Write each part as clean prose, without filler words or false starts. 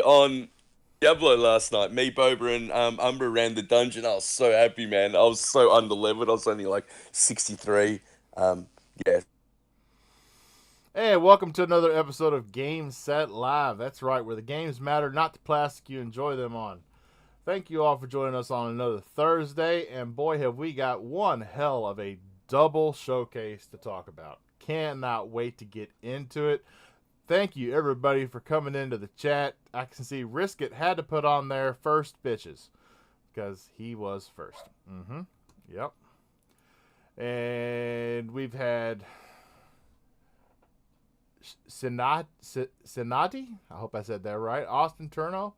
on Diablo last night. Me, Boba, and Umbra ran the dungeon. I was so happy, man. I was so underleveled. I was only like 63. Um, yeah. Hey, welcome to another episode of Game Set Live. That's right, where the games matter, not the plastic you enjoy them on. Thank you all for joining us on another Thursday, and boy, have we got one hell of a double showcase to talk about. Cannot wait to get into it. Thank you, everybody, for coming into the chat. I can see Riskit had to put on there first bitches because he was 1st. Yep. And we've had Senati, I hope I said that right. Austin Turno,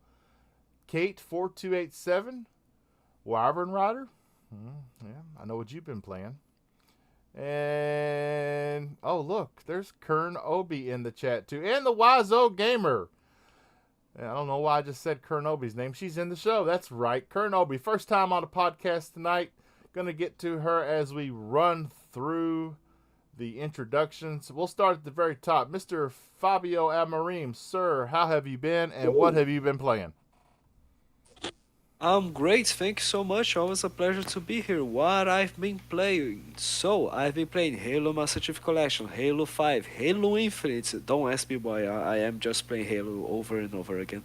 Kate4287, Wyvern Rider. Yeah, I know what you've been playing. And oh look, there's Kern Obi in the chat too, and the Wizo Gamer. I don't know why I just said Kern Obi's name. She's in the show. That's right, Kern Obi. First time on the podcast tonight. Gonna get to her as we run through the introductions. We'll start at the very top. Mr. Fabio Amarim, sir, how have you been and what have you been playing? I'm great, thank you so much. Always a pleasure to be here. What I've been playing. So, I've been playing Halo Master Chief Collection, Halo 5, Halo Infinite. Don't ask me why, I am just playing Halo over and over again.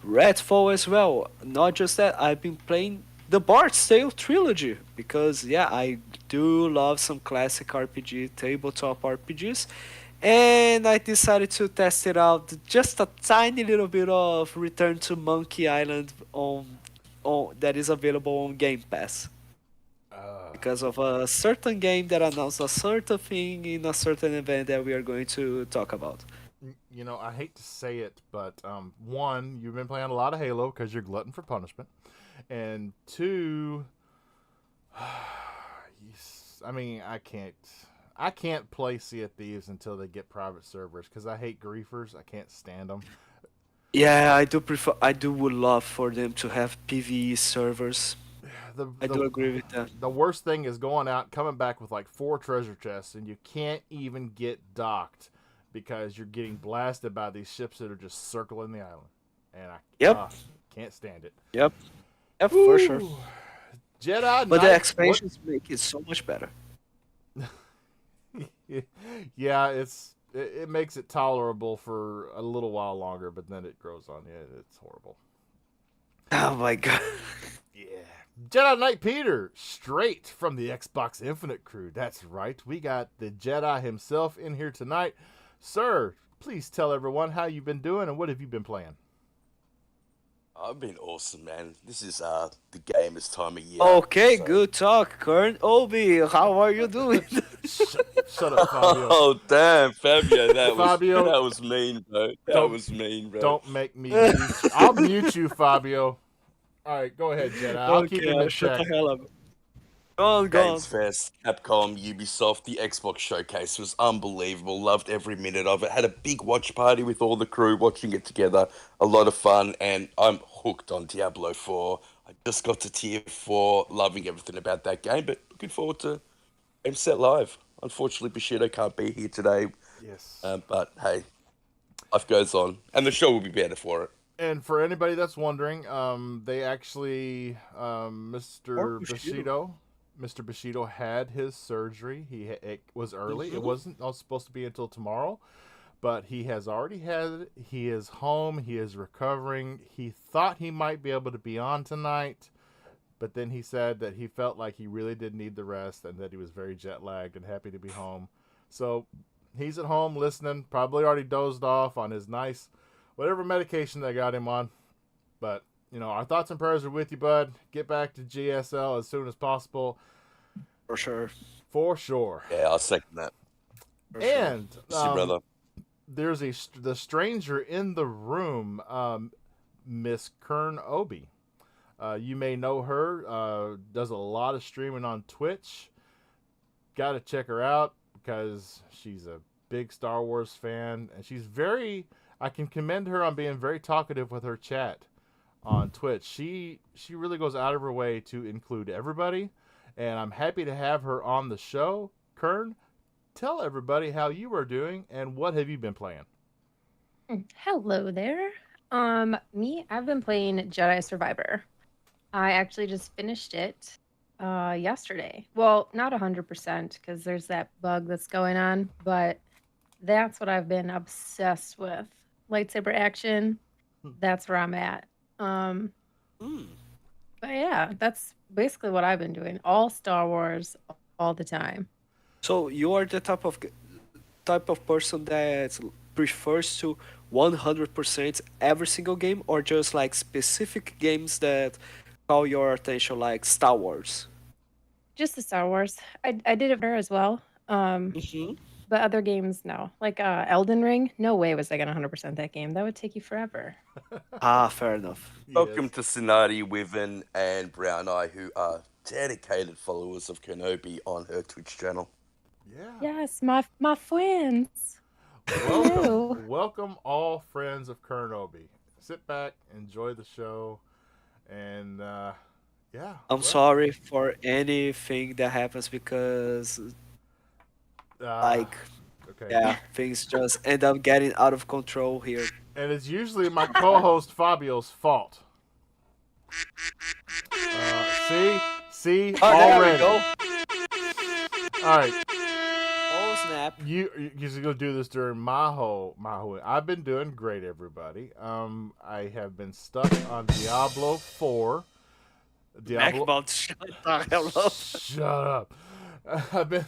Redfall as well. Not just that, I've been playing the Bard's Tale trilogy because, yeah, I do love some classic RPG, tabletop RPGs. And I decided to test it out just a tiny little bit of Return to Monkey Island that is available on Game Pass Uh, because of a certain game that announced a certain thing in a certain event that we are going to talk about. I hate to say it, but one, you've been playing a lot of Halo because you're glutton for punishment, and two, I mean, I can't play Sea of Thieves until they get private servers because I hate griefers. I can't stand them. Yeah, I do prefer. I do would love for them to have PvE servers. The I the do agree with that. the worst thing is going out, coming back with like 4 treasure chests, and you can't even get docked because you're getting blasted by these ships that are just circling the island, and I Yep, can't stand it. yep, yep, for sure. Woo! Jedi But the Knight, what? expansions make it so much better. Yeah, it makes it tolerable for a little while longer, but then it grows on you. It's horrible. Oh my god. Yeah. Jedi Knight Peter, straight from the Xbox Infinite crew. That's right. We got the Jedi himself in here tonight. Sir, please tell everyone how you've been doing and what have you been playing? I've been awesome, man. This is the gamest time of year. Okay, So good talk, Kern Obi. How are you doing? Shut up, Fabio. Oh damn, Fabio, that was Fabio, that was mean, bro. That don't was mean, bro. don't make me mute you. I'll mute you, Fabio. All right, go ahead, Jedi. I'll keep Okay, him I'll in shut the check. hell up. Go on, go on. Games Fest, Capcom, Ubisoft, the Xbox Showcase was unbelievable. Loved every minute of it. Had a big watch party with all the crew watching it together. A lot of fun, and I'm hooked on Diablo 4. I just got to Tier 4, loving everything about that game, but looking forward to Game Set Live. Unfortunately, Bushido can't be here today, Yes. but hey, life goes on, and the show will be better for it. And for anybody that's wondering, they actually, Or Mr. Bushido. Bushido had his surgery. It was early. It Mhm. wasn't supposed to be until tomorrow, but he has already had it. He is home. He is recovering. He thought he might be able to be on tonight, but then he said that he felt like he really did need the rest and that he was very jet lagged and happy to be home. So he's at home listening. Probably already dozed off on his nice whatever medication they got him on. But our thoughts and prayers are with you, bud. Get back to GSL as soon as possible, For sure. for sure. Yeah, I'll second that. For sure. And See, brother. there's the stranger in the room, Miss Kern Obi. You may know her. Does a lot of streaming on Twitch. Got to check her out because she's a big Star Wars fan, and she's very. I can commend her on being very talkative with her chat on Twitch. She really goes out of her way to include everybody, and I'm happy to have her on the show. Kern, tell everybody how you are doing and what have you been playing. Hello there. I've been playing Jedi Survivor. I actually just finished it yesterday. Well, not 100% because there's that bug that's going on, but that's what I've been obsessed with. Lightsaber action, that's where I'm at. Um, Hmm. but yeah, that's basically what I've been doing. All Star Wars all the time. So you are the type of person that prefers to 100% every single game, or just like specific games that call your attention, like Star Wars? Just the Star Wars. I did it for her as well. Hmm. But other games, no. Like Elden Ring, no way was I gonna 100% that game. That would take you forever. Ah, fair enough. Welcome Yes. to Sonati, Wiven, and Brown Eye, who are dedicated followers of Kenobi on her Twitch channel. Yeah. Yes, my friends. Welcome, Hello. welcome all friends of Kern Obi. Sit back, enjoy the show, and yeah. I'm Well, sorry for anything that happens because, uh, like, okay. yeah, things just end up getting out of control here. And it's usually my co-host Fabio's fault. See, Oh, there we already. go. All right, Oh, snap. you're gonna do this during my whole. I've been doing great, everybody. I have been stuck on Diablo 4. Diablo. Backbone, shut the hell up. Shut up. I've been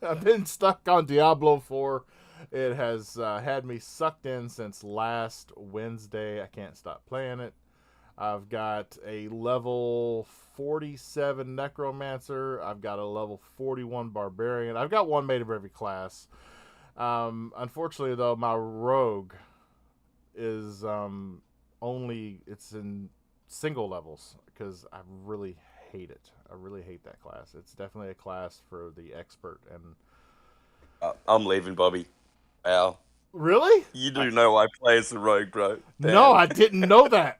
I've been stuck on Diablo 4. It has had me sucked in since last Wednesday. I can't stop playing it. I've got a level 47 Necromancer. I've got a level 41 Barbarian. I've got one mate of every class. Unfortunately, though, my Rogue is only it's in single levels because I really hate it. I really hate that class. It's definitely a class for the expert. And I'm leaving, Bobby. Wow. really, You do know I play as a rogue, bro. no, Damn. I didn't know that.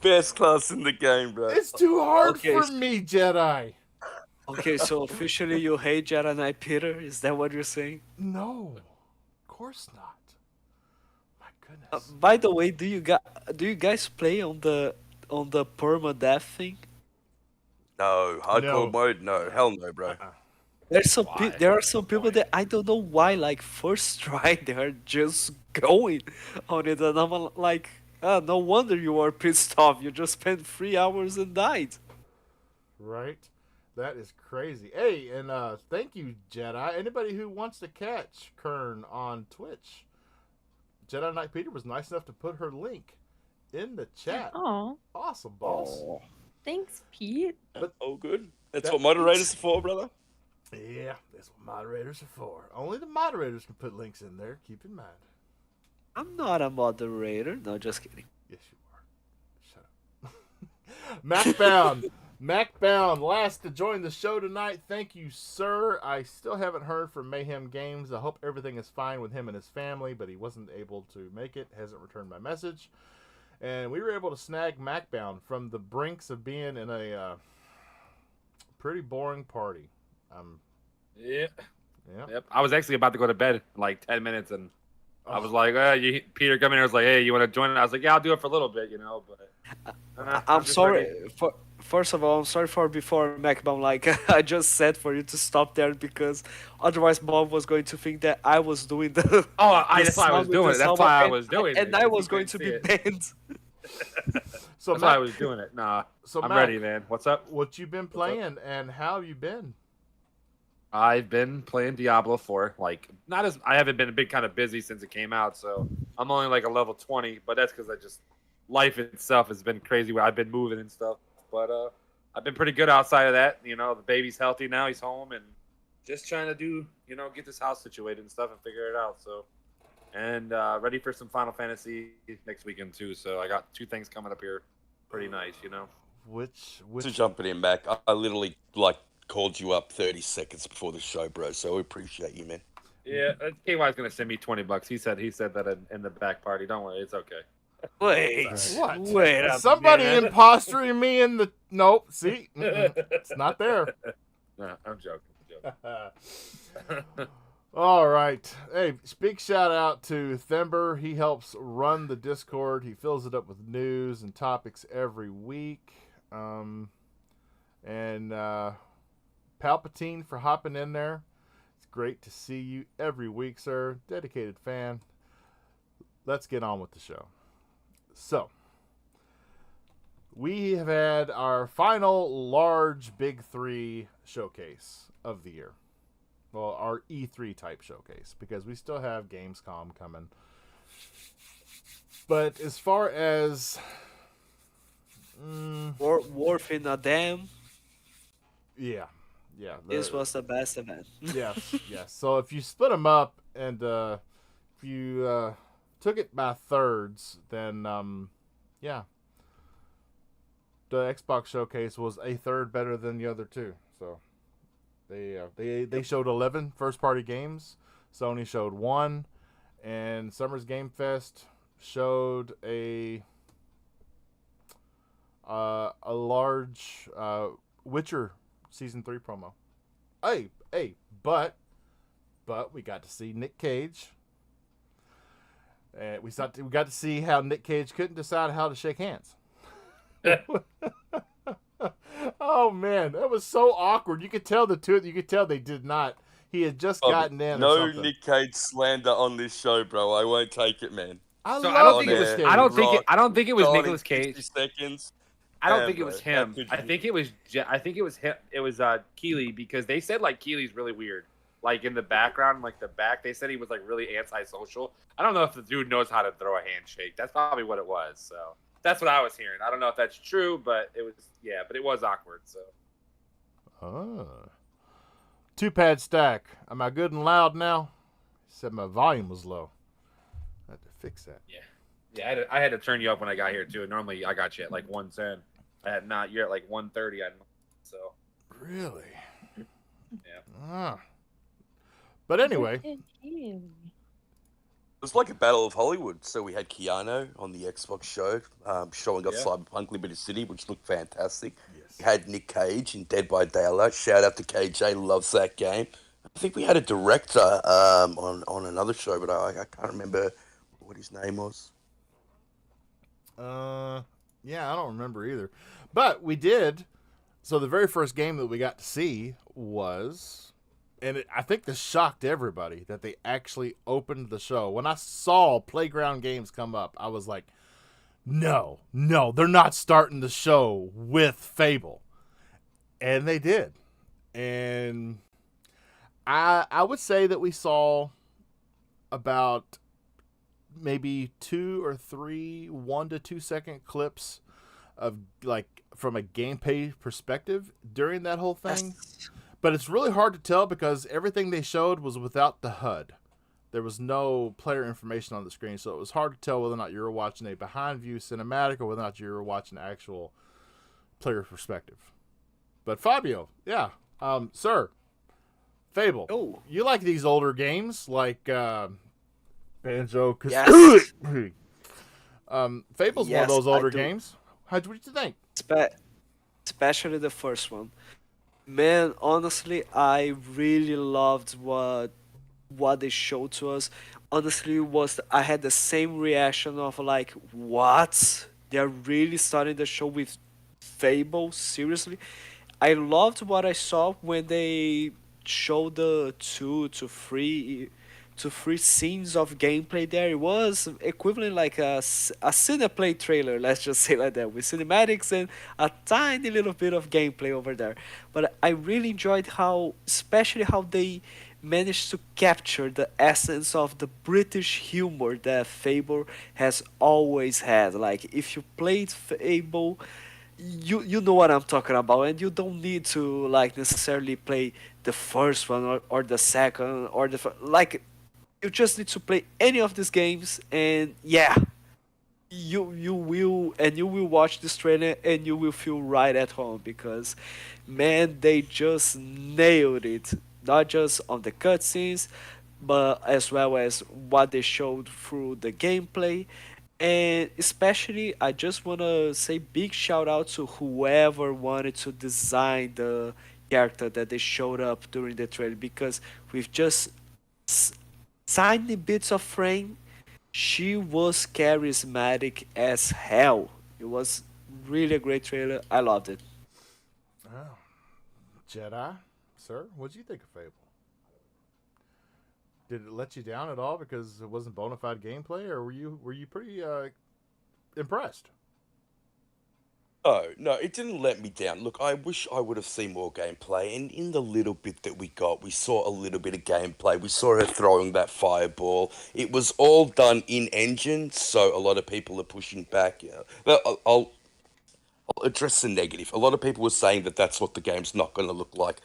Best class in the game, bro. It's too hard Okay, for me, Jedi. okay, so officially you hate JediKnightPeter? Is that what you're saying? No, of course not. My goodness. By the way, do you guys play on the permadeath thing? No. Hardcore No. mode? No. Hell no, bro. Uh-uh. Why? There are some What's the people point? that I don't know why, like first try they are just going on it, and I'm like, ah, no wonder you are pissed off. You just spent 3 hours and died. Right? That is crazy. Hey, and thank you, Jedi. Anybody who wants to catch Kern on Twitch, Jedi Knight Peter was nice enough to put her link in the chat. Oh, Awesome, boss. Oh, thanks, Pete. But All good. That's that- what moderators are for, brother. Yeah, that's what moderators are for. Only the moderators can put links in there. Keep in mind. I'm not a moderator. No, just kidding. Yes, you are. Shut up. Macbound. Macbound, last to join the show tonight. Thank you, sir. I still haven't heard from Mayhem Games. I hope everything is fine with him and his family, but he wasn't able to make it. Hasn't returned my message. And we were able to snag Macbound from the brinks of being in a pretty boring party. Yeah. Yeah. Yep. I was actually about to go to bed in like 10 minutes, and I was Oh, like, Peter come in here. I was like, hey, you want to join? I was like, yeah, I'll do it for a little bit, but I'm just sorry. ready. First of all, I'm sorry for before Macbom. Like I just said for you to stop there because otherwise, Bob was going to think that I was doing the. Oh, the that's why I was sound with doing the it. That's sound why I and- was doing it. and I because was you going to couldn't be see it. banned. so That's why I Mac, was doing it. Nah, so I'm Mac, ready, man. What's up? what you been playing and how have you been? I've been playing Diablo 4. Like, not as I haven't been kind of busy since it came out, so I'm only like a level 20. But that's because life itself has been crazy. Where I've been moving and stuff. But I've been pretty good outside of that. You know, the baby's healthy now. He's home and just trying to get this house situated and stuff and figure it out. So, and ready for some Final Fantasy next weekend too. So I got 2 things coming up here. Pretty nice, Which To jumping in, Mac, I literally called you up 30 seconds before the show, bro. So we appreciate you, man. Yeah, KY's gonna send me $20. He said that in the back party. Don't worry, it's okay. Wait, What? wait a Somebody minute. impostering me in the nope. See, it's not there. No, I'm joking. All right. Hey, big shout out to Thember. He helps run the Discord. He fills it up with news and topics every week. And Palpatine for hopping in there. It's great to see you every week, sir. Dedicated fan. Let's get on with the show. So, we have had our final large Big 3 showcase of the year. Well, our E3 type showcase, because we still have Gamescom coming. But as far as Worf in a dam. yeah, This was the best event. yes. So if you split them up and if you took it by thirds, then yeah, the Xbox showcase was a third better than the other two. So they showed 11 first party games. Sony showed 1, and Summer's Game Fest showed a large Witcher season 3 promo. Hey, but we got to see Nick Cage. We got to see how Nick Cage couldn't decide how to shake hands. Oh man, that was so awkward. You could tell you could tell they did not. He had just gotten in. No or something. Nick Cage slander on this show, bro. I won't take it, man. I So love I don't think it Nicolas was. Cage. I don't think it was Gone in Nicolas 60 Cage. seconds. I don't Damn, think it bro. was How him. could I you? think it was. I think it was him. It was Keeley, because they said like Keeley's really weird. Like in the background, like the back, they said he was like really antisocial. I don't know if the dude knows how to throw a handshake. That's probably what it was. So that's what I was hearing. I don't know if that's true, but it was. Yeah, but it was awkward. So. Ah. 2-pad stack. Am I good and loud now? He said my volume was low. I had to fix that. Yeah, I had to turn you up when I got here too. Normally I got you at like 110. You're at like 130. So. Really? Yeah. Ah. But anyway, It was like a battle of Hollywood. So we had Keanu on the Xbox show, showing off Yeah. Cyberpunk Liberty City, which looked fantastic. yes. We had Nick Cage in Dead by Daylight. Shout out to KJ, loves that game. I think we had a director on another show, but I can't remember what his name was. Yeah, I don't remember either. But we did. So the very first game that we got to see was, and I think this shocked everybody, that they actually opened the show. When I saw Playground Games come up, I was like, no, they're not starting the show with Fable. And they did. And I would say that we saw about maybe 2 or 3 1 to 2 second clips of like from a gameplay perspective during that whole thing. But it's really hard to tell because everything they showed was without the HUD. There was no player information on the screen, so it was hard to tell whether or not you were watching a behind view cinematic or whether or not you were watching actual player perspective. But Fabio, yeah, sir, Fable. Oh. You like these older games like Banjo? Yes. Fable's one Yes, of those I older do. games. What did you think? Especially the first one. Man, honestly, I really loved what they showed to us. Honestly, I had the same reaction of like, what? They're really starting the show with Fable? Seriously? I loved what I saw when they showed the 2 to 3 scenes of gameplay there. It was equivalent like a cineplay trailer, let's just say like that, with cinematics and a tiny little bit of gameplay over there. But I really enjoyed especially how they managed to capture the essence of the British humor that Fable has always had. Like if you played Fable, you know what I'm talking about, and you don't need to like necessarily play the first one or the second or like you just need to play any of these games, and yeah, you will watch this trailer and you will feel right at home because man, they just nailed it, not just on the cutscenes but as well as what they showed through the gameplay. And especially I just want to say big shout out to whoever wanted to design the character that they showed up during the trailer, because with just s- tiny bits of frame, she was charismatic as hell. It was really a great trailer. I loved it. Oh, Jedi, sir, what do you think of Fable? Did it let you down at all because it wasn't bona fide gameplay, or were you pretty impressed? Oh, no, it didn't let me down. Look, I wish I would have seen more gameplay, and in the little bit that we got, we saw a little bit of gameplay. We saw her throwing that fireball. It was all done in engine, so a lot of people are pushing back. Yeah. Well, I'll address the negative. A lot of people were saying that that's what the game's not going to look like.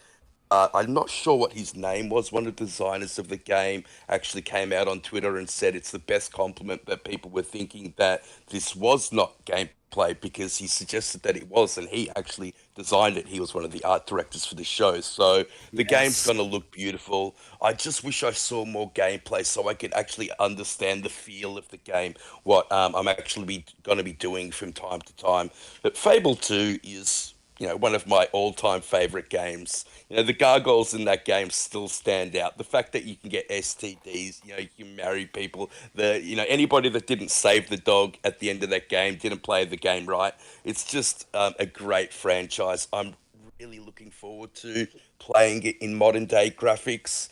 I'm not sure what his name was. One of the designers of the game actually came out on Twitter and said it's the best compliment that people were thinking that this was not gameplay because he suggested that it was, and he actually designed it. He was one of the art directors for the show. So the game's Yes. going to look beautiful. I just wish I saw more gameplay so I could actually understand the feel of the game, what I'm actually going to be doing from time to time. But Fable 2 is, one of my all-time favorite games. The gargoyles in that game still stand out. The fact that you can get STDs, you can marry people. Anybody that didn't save the dog at the end of that game didn't play the game right. It's just a great franchise. I'm really looking forward to playing it in modern day graphics.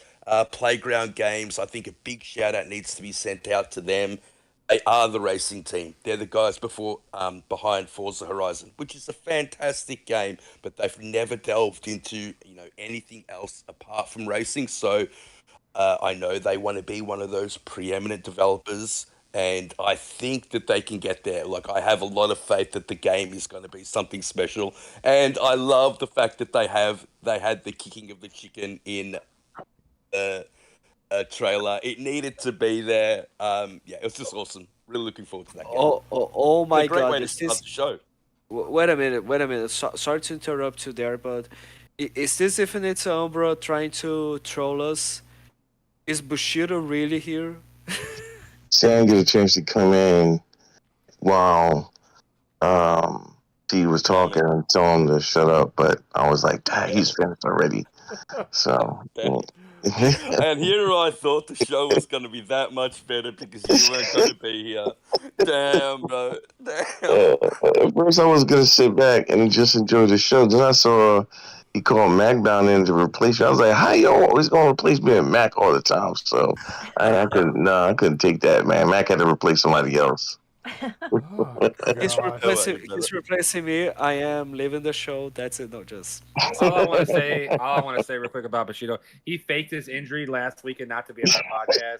Playground Games, I think a big shout out needs to be sent out to them. They are the racing team. They're the guys behind Forza Horizon, which is a fantastic game, but they've never delved into anything else apart from racing. So I know they want to be one of those preeminent developers, and I think that they can get there. Like, I have a lot of faith that the game is going to be something special, and I love the fact that they had the kicking of the chicken in uh, a trailer. It needed to be there. Yeah, it was just awesome. Really looking forward to that game. Oh It's a my great God! way to Is start this? the show. Wait a minute. Wait a minute. Sorry to interrupt you there, but is this Infinite Umbra trying to troll us? Is Bushido really here? See, I didn't get a chance to come in while he was Damn talking and tell him to shut up, but I was like, "Dang, he's finished already." So, it. And here I thought the show was going to be that much better because you weren't going to be here. Damn, bro. Damn. at first I was gonna sit back and just enjoy the show. Then I saw he called Mac down in to replace me. I was like, "How you always gonna replace me and Mac all the time?" So I couldn't take that, man. Mac had to replace somebody else. Oh gosh. He's replacing me. I am leaving the show. That's it. No, just All I want to say, real quick about Bushido, he faked his injury last weekend not to be on our podcast.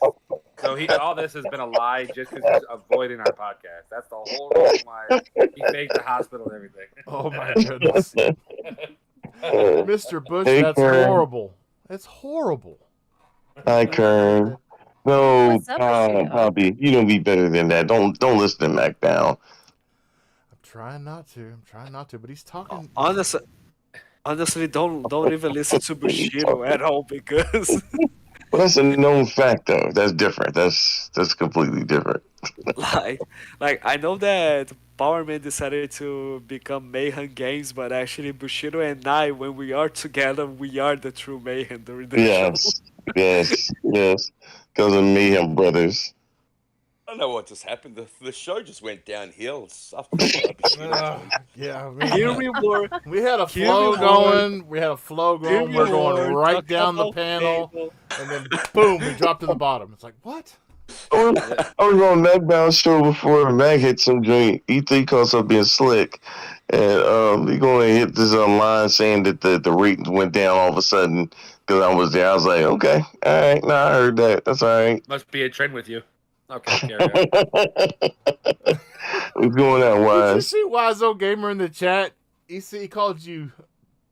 So all this has been a lie just because he's avoiding our podcast. That's the whole reason why he faked the hospital and everything. Oh my goodness, Mr. Bush, Hey, that's Kern. horrible. It's horrible. Hi, Kern. No, What's up with you? Poppy, you don't be better than that. Don't listen to Mac down. I'm trying not to. But he's talking. honestly, don't even listen to Bushido at all because Well, that's a known fact, though. That's different. That's completely different. like I know that Powerman decided to become Mayhem Games, but actually Bushido and I, when we are together, we are the true Mayhem during the show. Yes. Because of Mayhem Brothers. I don't know what just happened. The show just went downhill. It's after Yeah, Here we were. we had a Here flow we were. going. Here We're we going were right talking down the about panel, Fable. and then boom, we dropped to the bottom. It's like what? I was on Macbound show before Mac hit some joint. He calls up being slick. And he going to hit this line saying that the ratings went down all of a sudden because I was there. I was like, okay, all right. Nah, I heard that. That's all right. Must be a trend with you. Okay, carry on. What's going on, Did you Wise? see Wizo Gamer in the chat? He called you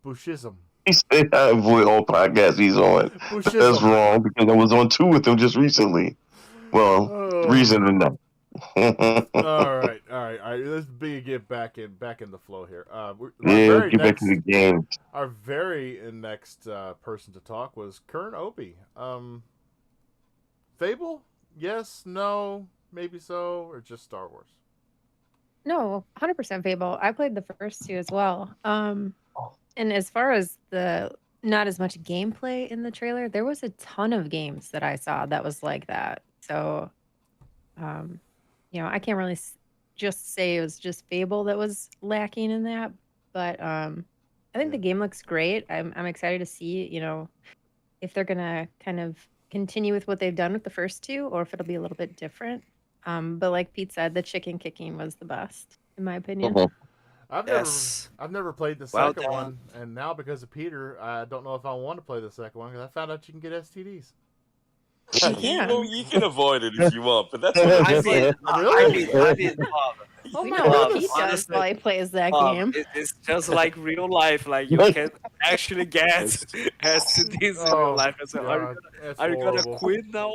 Bushism. He said I avoid all podcasts he's on. That's Bushism. wrong because I was on two with him just recently. Well, Oh. reason enough. All right. Let's get back in the flow here. Yeah, get back to the game. Our very next person to talk was Kern Obi. Fable? Yes, no, maybe so, or just Star Wars? No, 100% Fable. I played the first two as well. And as far as the not as much gameplay in the trailer. There was a ton of games that I saw that was like that. So, I can't really just say it was just Fable that was lacking in that. But I think the game looks great. I'm excited to see, if they're gonna kind of continue with what they've done with the first two, or if it'll be a little bit different. But like Pete said, the chicken kicking was the best, in my opinion. I've never played the Well second done. one, and now because of Peter, I don't know if I want to play the second one because I found out you can get STDs. You can avoid it if you want, but that's what I it's mean, Really? I mean, Oh we no, know, what Pete does honestly, while he plays that game. it's just like real life. Like you can actually get STDs in real life. And so, God, that's are you gonna horrible. quit now?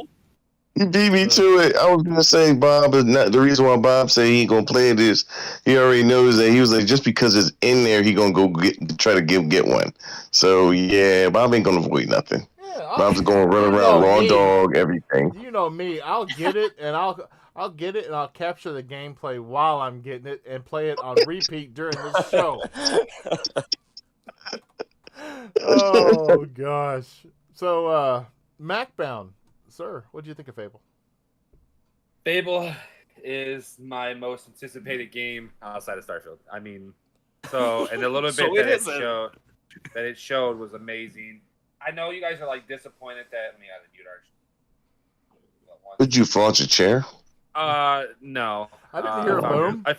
You beat me to it. I was gonna say Bob, but not, the reason why Bob said he ain't gonna play it is he already knows that he was like just because it's in there, he gonna go try to get one. So yeah, Bob ain't gonna avoid nothing. Yeah, Bob's gonna run you around, know raw me. dog, everything. You know me. I'll get it, and I'll get it, and I'll capture the gameplay while I'm getting it, and play it on repeat during the show. Oh gosh. So, Macbound, sir, what do you think of Fable? Fable is my most anticipated game outside of Starfield. I mean, so and the little So bit it it showed was amazing. I know you guys are like disappointed that. Let me add a mute our. Would you fall out your chair? No. I didn't hear a boom. I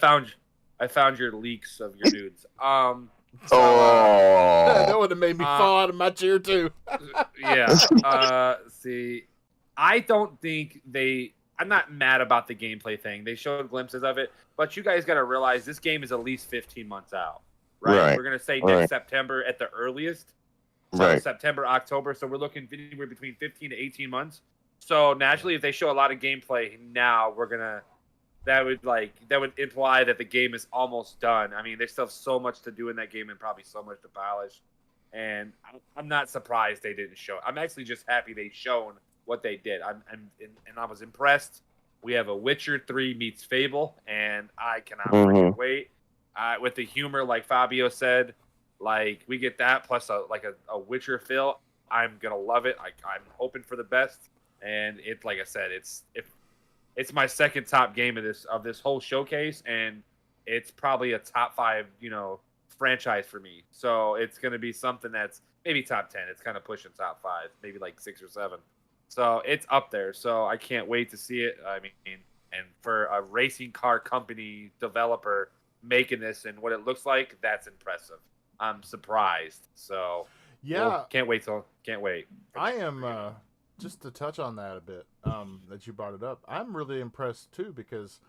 found your leaks of your nudes. Oh, That would have made me fall out of my chair too. yeah. See, I don't think I'm not mad about the gameplay thing. They showed glimpses of it, but you guys got to realize this game is at least 15 months out, right? Right. We're gonna say Right. next September at the earliest. So right. September, October. So we're looking anywhere between 15 to 18 months. So naturally, if they show a lot of gameplay now, that would imply that the game is almost done. I mean, they still have so much to do in that game and probably so much to polish. And I'm not surprised they didn't show it. I'm actually just happy they shown what they did. And I was impressed. We have a Witcher 3 meets Fable, and I cannot freaking wait. With the humor, like Fabio said, like we get that plus a Witcher feel. I'm gonna love it. I'm hoping for the best. And it's like I said, it's my second top game of this whole showcase, and it's probably a top 5, franchise for me. So it's gonna be something that's maybe top 10. It's kind of pushing top 5, maybe like 6 or 7. So it's up there. So I can't wait to see it. I mean, and for a racing car company developer making this and what it looks like, that's impressive. I'm surprised. So Yeah, can't wait. I am. Just to touch on that a bit, that you brought it up, I'm really impressed too because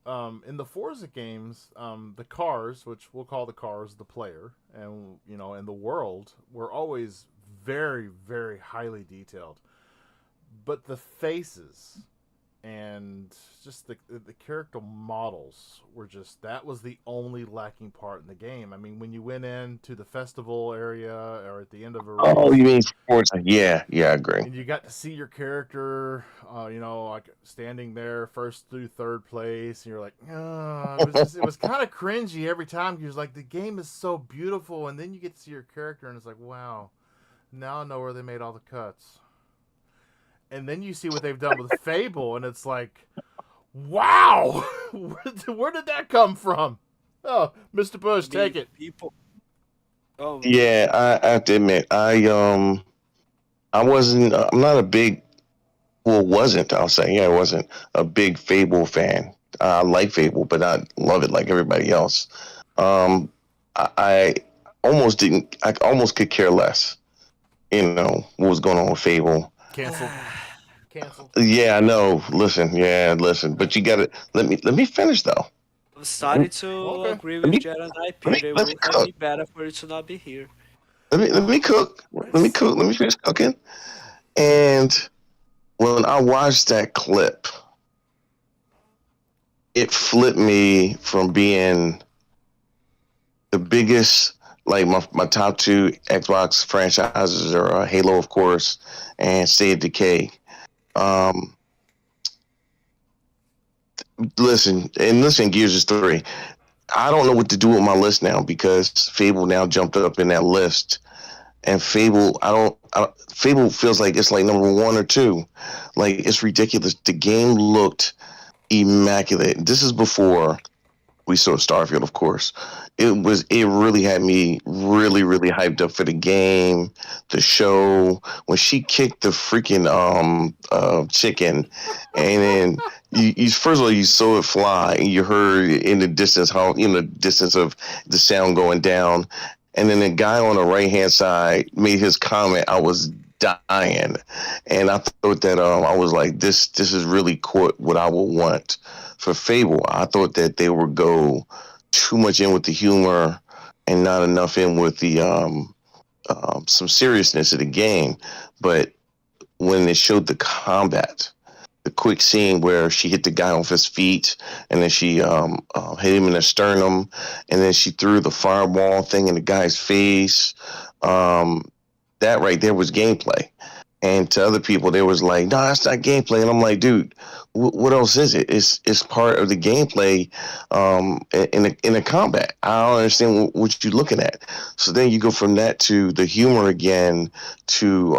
in the Forza games, the cars, which we'll call the cars the player, and in the world, were always very, very highly detailed. But the faces and just the character models were that was the only lacking part in the game. I mean, when you went into the festival area or at the end of a race, Oh, you mean sports? Yeah, I agree. and you got to see your character, like standing there first through third place, and you're like, it was kind of cringy every time. Because like the game is so beautiful, and then you get to see your character, and it's like, wow, now I know where they made all the cuts. And then you see what they've done with Fable, and it's like, wow, where did that come from? Oh, Mr. Bush, take it. People. Oh, Yeah, I have to admit, I wasn't. I'm not a big. Well, wasn't. I'll say, yeah, I wasn't a big Fable fan. I like Fable, but I love it like everybody else. I almost didn't. I almost could care less. What was going on with Fable. Canceled. Yeah, I know. Listen. But you got to let me finish though. I'm starting to agree with JediKnightPeter. It would have been better for it to not be here. Let me cook. Let me finish cooking. And when I watched that clip, it flipped me from being the biggest. Like my top 2 Xbox franchises are Halo, of course, and State of Decay. Listen, Gears is 3. I don't know what to do with my list now because Fable now jumped up in that list, And Fable, Fable feels like it's like number 1 or 2. Like it's ridiculous. The game looked immaculate. This is before we saw Starfield, of course. It really had me really hyped up for the game, the show. When she kicked the freaking chicken, and then you first of all you saw it fly, and you heard in the distance how the distance of the sound going down, and then the guy on the right hand side made his comment. I was dying, and I thought that I was like, this is really caught what I would want for Fable. I thought that they would go too much in with the humor and not enough in with the some seriousness of the game. But when they showed the combat, the quick scene where she hit the guy off his feet, and then she hit him in the sternum, and then she threw the fireball thing in the guy's face. That right there was gameplay. And to other people, they was like, "No, that's not gameplay." And I'm like, "Dude, what else is it? It's part of the gameplay in the combat. I don't understand what you're looking at." So then you go from that to the humor again, to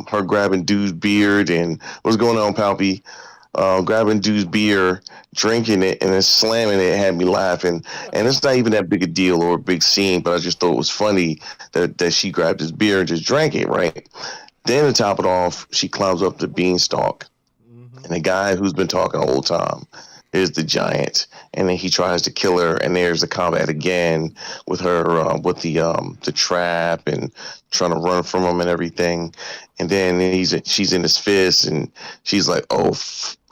her grabbing dude's beard and what's going on, Palpy? Grabbing dude's beer, drinking it, and then slamming it had me laughing. And it's not even that big a deal or a big scene, but I just thought it was funny that she grabbed his beer and just drank it, right? Then to top it off, she climbs up the beanstalk, and the guy who's been talking the whole time is the giant, and then he tries to kill her, and there's the combat again with her with the trap and trying to run from him and everything, and then she's in his fist, and she's like, "Oh,"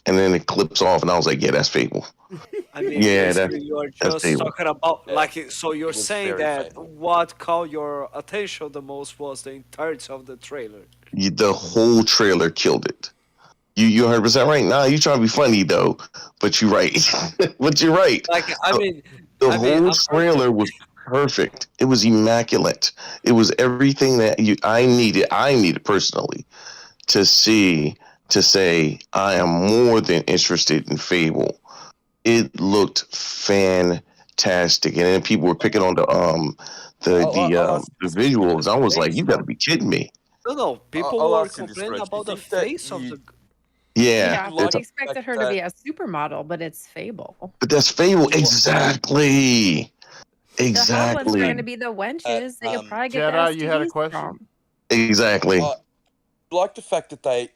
and then it clips off, and I was like, "Yeah, that's Fable." I mean, Yeah, basically, you're that's just Fable. talking about Yeah. like so. You're was saying very that Fable. what caught your attention the most was the entirety of the trailer. The whole trailer killed it. You 100% right. Nah, you trying to be funny though, but you're right. But you're right. Like, I The, mean, the I mean, whole trailer unfortunately, was perfect. It was immaculate. It was everything that I needed. I needed personally to see to say I am more than interested in Fable. It looked fantastic, and then people were picking on the Ask you this visuals. I question. was like, you got to be kidding me. no. People I'll were ask you this, complaining Reg. Do you about the think that face of the. Yeah, Yeah, like they the expected fact her to be that a supermodel, but it's Fable. but that's Fable. you Exactly. The hot ones are going to Exactly. be the wenches that you'll probably get the Jedi, you had a STDs question? from. Exactly. like the fact that they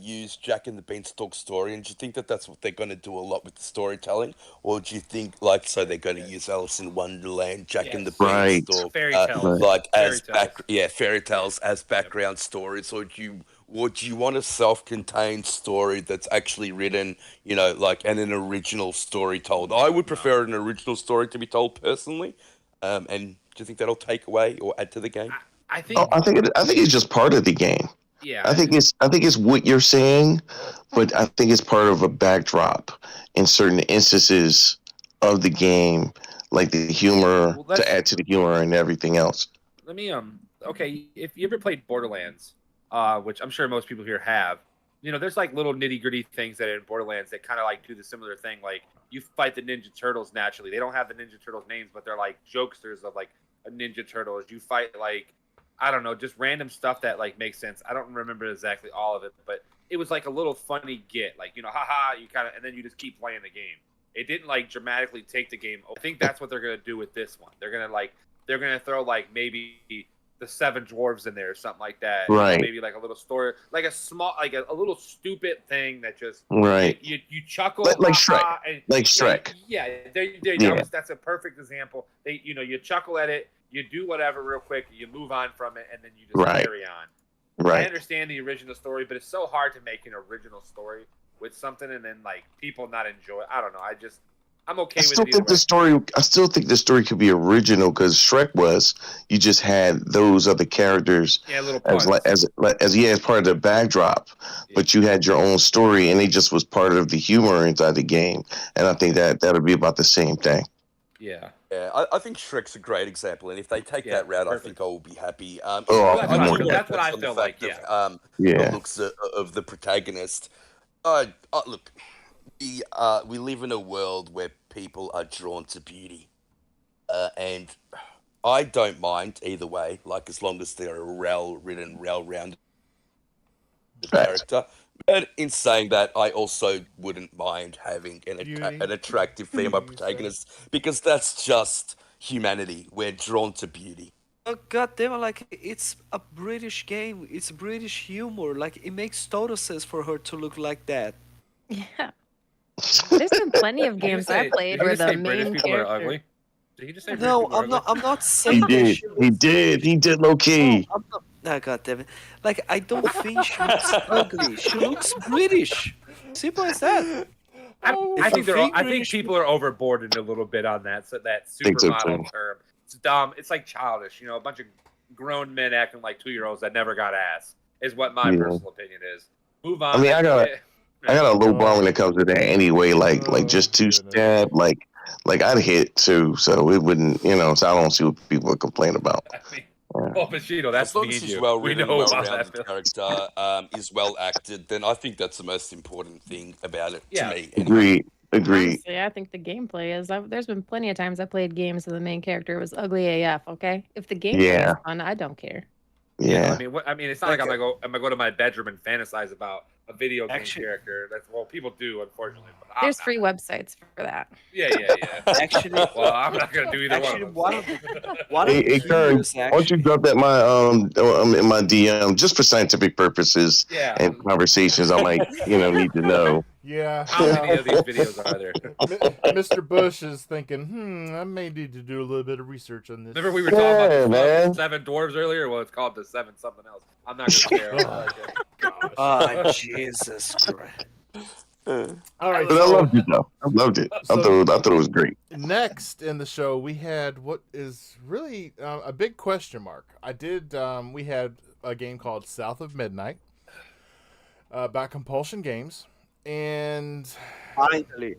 use Jack and the Beanstalk story, and do you think that that's what they're going to do a lot with the storytelling, or do you think like so they're going to use Alice in Wonderland, Jack and the Right. Beanstalk, Fairy tales. Right. like as Fairy tales. fairy tales as background stories, or do you want a self-contained story that's actually written, like and an original story told? I would prefer an original story to be told personally, and do you think that'll take away or add to the game? I think. Oh, I think it's just part of the game. Yeah. I think it's what you're saying, but I think it's part of a backdrop in certain instances of the game, like the humor Well, let's- to add to the humor and everything else. Let me okay, if you ever played Borderlands, which I'm sure most people here have, there's like little nitty-gritty things that in Borderlands that kind of like do the similar thing. Like you fight the Ninja Turtles naturally. They don't have the Ninja Turtles names, but they're like jokesters of like a Ninja Turtle. As you fight like, I don't know, just random stuff that like makes sense. I don't remember exactly all of it, but it was like a little funny get, like, haha, you kind of, and then you just keep playing the game. It didn't like dramatically take the game. I think that's what they're going to do with this one. They're going to throw like maybe the Seven Dwarves in there or something like that. Right. Maybe like a little story, like a small, like a little stupid thing that just, Right. you chuckle. Like Shrek. ha-ha, and, Like Shrek. Yeah, Yeah. that's a perfect example. You chuckle at it, you do whatever real quick, you move on from it, and then you just Right. carry on. I Right. understand the original story, but it's so hard to make an original story with something and then like people not enjoy it. I don't know. I'm okay I with still it either think way. I still think the story could be original because Shrek was. You just had those other characters Yeah, little as puns. as part of the backdrop, but you had your own story, and it just was part of the humor inside the game. And I think that'll be about the same thing. Yeah. Yeah, I think Shrek's a great example, and if they take Yeah, that route, perfect. I think I will be happy. Oh, that's come what on. that's what I on the feel fact like. of, Yeah. the looks of the protagonist. Look, we live in a world where people are drawn to beauty, and I don't mind either way, like as long as they're a well-written, well-rounded Facts. character. But in saying that, I also wouldn't mind having Beauty. an attractive female You said. protagonist because that's just humanity. We're drawn to beauty. Oh, God damn it, like, it's a British game. It's British humor. Like, it makes total sense for her to look like that. Yeah. There's been plenty of Did you games say- I did played you where just say the British main people are character. ugly? Did he just say British No, people are I'm not. ugly? I'm not He saying that did. she He looks. did. He did low key. No, I'm not. Oh, God damn it! Like, I don't think she looks ugly. She looks British. Simple as that. I If think you they're. think I think British people are overboarded a little bit on that. So that Think so, supermodel too. term. It's dumb. It's like childish. You know, a bunch of grown men acting like 2-year-olds that never got ass. Is what my Yeah. personal opinion is. Move on. I mean, I got a low bar Oh. when it comes to that anyway. Like just Oh, two stab. Like I'd hit too, so it wouldn't. So I don't see what people complain about. I mean, well, Pacino, that's As long me as and she's you. well We written, know well about that rounded film. character, is well acted, then I think that's the most important thing about it Yeah. to me. Anyway. Agreed. Honestly, I think the gameplay is. There's been plenty of times I played games where the main character was ugly AF. Okay, if the gameplay Yeah. is fun, I don't care. Yeah. I mean, it's not like I'm gonna go to my bedroom and fantasize about a video game Actually- character. People do, unfortunately. But There's I'm free websites for that. Yeah. Actually, Well, I'm not gonna do either actually, one one of of them. one of Hey, the Kern, videos why don't you actually. drop that in my DM just for scientific purposes Yeah. and conversations I might need to know. Yeah. How many of these videos are there? Mr. Bush is thinking, I may need to do a little bit of research on this. Remember we were talking about Yeah, the man. Seven Dwarves earlier? Well, it's called the Seven something else. I'm not gonna share. Gosh. Oh, Jesus Christ! All right. But I So loved it though. I loved it. I thought it was great. next in the show, we had what is really a big question mark. We had a game called South of Midnight by Compulsion Games. And Finally,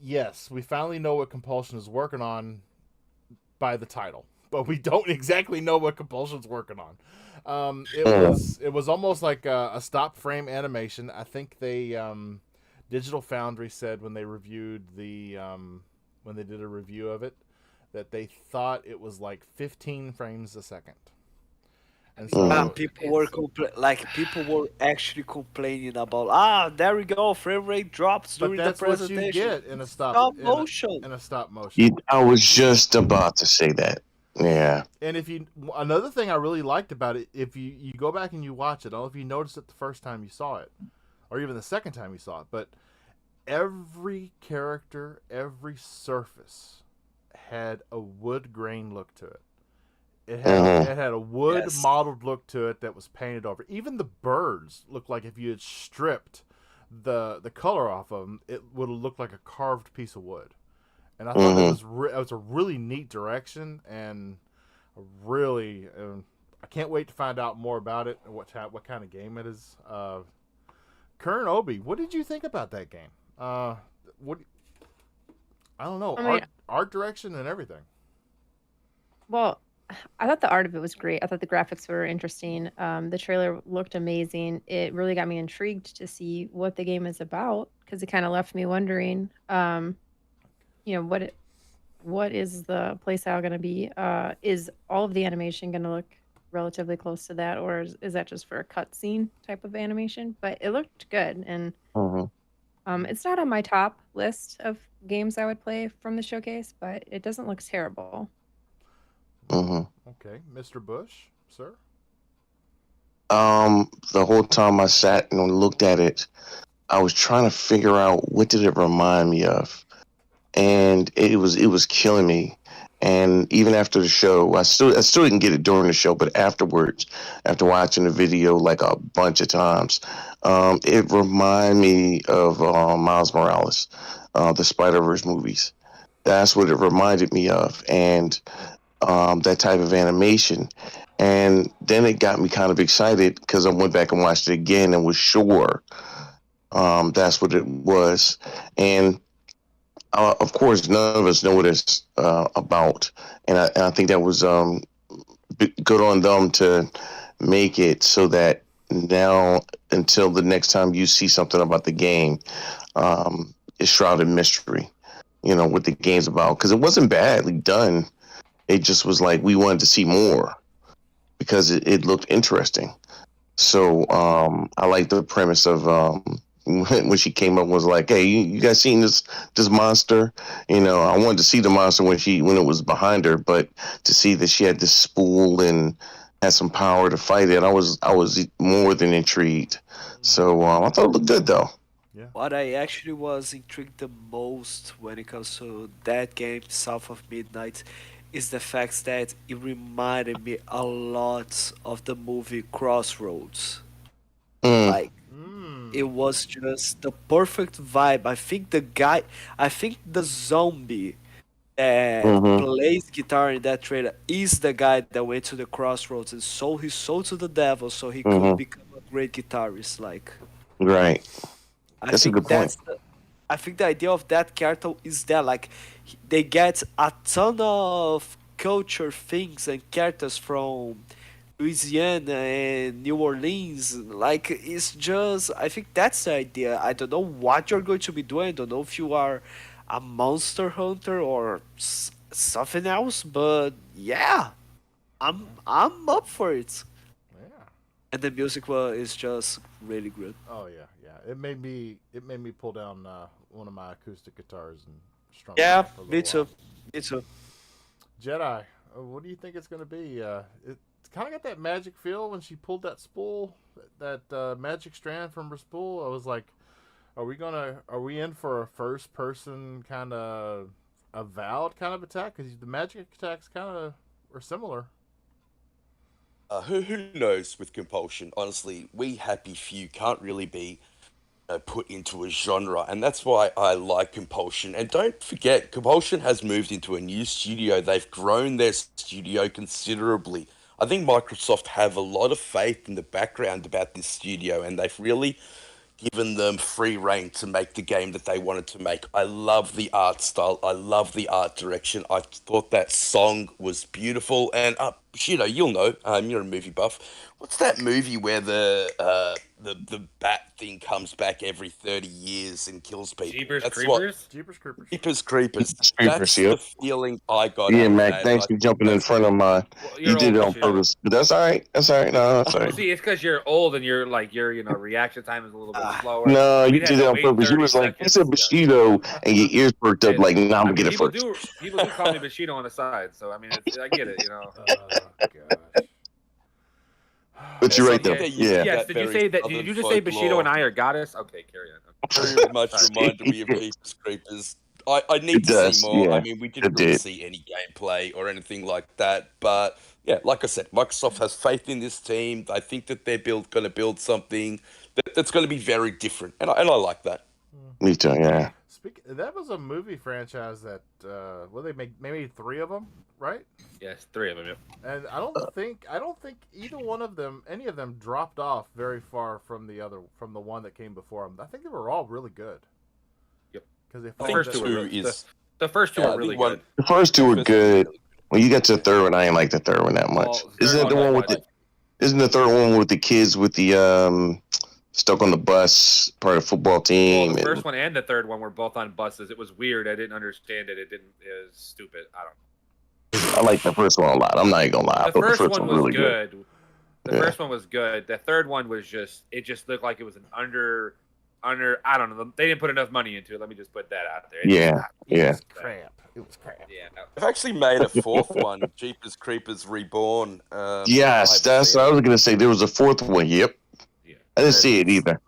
yes, we finally know what Compulsion is working on by the title, but we don't exactly know what Compulsion's working on. It was almost like a stop frame animation. I think they Digital Foundry said when they reviewed when they did a review of it that they thought it was like 15 frames a second. And so people were actually complaining about. There we go, frame rate drops but during the that's what you presentation. get in a stop motion. in a stop motion. I was just about to say that. Yeah. And another thing I really liked about it, if you go back and you watch it, I don't know if you noticed it the first time you saw it, or even the second time you saw it, but every character, every surface had a wood grain look to it. It had a wood modeled look to it that was painted over. Even the birds looked like if you had stripped the color off of them, it would have looked like a carved piece of wood. And I thought it was a really neat direction, and really, I can't wait to find out more about it and what kind of game it is. Kern Obi, what did you think about that game? I don't know, art direction and everything. Well, I thought the art of it was great. I thought the graphics were interesting. The trailer looked amazing. It really got me intrigued to see what the game is about because it kind of left me wondering, what is the playstyle going to be? Is all of the animation going to look relatively close to that, or is that just for a cutscene type of animation? But it looked good, and it's not on my top list of games I would play from the showcase, but it doesn't look terrible. Okay, Mr. Bush, sir. The whole time I sat and looked at it, I was trying to figure out what did it remind me of, and it was killing me. And even after the show, I still didn't get it during the show, but afterwards, after watching the video like a bunch of times, it reminded me of Miles Morales, the Spider-Verse movies. That's what it reminded me of, and that type of animation. And then it got me kind of excited because I went back and watched it again and was sure that's what it was. And of course, none of us know what it's about, and I think that was good on them to make it so that now, until the next time you see something about the game, it's shrouded in mystery. What the game's about, because it wasn't badly done. it just was like we wanted to see more because it looked interesting. So I like the premise of when she came up was like, hey, you guys seen this monster? You know, I wanted to see the monster when it was behind her, but to see that she had this spool and had some power to fight it, I was more than intrigued. So I thought it looked good though. What I actually was intrigued the most when it comes to that game, South of Midnight, is the fact that it reminded me a lot of the movie Crossroads. Mm, Like, it was just the perfect vibe. I think the zombie that hmm plays guitar in that trailer is the guy that went to the crossroads and sold his soul to the devil so he could hmm become a great guitarist. Like, Right. I That's a think good point. I think the idea of that character is that like they get a ton of culture things and characters from Louisiana and New Orleans. Like, it's just, I think that's the idea. I don't know what you're going to be doing. I don't know if you are a monster hunter or something else, but yeah, I'm up for it. Yeah. And the music is just really good. Oh yeah, yeah. It made me pull down one of my acoustic guitars and strum it Yeah, out for a me little too. while. Me too. Jedi, what do you think it's gonna be? It's kind of got that magic feel when she pulled that spool, that magic strand from her spool. I was like, are we in for a first person kind of avowed kind of attack? Because the magic attacks kind of are similar. Who knows with compulsion? Honestly, we happy few can't really be put into a genre, and that's why I like Compulsion. And don't forget, Compulsion has moved into a new studio. They've grown their studio considerably. I think Microsoft have a lot of faith in the background about this studio, and they've really given them free reign to make the game that they wanted to make. I love the art style. I love the art direction. I thought that song was beautiful. And Shido, you'll know. You're a movie buff. What's that movie where the bat thing comes back every 30 years and kills people? Jeepers That's what Creepers. Jeepers Creepers. Jeepers Creepers. Scrapers, That's yep. the feeling I got Yeah, out of Mac. that, and Thanks I for thought jumping in that's front of mine. Well, You you're did old, it on Bushido. purpose, but that's all right. That's all right. No, that's all Well, right. see, it's because you're old and your reaction time is a little bit slower. No, you We'd had did it to on wait purpose. You 30 was like, it's seconds. a Bushido, and your ears perked up And, like, nah, I'm I gonna mean, get it people first. do call me Bushido on the side, so I mean, I get it, you know. Gosh. But Yes, you're I right think though. they're Yeah. using Yes, that did you very say that? Did southern you just say Bushido folklore. and I are goddess? Okay, carry on. Very much reminded me of Jeepers Creepers. I need It to see does. more. I Yeah, mean, we didn't it really did. see any gameplay or anything like that. But yeah, like I said, Microsoft has faith in this team. I think that they're going to build something that's going to be very different, and I like that. Me too. Yeah. That was a movie franchise that well they make maybe three of them, right? Yes, three of them. Yep. And I don't think either one of them, any of them, dropped off very far from the one that came before them. I think they were all really good. Yep. Because they The followed first that- two were Two is the first two yeah, were I really think one. good. The first two The were first one was good. really When you got to the third one, I ain't like the third one that much. Well, the Isn't third it the one one was with Isn't the third one with the kids with the stuck on the bus part of the football well, team? the and- first one and the third one were both on buses. It was weird. I didn't understand it. It was stupid. I don't know. I like the first one a lot. I'm not even gonna lie. I The thought the first first one one was really good. good. The Yeah. first one was good. The third one was just looked like it was an under I don't know. They didn't put enough money into it. Let me just put that out there. Yeah, It yeah. was crap. It was crap. Yeah. No. They've actually made a fourth one, Jeepers Creepers Reborn. I Yes, haven't that's seen what I it. was gonna say. There was a fourth one. Yep, Yeah. I didn't see it either.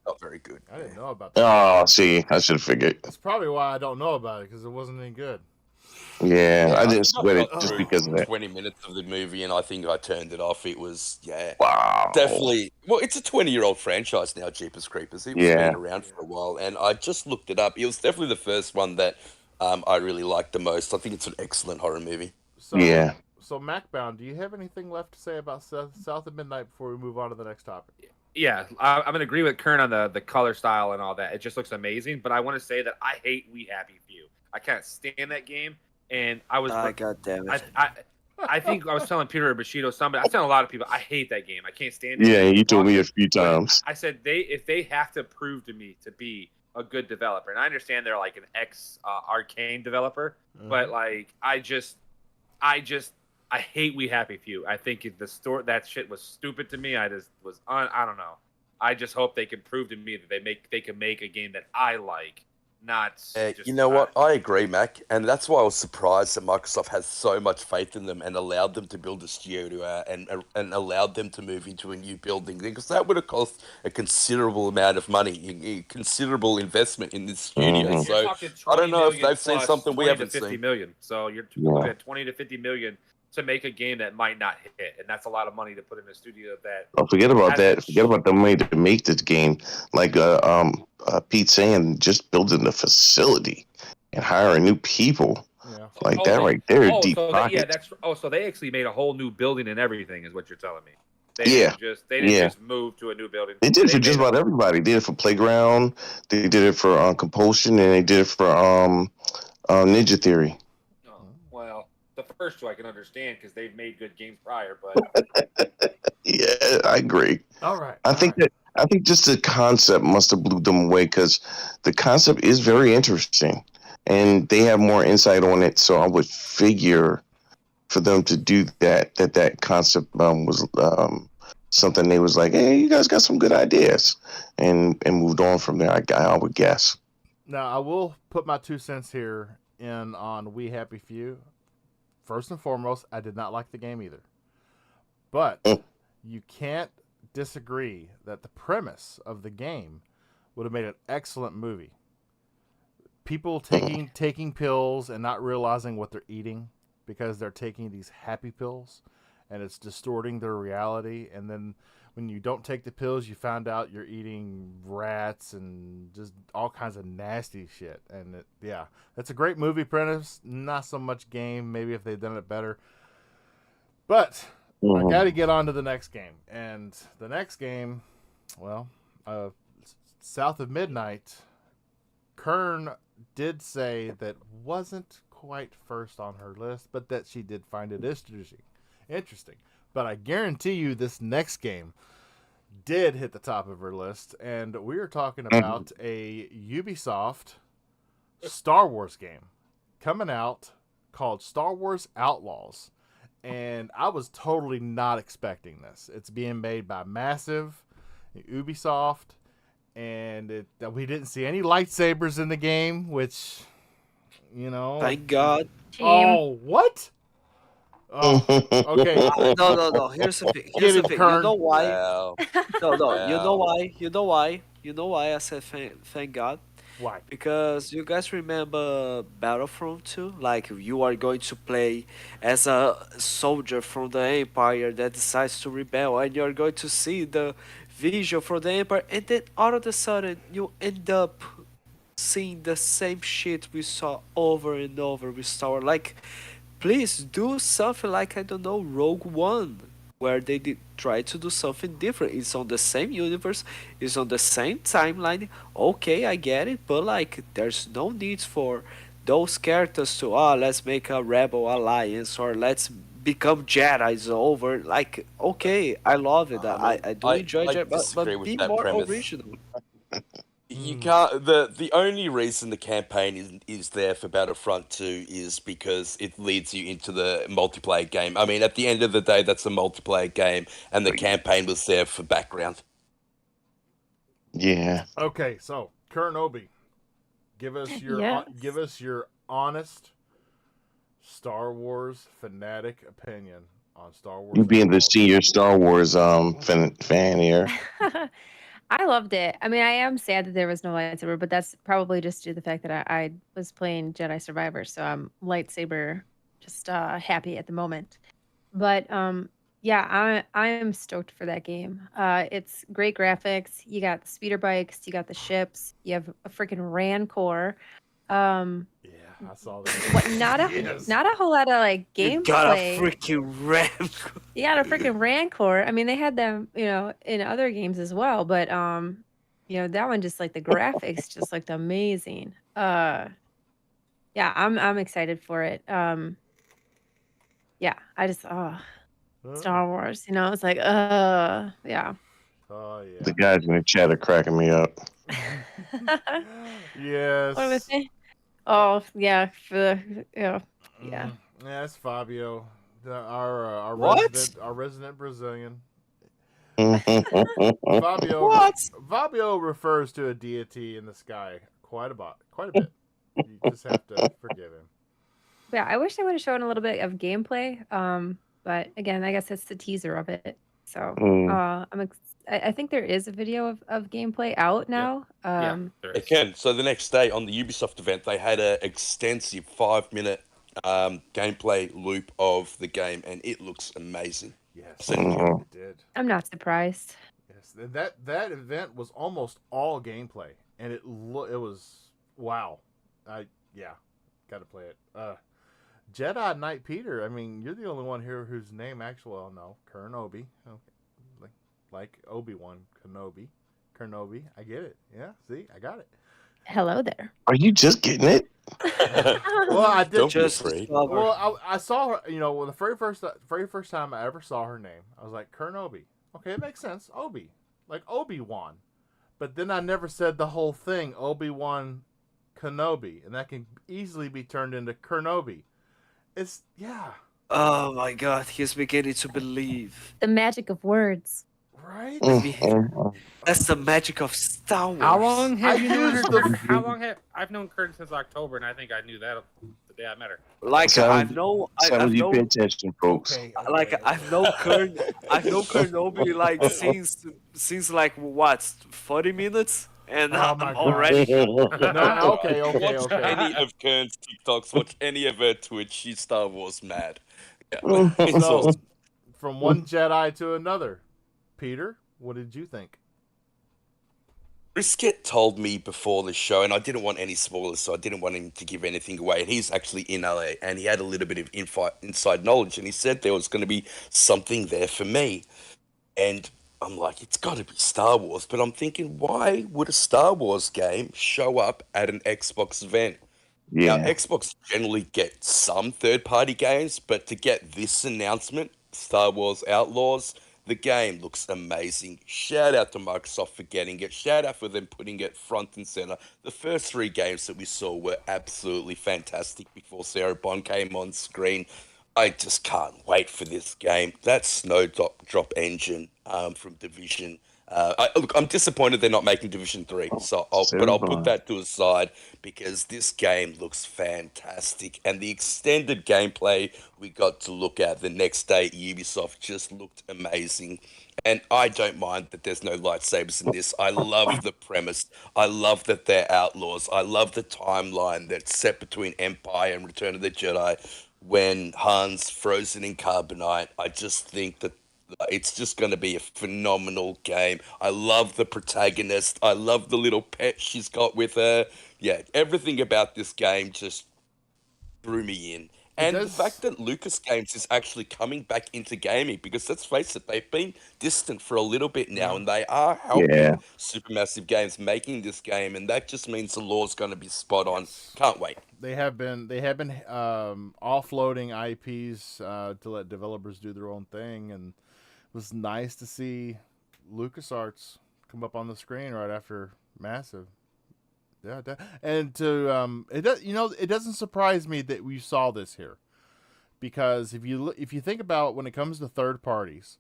Not very good. I didn't know about that. Oh, see, I should have figured. That's probably why I don't know about it because it wasn't any good. Yeah, I didn't think sweat it got just through because of that. 20 minutes of the movie, and I think I turned it off. It was Wow. definitely. Well, it's a 20-year-old franchise now, Jeepers Creepers. It's Yeah. been around for a while, and I just looked it up. It was definitely the first one that I really liked the most. I think it's an excellent horror movie. So, Yeah. So Macbound, do you have anything left to say about South of Midnight before we move on to the next topic? Yeah, I'm gonna agree with Kern on the color style and all that. It just looks amazing. But I want to say that I hate We Happy Few. I can't stand that game. And I was God damn it. I think I was telling Peter or Bushido, somebody, I was telling a lot of people, I hate that game. I can't stand it. Yeah, you told me a few times. I said if they have to prove to me to be a good developer, and I understand they're like an ex Arcane developer, but like I hate We Happy Few. I think the store that shit was stupid to me. I don't know. I just hope they can prove to me that they can make a game that I like, not just. You know what? I agree, Mac, and that's why I was surprised that Microsoft has so much faith in them and allowed them to build a studio and allowed them to move into a new building, because that would have cost a considerable amount of money, considerable investment in this studio. Mhm. You're So talking I 20 don't know if million they've seen plus something we 20 haven't to 50 seen. million. So you're Yeah. looking at 20 to 50 million to make a game that might not hit, and that's a lot of money to put in a studio that. Oh, forget about that. hasn't Forget about the money to make this game. Like Pete saying, just building the facility and hiring new people. Yeah. Like that right there, deep pockets. So they actually made a whole new building and everything, is what you're telling me. They Yeah. didn't just move to a new building. They did it for just made about everybody. They did it for Playground. They did it for Compulsion, and they did it for Ninja Theory. Well, the first two I can understand because they've made good games prior, but Yeah, I agree. All right. I think just the concept must have blew them away, because the concept is very interesting, and they have more insight on it. So I would figure for them to do that concept was something they was like, hey, you guys got some good ideas, and moved on from there. I would guess. Now I will put my 2 cents here in on We Happy Few. First and foremost, I did not like the game either, but you can't disagree that the premise of the game would have made an excellent movie. People taking pills and not realizing what they're eating because they're taking these happy pills, and it's distorting their reality. And then when you don't take the pills, you find out you're eating rats and just all kinds of nasty shit. And that's a great movie premise. Not so much game. Maybe if they'd done it better. But I got to get on to the next game. And the next game, well, South of Midnight, Kern did say that wasn't quite first on her list, but that she did find it interesting. But I guarantee you this next game did hit the top of her list, and we are talking about a Ubisoft Star Wars game coming out called Star Wars Outlaws. And I was totally not expecting this. It's being made by Massive, Ubisoft, and we didn't see any lightsabers in the game, which, Thank God. Oh, what? Oh, okay. No. Here's the thing. Get it, You Kern. know why? Wow. No. Wow. You know why I said thank God? Why? Because you guys remember Battlefront 2? Like, you are going to play as a soldier from the Empire that decides to rebel, and you're going to see the visual from the Empire, and then all of a sudden you end up seeing the same shit we saw over and over with Star Wars. Like, please do something like, I don't know, Rogue One, where they did try to do something different. It's on the same universe, it's on the same timeline. Okay, I get it, but like, there's no need for those characters to let's make a rebel alliance, or let's become Jedi's over. Like, okay, I love it. I do enjoy it, but disagree with be that more premise. original. You can't. The only reason the campaign is there for Battlefront 2 is because it leads you into the multiplayer game. I mean, at the end of the day, that's a multiplayer game, and the campaign was there for background. Yeah. Okay, so Kern Obi, give us your honest Star Wars fanatic opinion on Star Wars. You being the Outlaws. senior Star Wars fan here. I loved it. I mean, I am sad that there was no lightsaber, but that's probably just due to the fact that I was playing Jedi Survivor, so I'm lightsaber just happy at the moment. But yeah, I am stoked for that game. It's great graphics. You got the speeder bikes, you got the ships, you have a freaking Rancor. Yeah, I saw that. What? Not a whole lot of like You got a gameplay. freaking Rancor. You got a freaking Rancor. I mean, they had them, in other games as well, but that one just like the graphics just looked amazing. Yeah, I'm excited for it. Yeah, I just Star Wars, it's like yeah. Oh yeah. The guys in the chat are cracking me up. Yes. What was it? Oh yeah, yeah. Yeah, it's Fabio, What? our resident Brazilian. Mhm. What? Fabio refers to a deity in the sky quite a bit. You just have to forgive him. Yeah, I wish they would have shown a little bit of gameplay. But again, I guess it's the teaser of it. So I think there is a video of gameplay out now. Yeah, there is. Again, so the next day on the Ubisoft event, they had an extensive 5 minute gameplay loop of the game, and it looks amazing. Yes, So, yeah. it did. I'm not surprised. Yes, that event was almost all gameplay, and it was wow. Got to play it. JediKnightPeter. I mean, you're the only one here whose name actually, well, no, KERN OBI. Okay. Like Obi-Wan Kenobi. KERN OBI. I get it. Yeah, see, I got it. Hello there. Are you just getting it? Well, I did Don't be Just afraid. Well, I saw her. You know, the very first time I ever saw her name, I was like KERN OBI. Okay, it makes sense. Obi, like Obi-Wan. But then I never said the whole thing, Obi-Wan Kenobi, and that can easily be turned into KERN OBI. It's Oh my god, he's beginning to believe. The magic of words. right. Mhm. That's the magic of Star Wars. How long have I you known used her? the- How long have I've known Kern since October, and I think I knew that the day I met her. Like So- I've known, So I've you pay known, attention, folks. Okay, like okay. I've known KERN OBI like since like what 40 minutes, and Oh I'm my God. already. No, okay. Watch any of Kern's TikToks, watch any of her Twitch. She's Star Wars mad. Yeah. It's So, awesome. from one Jedi to another, Peter, what did you think? Brisket told me before the show, and I didn't want any spoilers, so I didn't want him to give anything away. And he's actually in LA, and he had a little bit of inside knowledge, and he said there was going to be something there for me. And I'm like, it's got to be Star Wars. But I'm thinking, why would a Star Wars game show up at an Xbox event? Now, Yeah. Xbox generally get some third-party games, but to get this announcement, Star Wars Outlaws, the game looks amazing. Shout out to Microsoft for getting it. Shout out for them putting it front and center. The first three games that we saw were absolutely fantastic before Sarah Bond came on screen. I just can't wait for this game. That Snowdrop engine from Division. Look, I'm disappointed they're not making Division 3, but I'll put that to a side because this game looks fantastic. And the extended gameplay we got to look at the next day at Ubisoft just looked amazing. And I don't mind that there's no lightsabers in this. I love the premise. I love that they're outlaws. I love the timeline that's set between Empire and Return of the Jedi when Han's frozen in carbonite. I just think that it's just going to be a phenomenal game. I love the protagonist. I love the little pet she's got with her. Yeah, everything about this game just drew me in. And the fact that Lucas Games is actually coming back into gaming, because let's face it, they've been distant for a little bit now, and they are helping Supermassive Games making this game, and that just means the lore's going to be spot on. Can't wait. They have been offloading IPs to let developers do their own thing, and it was nice to see LucasArts come up on the screen right after Massive. Yeah, and to it doesn't surprise me that we saw this here, because if you think about when it comes to third parties,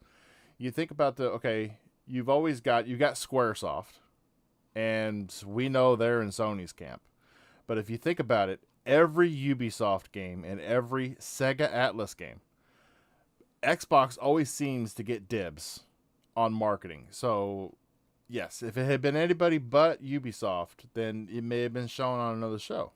you think about you've got Squaresoft, and we know they're in Sony's camp. But if you think about it, every Ubisoft game and every Sega Atlas game, Xbox always seems to get dibs on marketing. So, yes, if it had been anybody but Ubisoft, then it may have been shown on another show.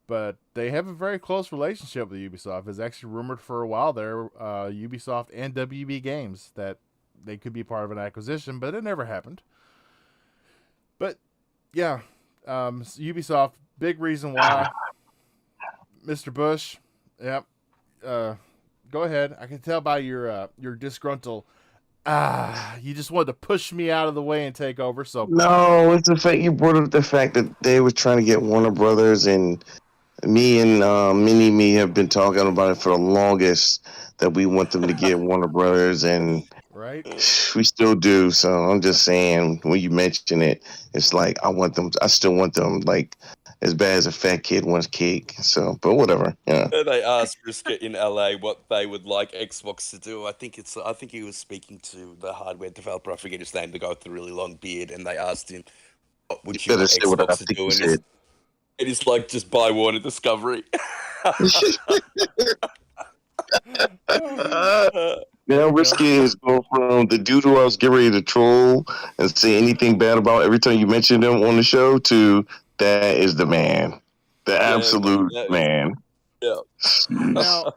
But they have a very close relationship with Ubisoft. It's actually rumored for a while there, Ubisoft and WB Games, that they could be part of an acquisition, but it never happened. But, yeah, Ubisoft, big reason why. Mr. Bush, yep. Go ahead. I can tell by your disgruntled. You just wanted to push me out of the way and take over. So No, it's the fact you brought up the fact that they were trying to get Warner Brothers, and me and Mini Me have been talking about it for the longest, that we want them to get Warner Brothers, and right. we still do. So I'm just saying, when you mention it, it's like I still want them. Like as bad as a fat kid wants cake. So, but whatever. Yeah. They asked Brisket in LA what they would like Xbox to do. I think he was speaking to the hardware developer. I forget his name, the guy with the really long beard, and they asked him, "What would you Better want say what I Xbox to think do?" you And said. he's like, "Just buy Warner Discovery." Now Risky is going from the dude who I was getting ready to troll and say anything bad about every time you mention them on the show to that is the man. The absolute that is- man. Yeah. Now,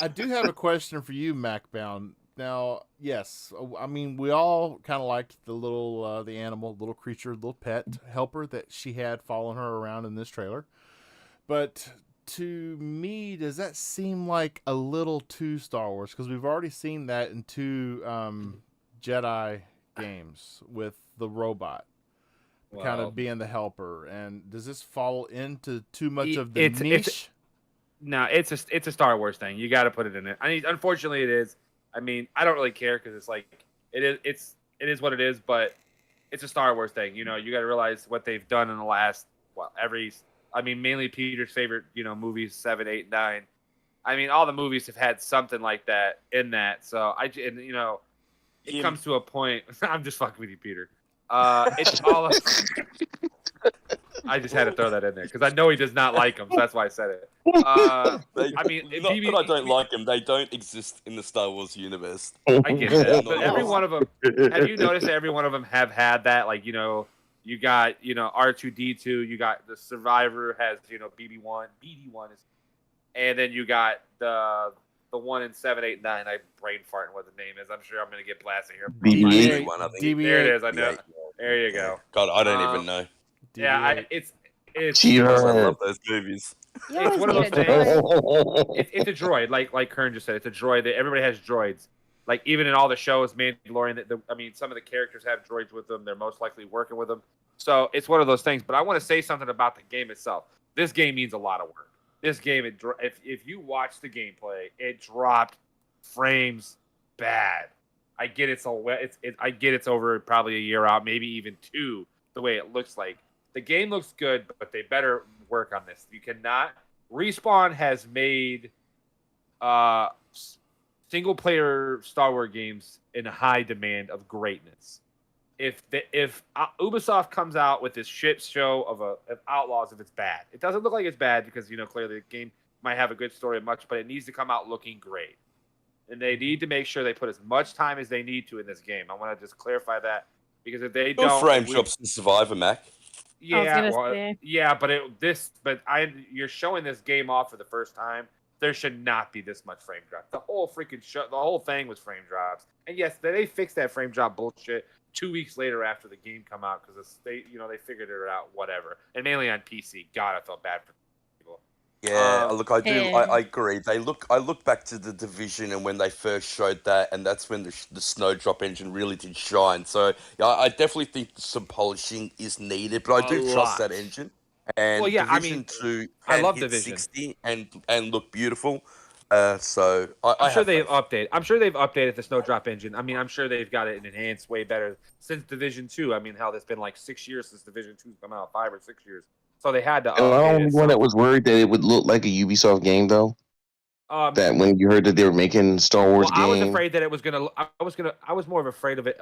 I do have a question for you, MacBound. Now, yes, I mean we all kind of liked the little, the animal, little creature, little pet helper that she had following her around in this trailer. But to me, does that seem like a little too Star Wars? Because we've already seen that in two Jedi games with the robot kind of being the helper. And does this fall into too much of the niche? No, it's a Star Wars thing. You got to put it in it. I mean, unfortunately, it is. I mean, I don't really care because it's like it is what it is. But it's a Star Wars thing. You know, you got to realize what they've done in the last mainly Peter's favorite movies 7, 8, 9. I mean, all the movies have had something like that in that. So it comes to a point. I'm just fucking with you, Peter. It's all. I just had to throw that in there because I know he does not like them, so that's why I said it. Not that I don't like them. They don't exist in the Star Wars universe. I get that, but every one of them. Have you noticed that every one of them have had that? Like, you got R2D2, you got the Survivor has BD1 is, and then you got the one in 7, 8, 9. I brain farting what the name is. I'm sure I'm gonna get blasted here. BB-8. One, I think. DB8. There it is. I know. Yeah. There you go. God, I don't even know. Yeah, DB8. it's Cheater. I love those movies. You It's always one of need those a droid. it's a droid, like Kern just said. It's a droid. Everybody has droids. Like even in all the shows, Mandalorian. Some of the characters have droids with them. They're most likely working with them. So it's one of those things. But I want to say something about the game itself. This game needs a lot of work. This game, if you watch the gameplay, it dropped frames bad. I get it's over probably a year out, maybe even 2. The way it looks like the game looks good, but they better work on this. You cannot. Respawn has made single player Star Wars games in high demand of greatness. If Ubisoft comes out with this shit show of Outlaws, if it's bad, it doesn't look like it's bad because clearly the game might have a good story but it needs to come out looking great, and they need to make sure they put as much time as they need to in this game. I want to just clarify that because if they don't, frame drops in Survivor, Mac. Yeah, but you're showing this game off for the first time. There should not be this much frame drop. The whole freaking show, the whole thing was frame drops. And yes, they fixed that frame drop bullshit 2 weeks later after the game come out because they figured it out, whatever. And mainly on PC. God, I felt bad for people. Yeah, look, I do. I agree. I look back to the Division and when they first showed that, and that's when the Snowdrop engine really did shine. So yeah, I definitely think some polishing is needed, but I do trust that engine. And Division 2 I love hit Division 60 and look beautiful. So I'm sure they've updated the Snowdrop engine. I mean, I'm sure they've got it enhanced way better since Division 2. I mean, hell, it's been like 6 years since Division 2's come out, 5 or 6 years. So they had to update it. I'm the only one that was worried that it would look like a Ubisoft game, though. That when you heard that they were making Star Wars game, I was afraid that it was gonna. I was more afraid of it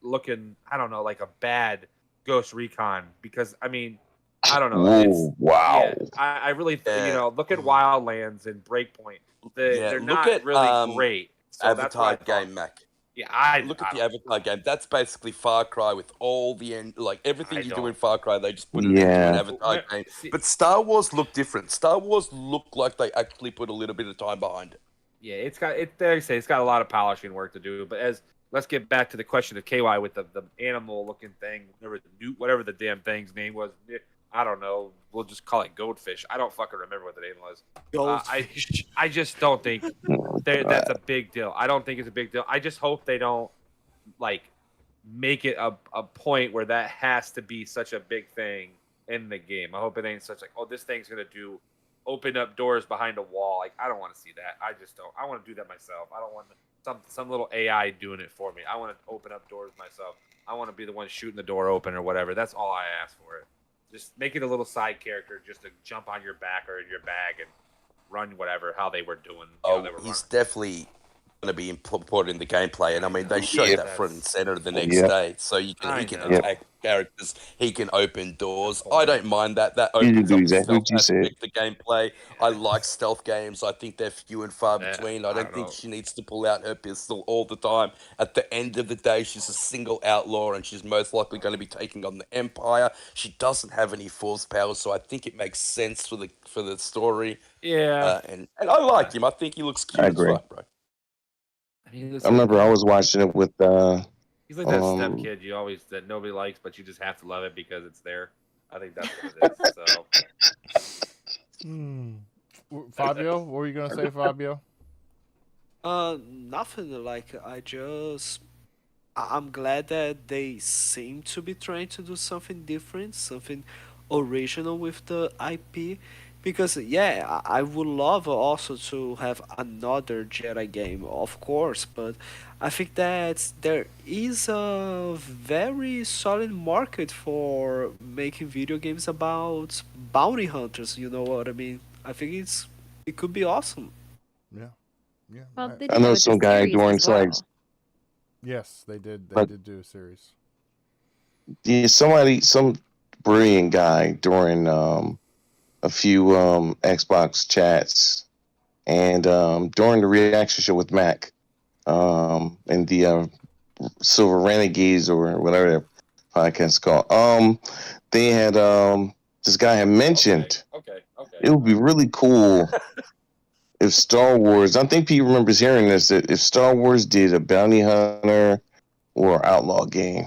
looking. I don't know, like a bad Ghost Recon because I mean, I don't know. Wow. Yeah, I really look at Wildlands and Breakpoint. They're not really great. So Avatar game, Mac. Yeah, look at the Avatar game. That's basically Far Cry with all the everything you do in Far Cry. They just put it into an Avatar game. But Star Wars look different. Star Wars look like they actually put a little bit of time behind it. Yeah, it's got a lot of polishing work to do. But let's get back to the question of KY with the animal looking thing, whatever the damn thing's name was. I don't know. We'll just call it Goldfish. I don't fucking remember what the name was. Goldfish. I just don't think that's a big deal. I don't think it's a big deal. I just hope they don't make it a point where that has to be such a big thing in the game. I hope it ain't such this thing's gonna open up doors behind a wall. I don't want to see that. I just don't. I want to do that myself. I don't want some little AI doing it for me. I want to open up doors myself. I want to be the one shooting the door open or whatever. That's all I ask for it. Just make it a little side character just to jump on your back or in your bag and run whatever how they were doing. They were He's running. definitely going to be important in the gameplay, and I mean they showed Yeah. that front and center the next Yep. day. So he I can know. attack characters, he can open doors. I don't mind that. That You can opens do up the exactly stealth what you said. aspect of gameplay. I like stealth games. I think they're few and far between. I I don't don't think know. she needs to pull out her pistol all the time. At the end of the day, she's a single outlaw, and she's most likely going to be taking on the Empire. She doesn't have any force powers, so I think it makes sense for the story. Yeah. And I like him. I think he looks I cute as agree. fuck, bro. I mean, he looks I really remember I cool. was watching it with He's like that step um kid that nobody likes, but you just have to love it because it's there. I think that's what it is. So Fabio, what were you gonna say, Fabio? Nothing. Like I'm glad that they seem to be trying to do something different, something original with the IP. Because yeah, I would love also to have another Jedi game, of course. But I think that there is a very solid market for making video games about bounty hunters. You know what I mean? I think it could be awesome. Yeah, yeah. Well, they I did that know with the some guy series during as like well. yes, they did. They but did do a series. yeah, some brilliant guy during a few Xbox chats and during the reaction show with Mac and the Silver Renegades or whatever their podcast is called. They had this guy had mentioned okay. it would be really cool if Star Wars. I think people remembers hearing this that if Star Wars did a bounty hunter or outlaw game,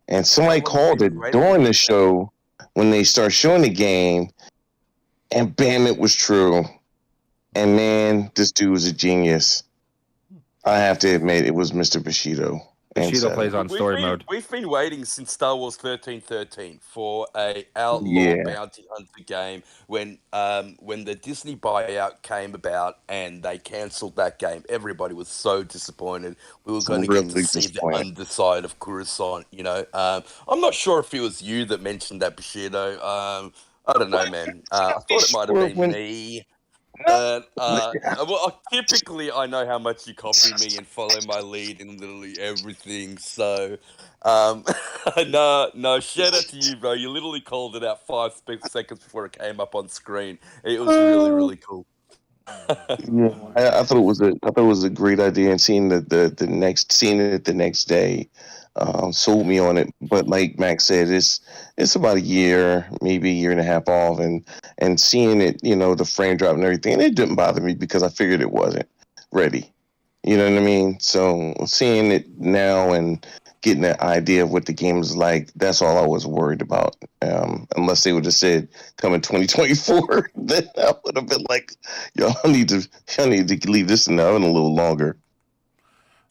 and somebody Someone would be called it ready to during do the that. show when they start showing the game, and bam, it was true. And man, this dude was a genius. I have to admit, it was Mr. Bushido. And Bushido plays Seven. on story mode. We've been waiting since Star Wars 1313 for a outlaw Yeah, bounty hunter game. When the Disney buyout came about and they cancelled that game, everybody was so disappointed. We were it's going to get to really see the disappointing. underside of Coruscant. I'm not sure if it was you that mentioned that, Bushido. I don't know, man. I thought it might have Sure, been me. But typically I know how much you copy me and follow my lead in literally everything. So, no, shout out to you, bro. You literally called it out 5 seconds before it came up on screen. It was really, really cool. yeah, I thought it was a great idea, and seeing seeing it the next day, sold me on it. But like Max said, it's about a year, maybe a year and a half off, and seeing it, the frame drop and everything, and it didn't bother me because I figured it wasn't ready. You know what I mean? So seeing it now and getting an idea of what the game is like, that's all I was worried about. Unless they would have said come in 2024, then I would have been like, y'all need to leave this in the oven a little longer.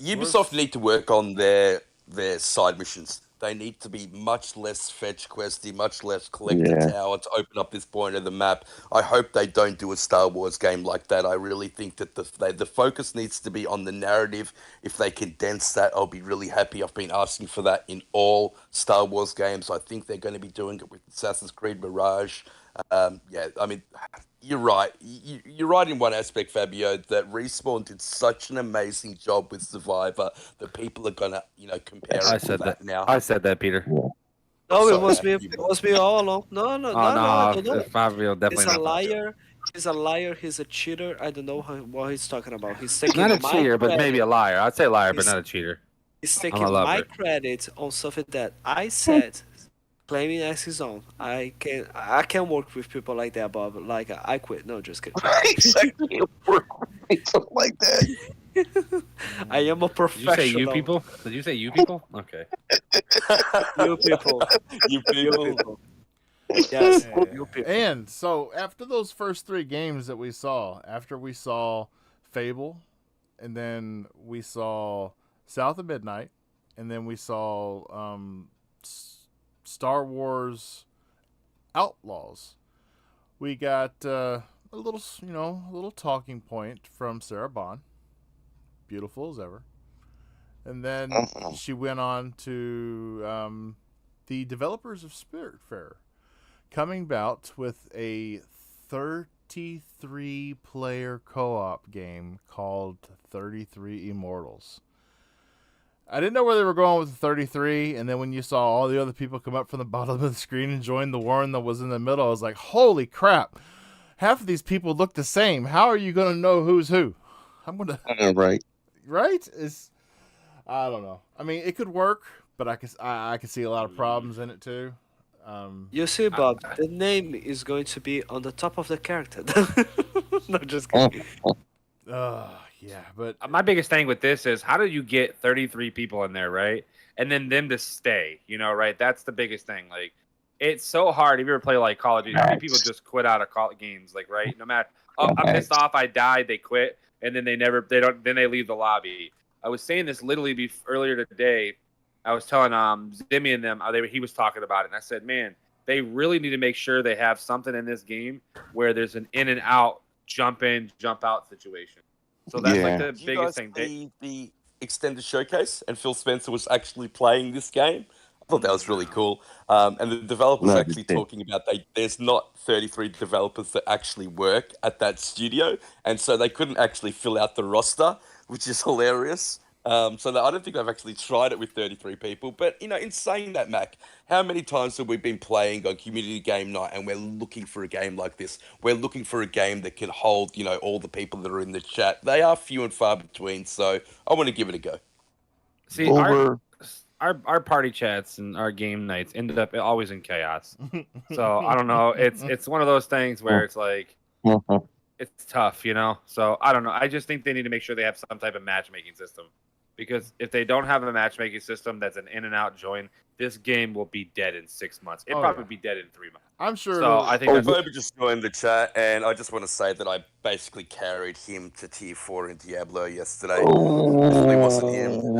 Ubisoft need to work on their side missions. They need to be much less fetch questy, much less collector Yeah, tower to open up this point of the map. I hope they don't do a Star Wars game like that. I really think that the focus needs to be on the narrative. If they condense that, I'll be really happy. I've been asking for that in all Star Wars games. I think they're going to be doing it with Assassin's Creed Mirage. Yeah, I mean, you're right. You're right in one aspect, Fabio, that Respawn did such an amazing job with Survivor that people are gonna, compare I it to said that. now. I said that, Peter. yeah. No, it Sorry, must man. be it must be all along. No, no, Oh no, no. I don't no, know. Fabio He's definitely a not Fabio. liar. He's a liar. He's a cheater. I don't know what he's talking about. He's Not taking a my cheater, but maybe credit. a liar. I'd say liar, but He's, not a cheater. he's I'm a taking my lover. credit on something that I said, claiming as his own. I can't work with people like that, Bob. Like I quit. No, just kidding. Exactly. Something like that. I am a Did you say you professional. people? Did you say you people? Okay. You people. You You people. people. Yes, And, you people. and so after those first three games that we saw, after we saw Fable, and then we saw South of Midnight, and then we saw Star Wars Outlaws, we got a little talking point from Sarah Bond, beautiful as ever, and then she went on to the developers of Spiritfarer coming out with a 33-player co-op game called 33 Immortals. I didn't know where they were going with the 33, and then when you saw all the other people come up from the bottom of the screen and join the one that was in the middle, I was like, holy crap. Half of these people look the same. How are you going to know who's who? I'm going to... Right. Right? I don't know. I mean, it could work, but I can see a lot of problems in it too. You see, Bob, the name is going to be on the top of the character. No, just kidding. Yeah, but My biggest thing with this is how do you get 33 people in there, right? And then them to stay, right? That's the biggest thing. Like, it's so hard. If you ever play like Call of Duty, how many people just quit out of games, like, right? No matter, I'm pissed off, I died, they quit, and then then they leave the lobby. I was saying this literally earlier today. I was telling Zimmy and them, he was talking about it, and I said, man, they really need to make sure they have something in this game where there's an in and out, jump in, jump out situation. So that's like the Did biggest you guys thing. see the extended showcase and Phil Spencer was actually playing this game? I thought that was really cool. And the developers No, actually talking about there's not 33 developers that actually work at that studio, and so they couldn't actually fill out the roster, which is hilarious. I don't think they've actually tried it with 33 people. But, in saying that, Mac, how many times have we been playing on community game night and we're looking for a game like this? We're looking for a game that can hold, all the people that are in the chat. They are few and far between, so I want to give it a go. See, our party chats and our game nights ended up always in chaos. So I don't know. It's one of those things where it's like it's tough, So I don't know. I just think they need to make sure they have some type of matchmaking system. Because if they don't have a matchmaking system that's an in and out join, this game will be dead in 6 months. It'll probably be dead in 3 months. I'm sure. So I think that's Bobby just joined the chat, and I just want to say that I basically carried him to tier 4 in Diablo yesterday. Definitely wasn't him.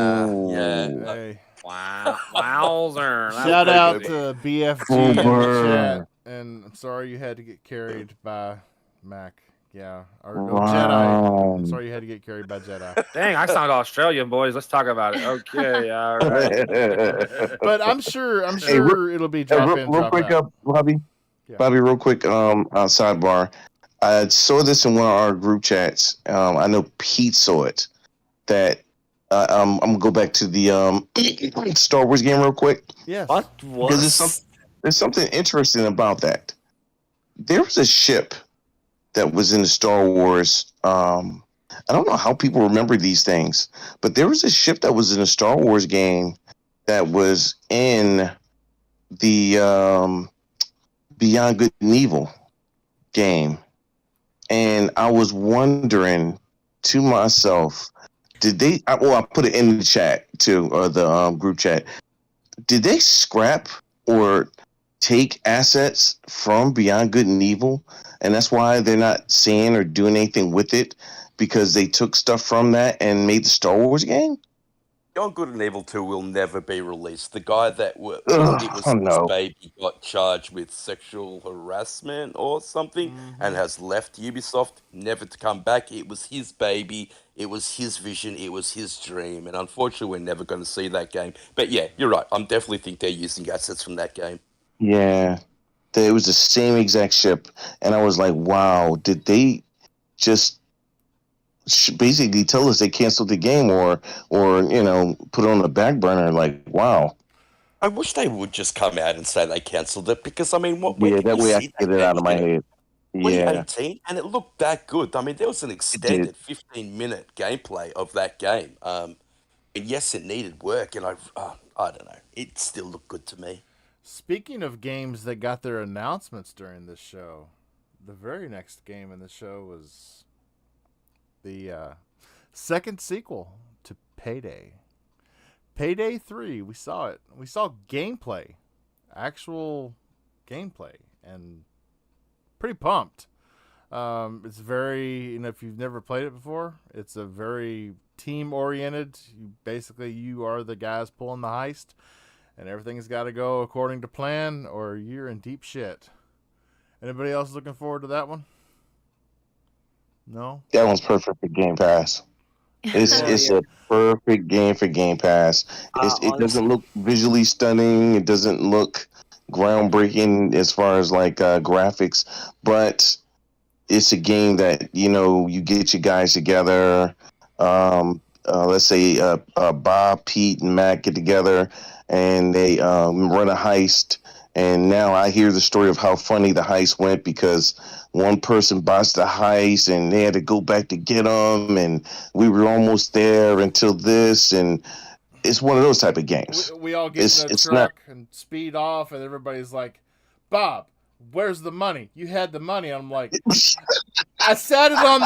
Hey. Wow, wowzer! Shout out to BFG in the chat, and I'm sorry you had to get carried by Mac. Yeah, or Jedi. I'm sorry you had to get carried by Jedi. Dang, I sound Australian, boys. Let's talk about it. Okay, all right. But I'm sure it'll be drop in, real drop quick, out. Bobby. Yeah. Bobby, real quick. Sidebar. I saw this in one of our group chats. I know Pete saw it. That I'm gonna go back to the Star Wars game real quick. Yes. What was? There's something interesting about that. There was a ship that was in the Star Wars. I don't know how people remember these things, but there was a ship that was in a Star Wars game that was in the Beyond Good and Evil game. And I was wondering to myself, did they, I put it in the chat too, or the group chat. Did they scrap or take assets from Beyond Good and Evil, and that's why they're not saying or doing anything with it, because they took stuff from that and made the Star Wars game? Beyond Good and Evil 2 will never be released. The guy that his baby got charged with sexual harassment or something and has left Ubisoft, never to come back. It was his baby, it was his vision, it was his dream, and unfortunately we're never going to see that game. But yeah, you're right. I definitely think they're using assets from that game. Yeah, it was the same exact ship, and I was like, wow, did they just basically tell us they canceled the game or put it on the back burner? Like, wow. I wish they would just come out and say they cancelled it, because I mean, that way I can get it out of my head. Yeah, 2018, and it looked that good. I mean, there was an extended 15-minute gameplay of that game. And yes, it needed work, and I don't know, it still looked good to me. Speaking of games that got their announcements during this show, the very next game in the show was the second sequel to Payday. Payday 3, we saw it. We saw gameplay, actual gameplay, and pretty pumped. It's very, if you've never played it before, it's a very team-oriented. You are the guys pulling the heist, and everything's got to go according to plan, or you're in deep shit. Anybody else looking forward to that one? No? That one's perfect for Game Pass. It's a perfect game for Game Pass. It doesn't look visually stunning. It doesn't look groundbreaking as far as like graphics, but it's a game that you get your guys together. Let's say Bob, Pete, and Matt get together, and they run a heist. And now I hear the story of how funny the heist went because one person botched the heist, and they had to go back to get them, and we were almost there until this, and it's one of those type of games. We all get in a truck and speed off, and everybody's like, "Bob, where's the money? You had the money." I'm like, I sat it on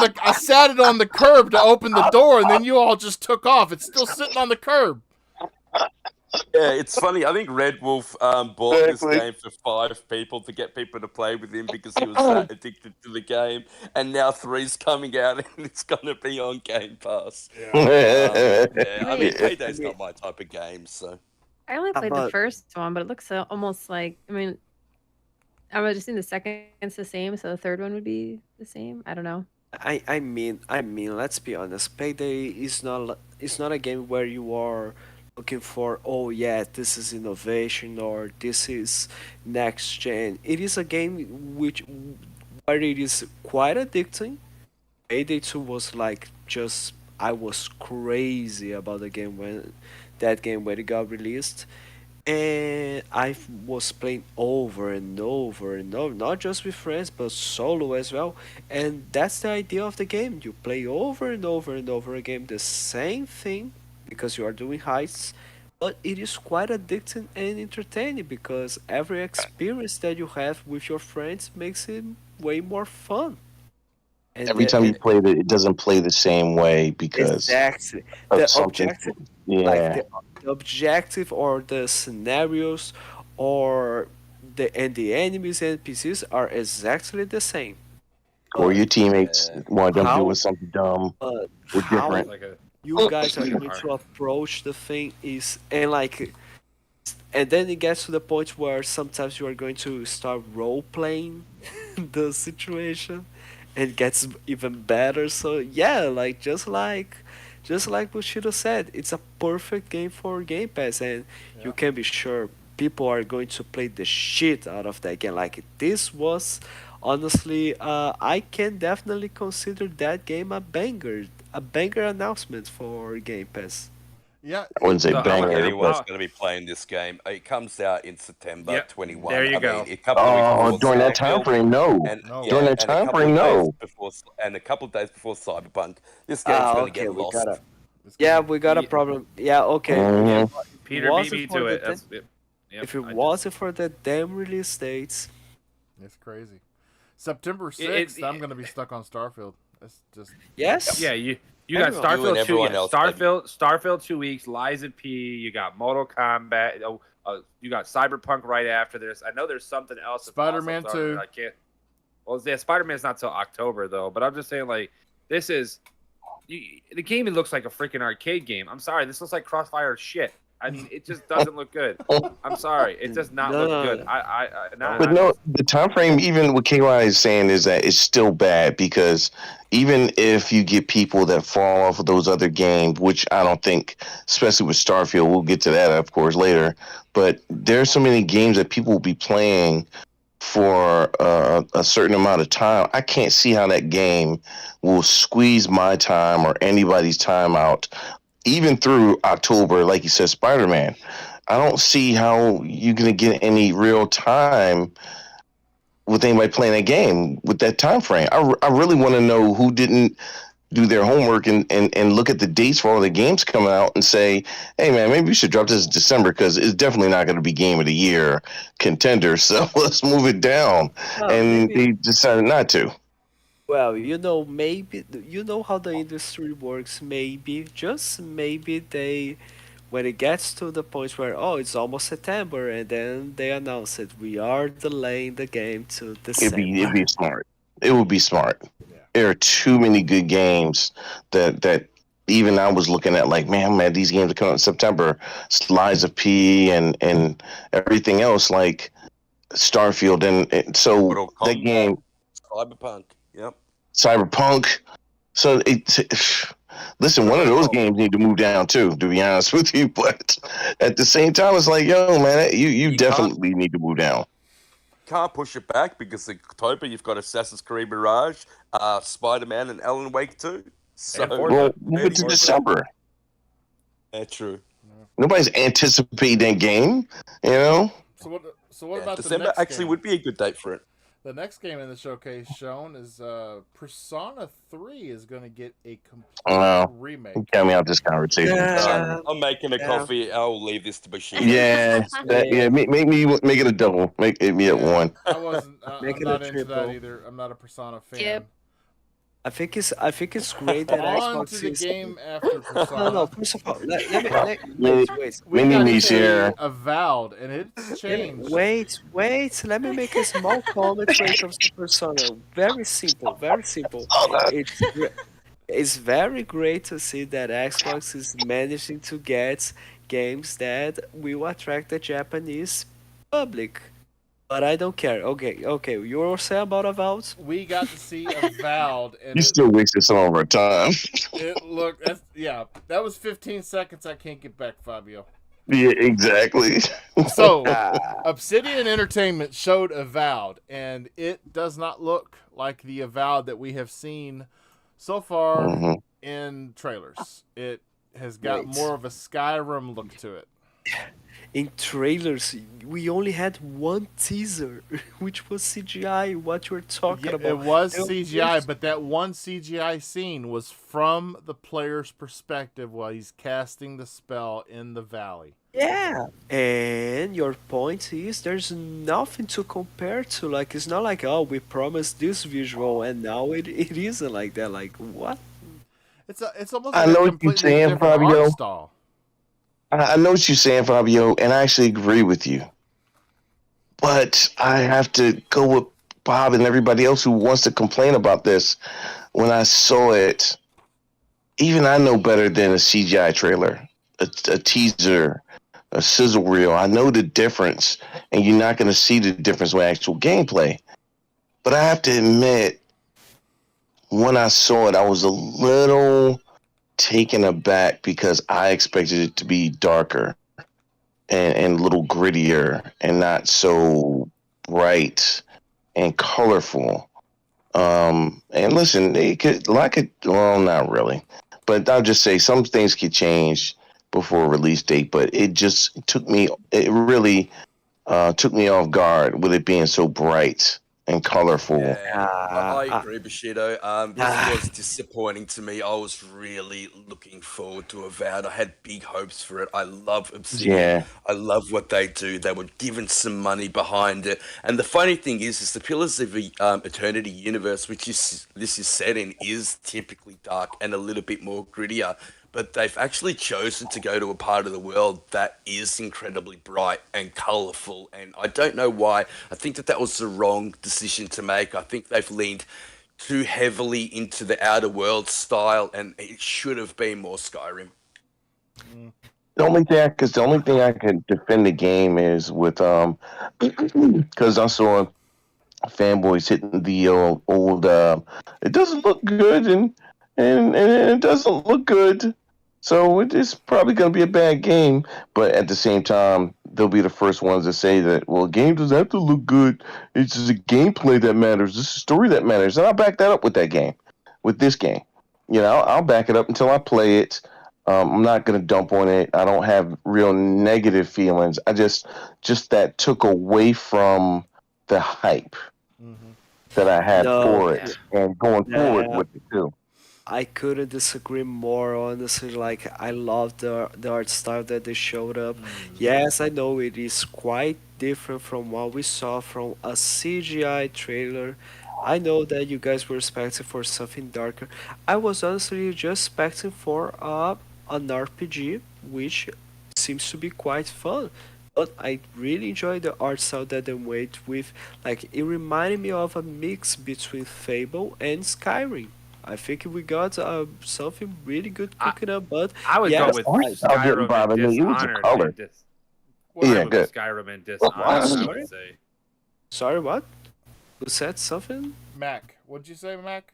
the curb to open the door, and then you all just took off. It's still sitting on the curb. Yeah, it's funny. I think Red Wolf bought this game for 5 people to get people to play with him because he was that addicted to the game. And now 3's coming out, and it's going to be on Game Pass. I mean, Payday's not my type of game, so. I only played the first one, but it looks almost like, I mean, I was just seeing the second's the same, so the third one would be the same. I don't know. I mean, let's be honest. Payday is not a game where you are looking for, oh yeah, this is innovation or this is next gen. It is a game where it is quite addicting. Payday 2 was like just, I was crazy about the game when it got released. And I was playing over and over and over, not just with friends, but solo as well. And that's the idea of the game. You play over and over and over again the same thing because you are doing heists, but it is quite addicting and entertaining because every experience that you have with your friends makes it way more fun. And every time you play it doesn't play the same way because exactly of the something. objective, Yeah. the objective or the scenarios or the enemies and NPCs are exactly the same. Or your teammates want them doing something dumb or different. You guys are going to approach the thing and then it gets to the point where sometimes you are going to start role playing the situation and it gets even better. So yeah, like just like Bushido said, it's a perfect game for Game Pass, and you can be sure people are going to play the shit out of that game. Like this was honestly, I can definitely consider that game a banger announcement for Game Pass. Yeah, I wouldn't say I banger. don't think anyone's going to be playing this game. It comes out in September 21. There you go. Mean, a couple of weeks during that time frame, no. During that time frame, no. And a couple of days before Cyberpunk, this game's going to get lost. We got a problem. Yeah, okay. Mhm. Peter beat me to it. If it wasn't for the damn release dates, it's crazy. September 6th, I'm going to be stuck on Starfield. It's just yes. Yeah, you got Starfield 2. Starfield 2 weeks. Liza P. You got Mortal Kombat. You got Cyberpunk right after this. I know there's something else. Spider-Man 2. I can't. Well, yeah, Spider-Man's not till October though. But I'm just saying, like, this is the game. It looks like a freaking arcade game. I'm sorry, this looks like Crossfire shit. I mean, it just doesn't look good. I'm sorry, it does not look good. But no, the time frame, even what KY is saying, is that it's still bad because even if you get people that fall off of those other games, which I don't think, especially with Starfield, we'll get to that, of course, later. But there's so many games that people will be playing for a certain amount of time. I can't see how that game will squeeze my time or anybody's time out. Even through October, like you said, Spider-Man, I don't see how you're going to get any real time with anybody playing that game with that time frame. I really want to know who didn't do their homework and look at the dates for all the games coming out and say, hey, man, maybe we should drop this in December because it's definitely not going to be Game of the Year contender, so let's move it down. And they decided not to. Well, maybe how the industry works. Just maybe when it gets to the point where it's almost September, and then they announce it, we are delaying the game to December. It'd be smart. It would be smart. Yeah. There are too many good games that even I was looking at, like, man, these games are coming out in September. Lies of P and everything else, like Starfield, and so that game, Cyberpunk. Yep. Cyberpunk. So Listen, one of those games need to move down too, to be honest with you. But at the same time, it's like, yo, man, you definitely need to move down. Can't push it back because in October you've got Assassin's Creed Mirage, Spider-Man, and Alan Wake 2. So, And Forza. Move it to December. Yeah, true. Nobody's anticipating that game, you know. So what about December the next actually game? would be a good date for it. The next game in the showcase shown is Persona 3 is going to get a complete remake. Got me out this conversation. I'm making a coffee. I'll leave this to Bashir. Make it a double. Make me at one. I wasn't. I'm Make it not a into that triple. either. I'm not a Persona fan. Yep. I think it's great that On Xbox to the is. game after Persona. No. First of all, wait. We Mini got niche here. Avowed, and it's changed. Wait. Let me make a small comment when it comes to Persona. Very simple. It's very great to see that Xbox is managing to get games that will attract the Japanese public. But I don't care. Okay. You were saying about Avowed? We got to see Avowed, and You still wasted some of our time. it looked. That was 15 seconds. I can't get back, Fabio. Yeah, exactly. So, Obsidian Entertainment showed Avowed, and it does not look like the Avowed that we have seen so far in trailers. It has got more of a Skyrim look to it. In trailers, we only had one teaser, which was CGI. What you're talking about? It was CGI, but that one CGI scene was from the player's perspective while he's casting the spell in the valley. Yeah, and your point is there's nothing to compare to. Like, it's not like, oh, we promised this visual and now it isn't like that. Like, what? It's almost I like know a what you're completely saying, different Fabio. art style. I know what you're saying, Fabio, and I actually agree with you. But I have to go with Bob and everybody else who wants to complain about this. When I saw it, even I know better than a CGI trailer, a teaser, a sizzle reel. I know the difference, and you're not going to see the difference with actual gameplay. But I have to admit, when I saw it, I was a little taken aback because I expected it to be darker and a little grittier and not so bright and colorful. And listen, well, not really, but I'll just say some things could change before release date, but it really took me off guard with it being so bright and colorful. I agree, Bushido. This was disappointing to me. I was really looking forward to Avowed. I had big hopes for it. I love Obsidian. Yeah. I love what they do. They were given some money behind it. And the funny thing is the Pillars of Eternity universe, this is set in, is typically dark and a little bit more grittier. But they've actually chosen to go to a part of the world that is incredibly bright and colourful, and I don't know why. I think that was the wrong decision to make. I think they've leaned too heavily into the Outer World style, and it should have been more Skyrim. The only thing I can defend the game is with because I saw fanboys hitting the old it doesn't look good and it doesn't look good. So it's probably going to be a bad game. But at the same time, they'll be the first ones to say that, well, a game doesn't have to look good. It's just the gameplay that matters. It's the story that matters. And I'll back that up with that game, with this game. You know, I'll back it up until I play it. I'm not going to dump on it. I don't have real negative feelings. I just that took away from the hype that I had for it and going forward with it too. I couldn't disagree more, honestly. Like, I love the art style that they showed up. Yes, I know it is quite different from what we saw from a CGI trailer. I know that you guys were expecting for something darker. I was honestly just expecting for an RPG, which seems to be quite fun. But I really enjoyed the art style that they went with. Like, it reminded me of a mix between Fable and Skyrim. I think we got something really good cooking up, but I would go with Skyrim and Dishonored. Good. Skyrim and Dishonored, I would say. Sorry, what? Who said something? Mac. What'd you say, Mac?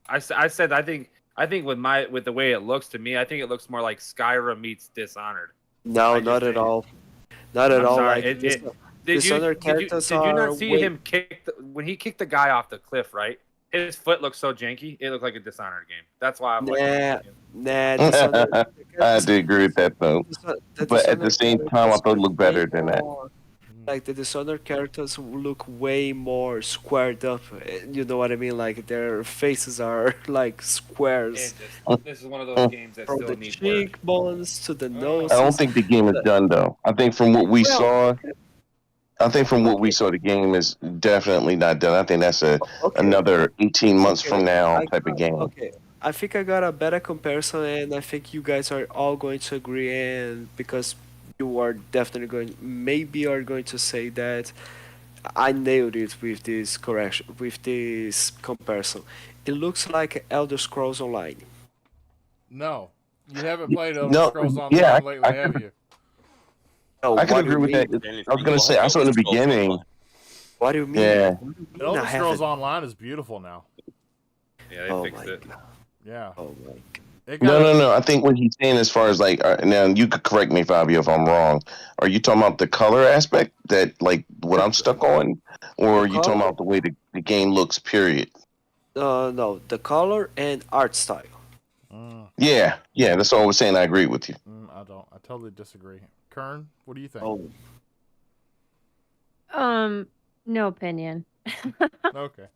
I said I think I think with the way it looks to me, I think it looks more like Skyrim meets Dishonored. No, I just not at think- all. Not at I'm all. sorry. Like Did Dishonored characters did you are not see way- him kick when he kicked the guy off the cliff? Right, his foot looked so janky. It looked like a Dishonored game. That's why I'm like, Nah, Dishonored. I had to agree with that though. The But at the Dishonored same time, I characters thought it are looked better way than that. more- Like the Dishonored characters look way more squared up. You know what I mean? Like their faces are like squares. this is one of those games that From still the needs work. cheekbones to the nose. I don't think the game is done though. I think from what we Well, saw, the game is definitely not done. I think that's another 18 months from now type of game. Okay, I think I got a better comparison, and I think you guys are all going to agree. And because you are definitely going to say that I nailed it with this correction, with this comparison. It looks like Elder Scrolls Online. No, you haven't played Elder No, Scrolls Online yeah, lately, have you? No, I can what do agree you with mean? that. I was gonna say I saw in the beginning. What do you mean? Yeah. What do you mean Elder I Scrolls haven't- Online is beautiful now. Yeah, they Oh fixed my it. god. Yeah. Oh my god. It got No. I think what he's saying, as far as like, now you could correct me, Fabio, if I'm wrong. Are you talking about the color aspect that, like, what I'm stuck on, or are you talking color? about the way the game looks? Period. No, the color and art style. Yeah. That's all I was saying. I agree with you. I don't. I totally disagree. Kern, what do you think? Oh, No opinion. Okay.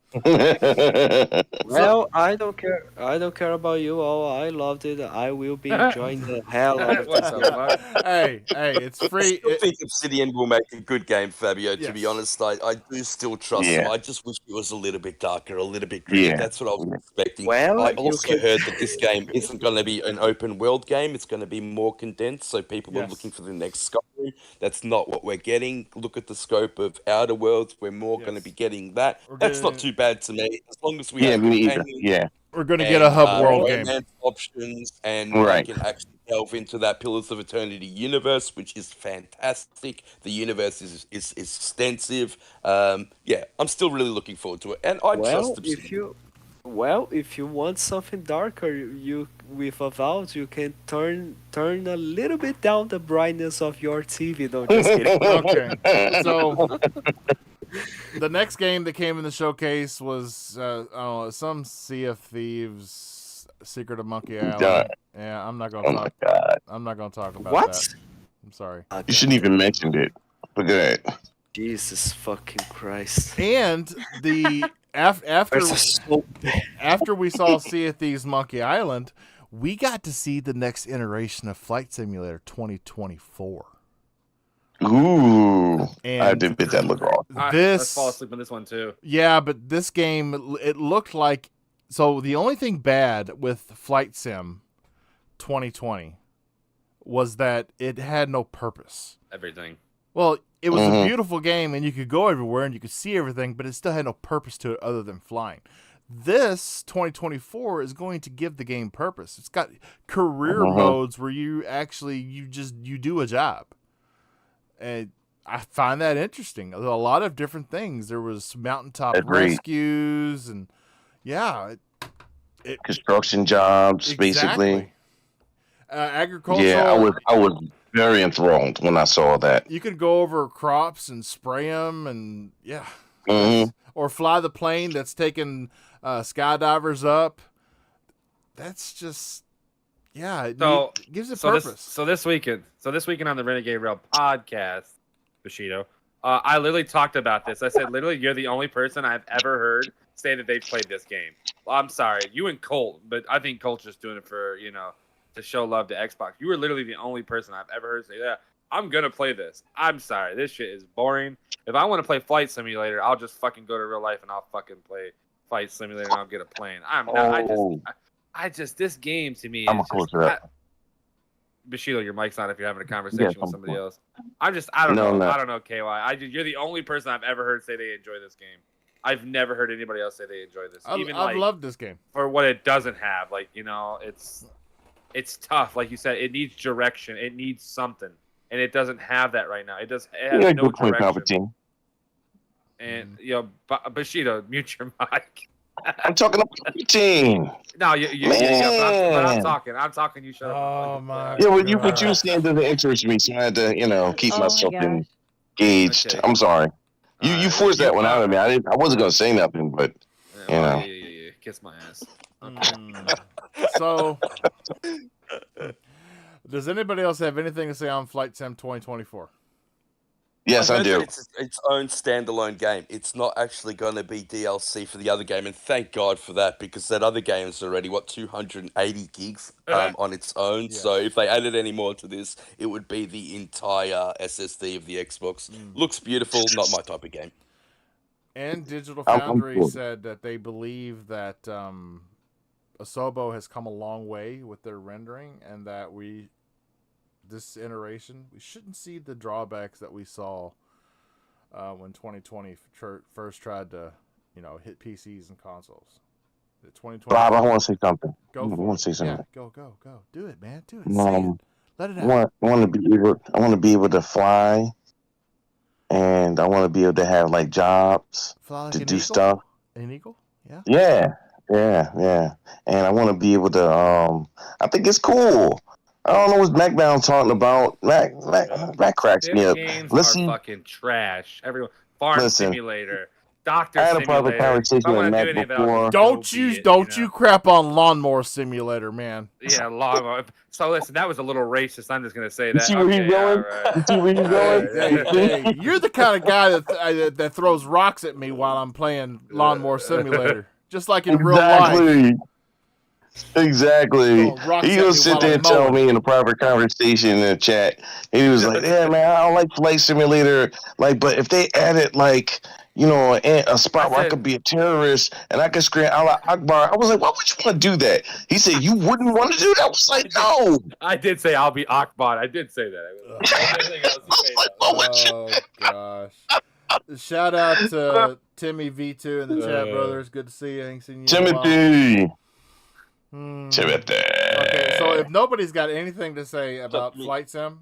well, I don't care. I don't care about you all. I loved it. I will be enjoying the hell out of What this the game. fuck? Hey, it's I free. still think Obsidian will make a good game, Fabio. To be Yes. honest, I do still trust Yeah. them. I just wish it was a little bit darker, a little bit gritty. Yeah. That's what I was expecting. Well, I you also can- heard that this game isn't going to be an open world game. It's going to be more condensed, so people are Yes. looking for the next Skyrim. That's not what we're getting. Look at the scope of Outer Worlds. We're more going to Yes. be getting that. We're That's not getting- too bad to me, as long as we Yeah, have me either. companions Yeah. We're going to get a hub world game. romance options, and Right. I can actually delve into that Pillars of Eternity universe, which is fantastic. The universe is extensive. Yeah, I'm still really looking forward to it, and I trust Obsidian. If you want something darker, you with a Vault, you can turn a little bit down the brightness of your TV. No, just kidding. Okay. So the next game that came in the showcase was I don't know, some Sea of Thieves, Secret of Monkey Island. God. Yeah, I'm not Oh gonna my talk. God. I'm not gonna talk about What? that. I'm sorry. You shouldn't even mention it. Look at that. Jesus fucking Christ. And the after This is so bad. after we saw Sea of Thieves Monkey Island, we got to see the next iteration of Flight Simulator 2024. Ooh. I And did bit that look wrong. Let's this, fall asleep on this one too. yeah, but this game, it looked like, so the only thing bad with Flight Sim 2020 was that it had no purpose. Everything. Well, it was a Mhm. beautiful game and you could go everywhere and you could see everything, but it still had no purpose to it other than flying. This 2024 is going to give the game purpose. It's got career Mhm. modes where you actually you do a job. And I find that interesting. There's a lot of different things. There was mountaintop Agreed. rescues and yeah, Construction jobs, basically. exactly. Agricultural. Yeah, I was very enthralled when I saw that. You could go over crops and spray them, and yeah, Mhm. or fly the plane that's taking skydivers up. That's just So- it gives it So purpose. this weekend on the Renegade Rail podcast, Bushido, I literally talked about this. I said, literally, you're the only person I've ever heard say that they've played this game. Well, I'm sorry, you and Colt, but I think Colt's just doing it for, to show love to Xbox. You were literally the only person I've ever heard say that. I'm gonna play this. I'm sorry, this shit is boring. If I want to play Flight Simulator, I'll just fucking go to real life and I'll fucking play Flight Simulator and I'll get a plane. I'm not. Oh. I just this game to me I'm is gonna just. close it up. Bushido, your mic's on if you're having a conversation Yes, with I'm somebody fine. else. I don't No, know. no. I don't know, KY. You're the only person I've ever heard say they enjoy this game. I've never heard anybody else say they enjoy this. Even I've like loved this game. for what it doesn't have. Like, it's tough. Like you said, it needs direction. It needs something. And it doesn't have that right now. It has Yeah, no good point, direction. Palpatine. And Bushido, mute your mic. I'm talking about routine. No, yeah, but I'm Man. talking. I'm talking. You shut up. Oh my Yeah, well, what you were god. saying doesn't interest me, so I had to, keep Oh my myself gosh. engaged. Okay. I'm sorry. All You right. Well, forced that one out of me. I wasn't gonna say nothing, but you Well, know. yeah. Kiss my ass. So, does anybody else have anything to say on Flight Sim 2024? Yes, I I heard that do. it's its own standalone game. It's not actually going to be DLC for the other game, and thank God for that because that other game is already 280 gigs on its own. Yes. So if they added any more to this, it would be the entire SSD of the Xbox. Looks beautiful, not my type of game. And Digital I'm Foundry cool. said that they believe that Asobo has come a long way with their rendering, and that this iteration, we shouldn't see the drawbacks that we saw when 2020 first tried to, hit PCs and consoles. The 2020. Bob, I want to say something. Go I for want it. to say something. Yeah, go. Do it, man. Do it. Say it. Let it out. I want to be able to fly, and I want to be able to have like jobs Fly like to an do eagle? stuff. An eagle? Yeah. Yeah. And I want to be able to. I think it's cool. I don't know what Macbound talking about. Mac cracks me Them up. games Let's are see. fucking trash. Everyone, Farm Listen, Simulator, Doctor I had a private Simulator. If conversation I with want to do Mac any of it, I'll before. just Don't you crap on Lawnmower Simulator, man. Yeah, long. So listen, that was a little racist. I'm just gonna say You that. see where he's Okay, going? all You see where he's going? Hey, you're the kind of guy that throws rocks at me while I'm playing Lawnmower Simulator, just like in real life. Exactly. Throwing rocks He at gonna me sit while there I'm and tell mowing. me in a private conversation in the chat. And he was like, "Yeah, man, I don't like Flight Simulator. Like, but if they added like, a spot where I could be a terrorist and I could scream Allah Akbar," I was like, "Why would you want to do that?" He said, "You wouldn't want to do that." I was like, "No." I did say I'll be Akbar. I did say that. Oh gosh! Shout out to Timmy V2 in the chat, brothers. Good to see you. I ain't seen you in a while. Timothy. Okay, so if nobody's got anything to say about Flight Sim,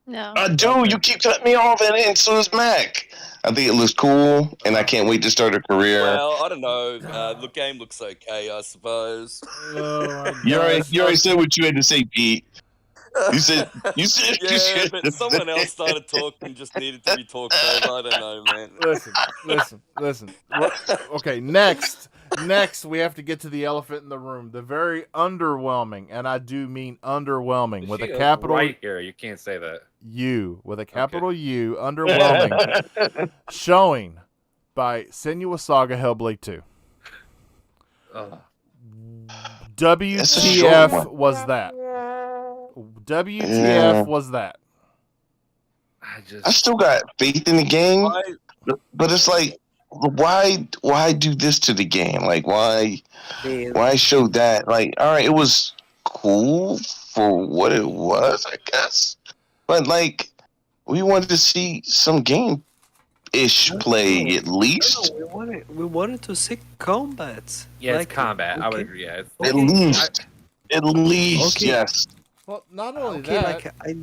No. I do. You keep cutting me off, and so does Mac. I think it looks cool, and I can't wait to start a career. Well, I don't know. The game looks okay, I suppose. Oh my You gosh! already said what you had to say, Pete. You said Yeah, but someone else started talking, just needed to be talked over. I don't know, man. Listen. Okay, next, we have to get to the elephant in the room. The very underwhelming, and I do mean underwhelming, with a capital right here. You can't say that. U, with a capital U, underwhelming, showing by Senua's Saga Hellblade 2. WTF was that? WTF was that? I still got faith in the game, but it's like, why do this to the game? Like, why show that? Like, all right, it was cool for what it was, I guess, but like, we wanted to see some game-ish play at least. We wanted to see combat. Yeah, it's combat. I would agree. Yeah, at least, yes. Well, not only that. Like, I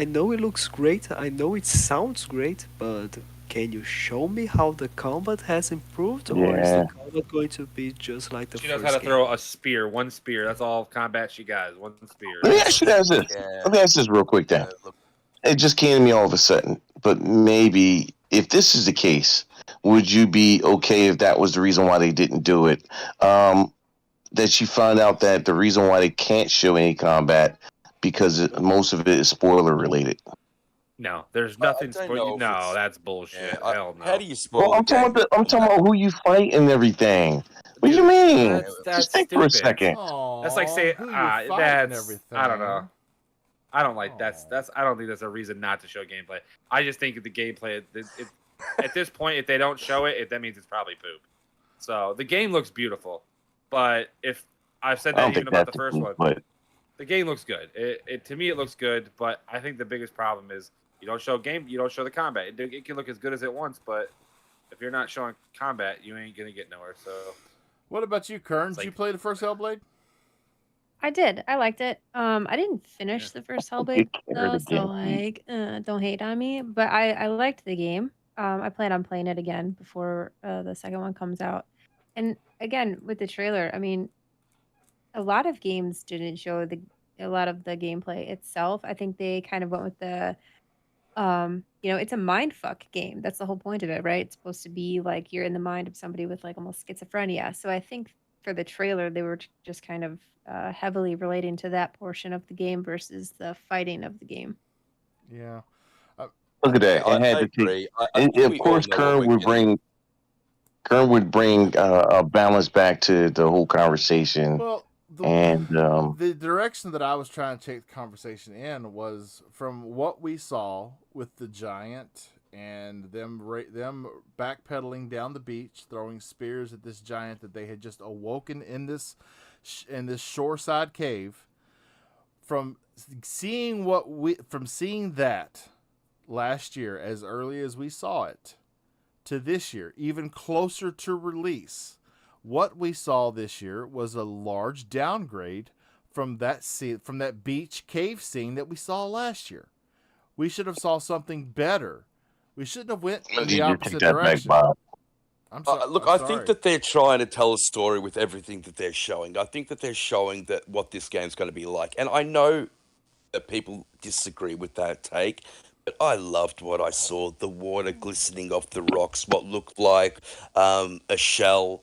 know it looks great. I know it sounds great, but can you show me how the combat has improved, or is the combat going to be just like the first game? She knows how to throw a spear. One spear. That's all combat she got. One spear. Let me ask you guys this. Let me ask this real quick, then. It just came to me all of a sudden. But maybe if this is the case, would you be okay if that was the reason why they didn't do it? That you find out that the reason why they can't show any combat because most of it is spoiler related. No, there's nothing. No, that's bullshit. Hell no. How do you spoil? Well, I'm talking about who you fight and everything. What do you mean? That's just think stupid. for a second. That's like saying everything. I don't know. I don't like that's I don't think that's a reason not to show gameplay. I just think the gameplay at this point, if they don't show it, that means it's probably poop. So the game looks beautiful, but if I've said that even about the first one, the game looks good. It to me it looks good, but I think the biggest problem is you don't show the combat. It can look as good as it wants, but if you're not showing combat, you ain't gonna get nowhere. So, what about you, Kern? Did you play the first Hellblade? I did. I liked it. I didn't finish the first Hellblade though, so like, don't hate on me. But I liked the game. I plan on playing it again before the second one comes out. And again, with the trailer, I mean, a lot of games didn't show a lot of the gameplay itself. I think they kind of went with the it's a mind fuck game. That's the whole point of it, right? It's supposed to be like you're in the mind of somebody with like almost schizophrenia. So I think for the trailer, they were just kind of heavily relating to that portion of the game versus the fighting of the game. Yeah. Look at that. It had I to take. agree. I And think of we all course, know what we're getting. Kern would bring a balance back to the whole conversation. Well, And the direction that I was trying to take the conversation in was from what we saw with the giant and them backpedaling down the beach, throwing spears at this giant that they had just awoken in this shoreside cave. From seeing that last year, as early as we saw it, to this year, even closer to release, what we saw this year was a large downgrade from that beach cave scene that we saw last year. We should have saw something better. We shouldn't have went in the opposite direction. I'm Look, I think that they're trying to tell a story with everything that they're showing. I think that they're showing that what this game's going to be like. And I know that people disagree with that take, but I loved what I saw. The water glistening off the rocks, what looked like a shell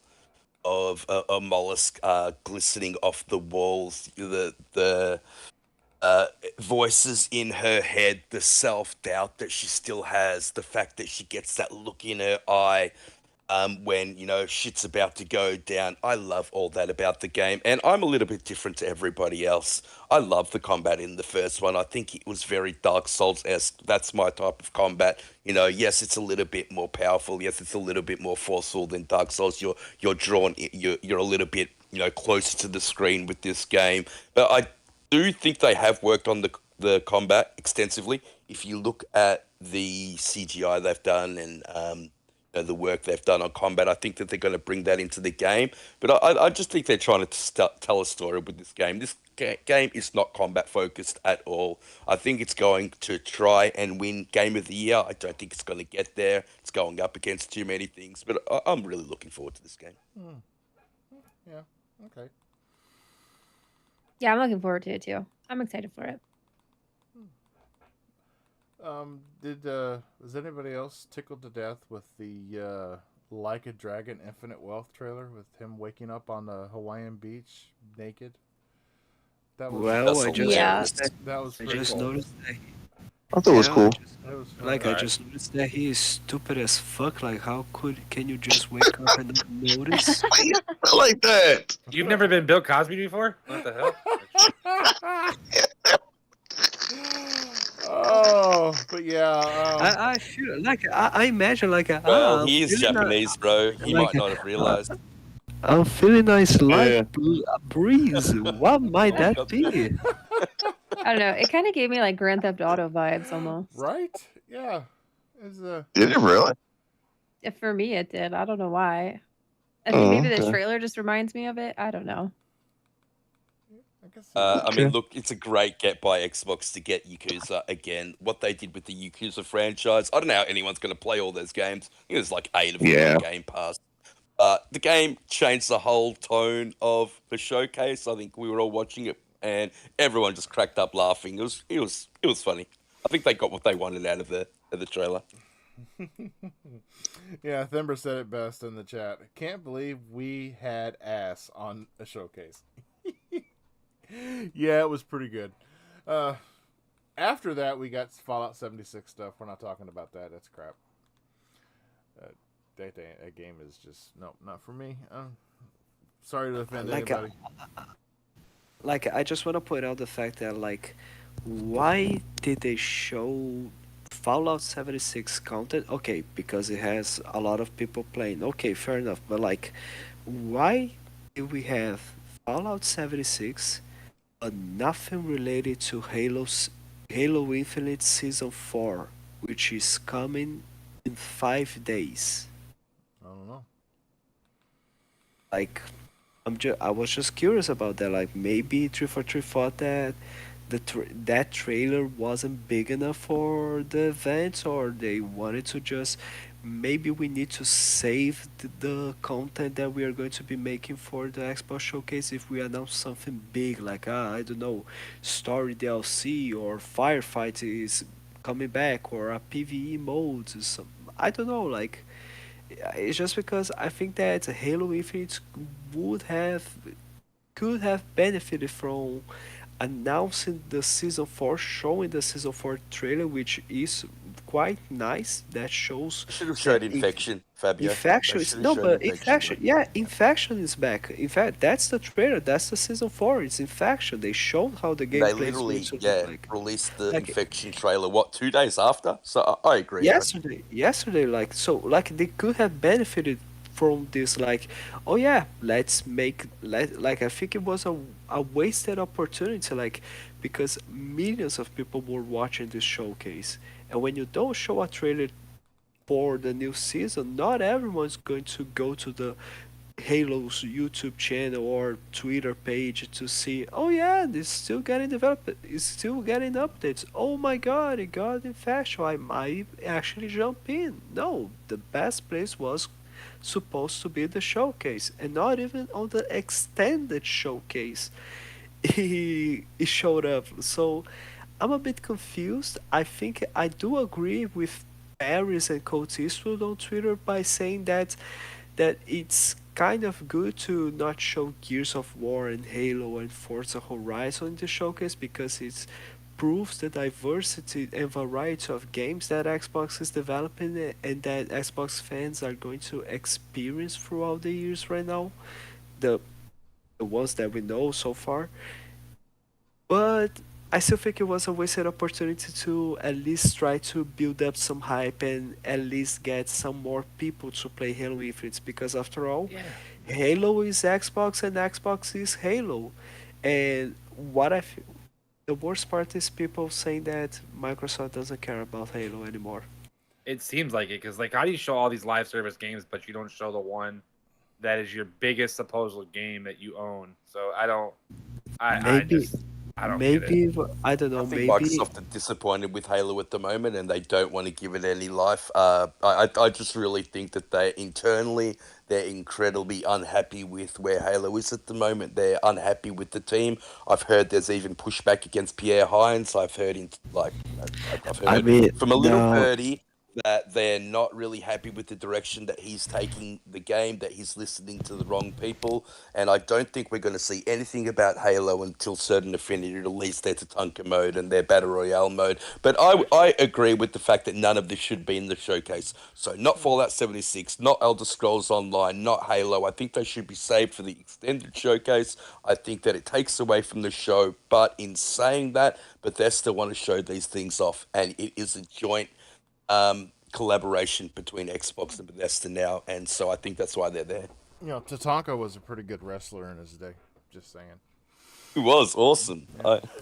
of a mollusk glistening off the walls, the voices in her head, the self-doubt that she still has, the fact that she gets that look in her eye when shit's about to go down. I love all that about the game, and I'm a little bit different to everybody else. I love the combat in the first one. I think it was very Dark Souls-esque. That's my type of combat. Yes, it's a little bit more powerful. Yes, it's a little bit more forceful than Dark Souls. You're drawn. You're a little bit closer to the screen with this game, but I do think they have worked on the combat extensively. If you look at the CGI they've done and the work they've done on combat, I think that they're going to bring that into the game. But I just think they're trying to tell a story with this game. This game is not combat focused at all. I think it's going to try and win Game of the Year. I don't think it's going to get there. It's going up against too many things. But I'm really looking forward to this game. Yeah. Okay. Yeah, I'm looking forward to it too. I'm excited for it. Was anybody else tickled to death with the Like a Dragon Infinite Wealth trailer with him waking up on the Hawaiian beach naked? That was Well, I just Yeah. noticed that. that was I pretty just cool. noticed that. I thought it was Yeah, cool. That was fun. I just noticed that he is stupid as fuck. Like, how can you just wake up and not notice? I like that. You've never been Bill Cosby before? What the hell? Oh, but yeah. I feel like I imagine like Well, I'm he is feeling Japanese, bro. He like might not have realized. I'm feeling nice light Yeah. breeze. What might that be? I don't know. It kind of gave me like Grand Theft Auto vibes almost. Right? Yeah. It's Did it really? For me, it did. I don't know why. I think maybe the Okay. trailer just reminds me of it. I don't know. I guess. I mean, look, it's a great get by Xbox to get Yakuza again. What they did with the Yakuza franchise, I don't know how anyone's going to play all those games. I think there's like 8 of them Yeah. on Game Pass. The game changed the whole tone of the showcase. I think we were all watching it, and everyone just cracked up laughing. It was funny. I think they got what they wanted out of the trailer. Yeah, Thember said it best in the chat. Can't believe we had ass on a showcase. Yeah, it was pretty good. After that, we got Fallout 76 stuff. We're not talking about that. That's crap. That game is just not for me. Sorry to offend anybody. Like I just want to point out the fact that like, why did they show Fallout 76 content? Okay, because it has a lot of people playing. Okay, fair enough. But like, why do we have Fallout 76, but nothing related to Halo Infinite Season 4, which is coming in 5 days? I don't know. Like, I was just curious about that. Like, maybe 343 thought that that trailer wasn't big enough for the event, or they wanted to just maybe we need to save the content that we are going to be making for the Xbox Showcase if we announce something big like I don't know, story DLC or firefight is coming back or a PvE mode. Some, I don't know, like it's just because I think that Halo Infinite would have could have benefited from announcing the season 4, showing the season 4 trailer, which is quite nice. That shows Should have that showed Infection, Fabio. They Infection is should have no, showed but Infection, bro. Infection, yeah, Infection is back. In fact, that's the trailer. That's the season 4. It's Infection. They showed how the They gameplay is going literally, to look yeah, like. released the Like Infection trailer, what, 2 days after? So I agree, bro. yesterday, like so, like they could have benefited from this. Like, oh yeah, let's make like I think it was a wasted opportunity. Like, because millions of people were watching this showcase, and when you don't show a trailer for the new season, not everyone's going to go to the Halo's YouTube channel or Twitter page to see, oh yeah, it's still getting developed, it's still getting updates. Oh my god, it got in fashion. I might actually jump in. No, the best place was supposed to be the showcase, and not even on the extended showcase. He showed up. So I'm a bit confused. I think I do agree with Paris and Colt Eastwood on Twitter by saying that it's kind of good to not show Gears of War and Halo and Forza Horizon in the showcase because it proves the diversity and variety of games that Xbox is developing and that Xbox fans are going to experience throughout the years right now. The the ones that we know so far. But I still think it was a wasted opportunity to at least try to build up some hype and at least get some more people to play Halo Infinite because after all, Yeah. Halo is Xbox and Xbox is Halo. And the worst part is people saying that Microsoft doesn't care about Halo anymore. It seems like it because like how do you show all these live service games but you don't show the one that is your biggest supposed game that you own? So I don't. I Maybe, just I don't get it. maybe, I don't I know, think maybe. Microsoft are disappointed with Halo at the moment, and they don't want to give it any life. I just really think that they internally they're incredibly unhappy with where Halo is at the moment. They're unhappy with the team. I've heard there's even pushback against Pierre Hines. I've I heard mean, from a little no, birdie that they're not really happy with the direction that he's taking the game. That he's listening to the wrong people, and I don't think we're going to see anything about Halo until Certain Affinity release their Tatanka mode and their Battle Royale mode. But I agree with the fact that none of this should be in the showcase. So not Fallout 76, not Elder Scrolls Online, not Halo. I think they should be saved for the extended showcase. I think that it takes away from the show. But in saying that, Bethesda want to show these things off, and it is a joint collaboration between Xbox and Bethesda now, and so I think that's why they're there. You know, Tatanka was a pretty good wrestler in his day. Just saying. He was awesome.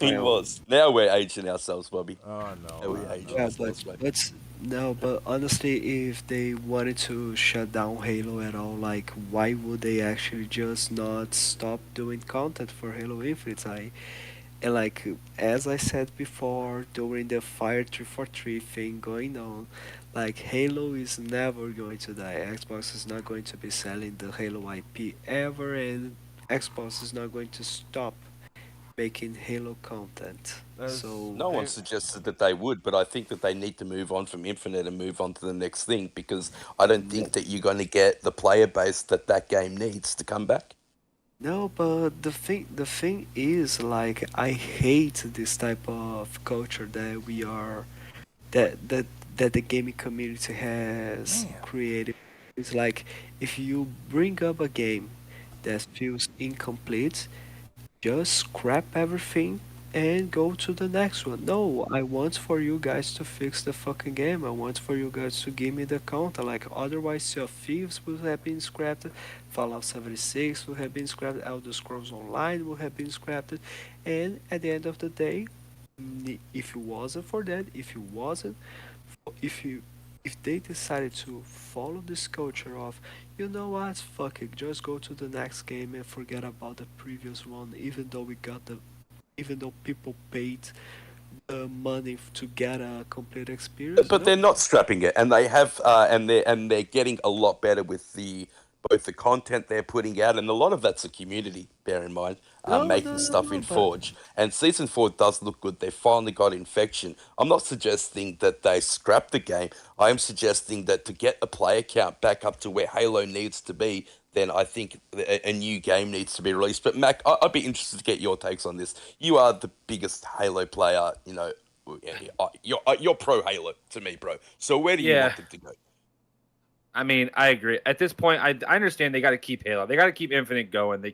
He well, was. Now we're aging ourselves, Bobby. Oh Now no, we're aging yeah, ourselves, mate. but no, but honestly, if they wanted to shut down Halo at all, like, why would they actually just not stop doing content for Halo Infinite? And like as I said before, during the Fire 343 thing going on, like Halo is never going to die. Xbox is not going to be selling the Halo IP ever, and Xbox is not going to stop making Halo content. As So No one I, suggested that they would, but I think that they need to move on from Infinite and move on to the next thing because I don't think that you're going to get the player base that that game needs to come back. no, but the thing is, like, I hate this type of culture that we are that that the gaming community has man, created. It's like if you bring up a game that feels incomplete, just scrap everything and go to the next one. No, I want for you guys to fix the fucking game. I want for you guys to give me the content. Like otherwise, Sea of Thieves would have been scrapped, Fallout 76 would have been scrapped, Elder Scrolls Online would have been scrapped, and at the end of the day, if it wasn't for that, if you if they decided to follow this culture of, you know what, fuck it, just go to the next game and forget about the previous one, even though people paid money to get a complete experience. But they're not scrapping it, and they have, and they're getting a lot better with both the content they're putting out, and a lot of that's a community. Bear in mind, making stuff in But Forge, and season 4 does look good. They finally got infection. I'm not suggesting that they scrap the game. I am suggesting that to get a player count back up to where Halo needs to be, then I think a new game needs to be released. But Mac, I'd be interested to get your takes on this. You are the biggest Halo player, you're pro Halo to me, bro. So where do you Yeah. want it to go? I mean, I agree. At this point, I understand they got to keep Halo. They got to keep Infinite going. They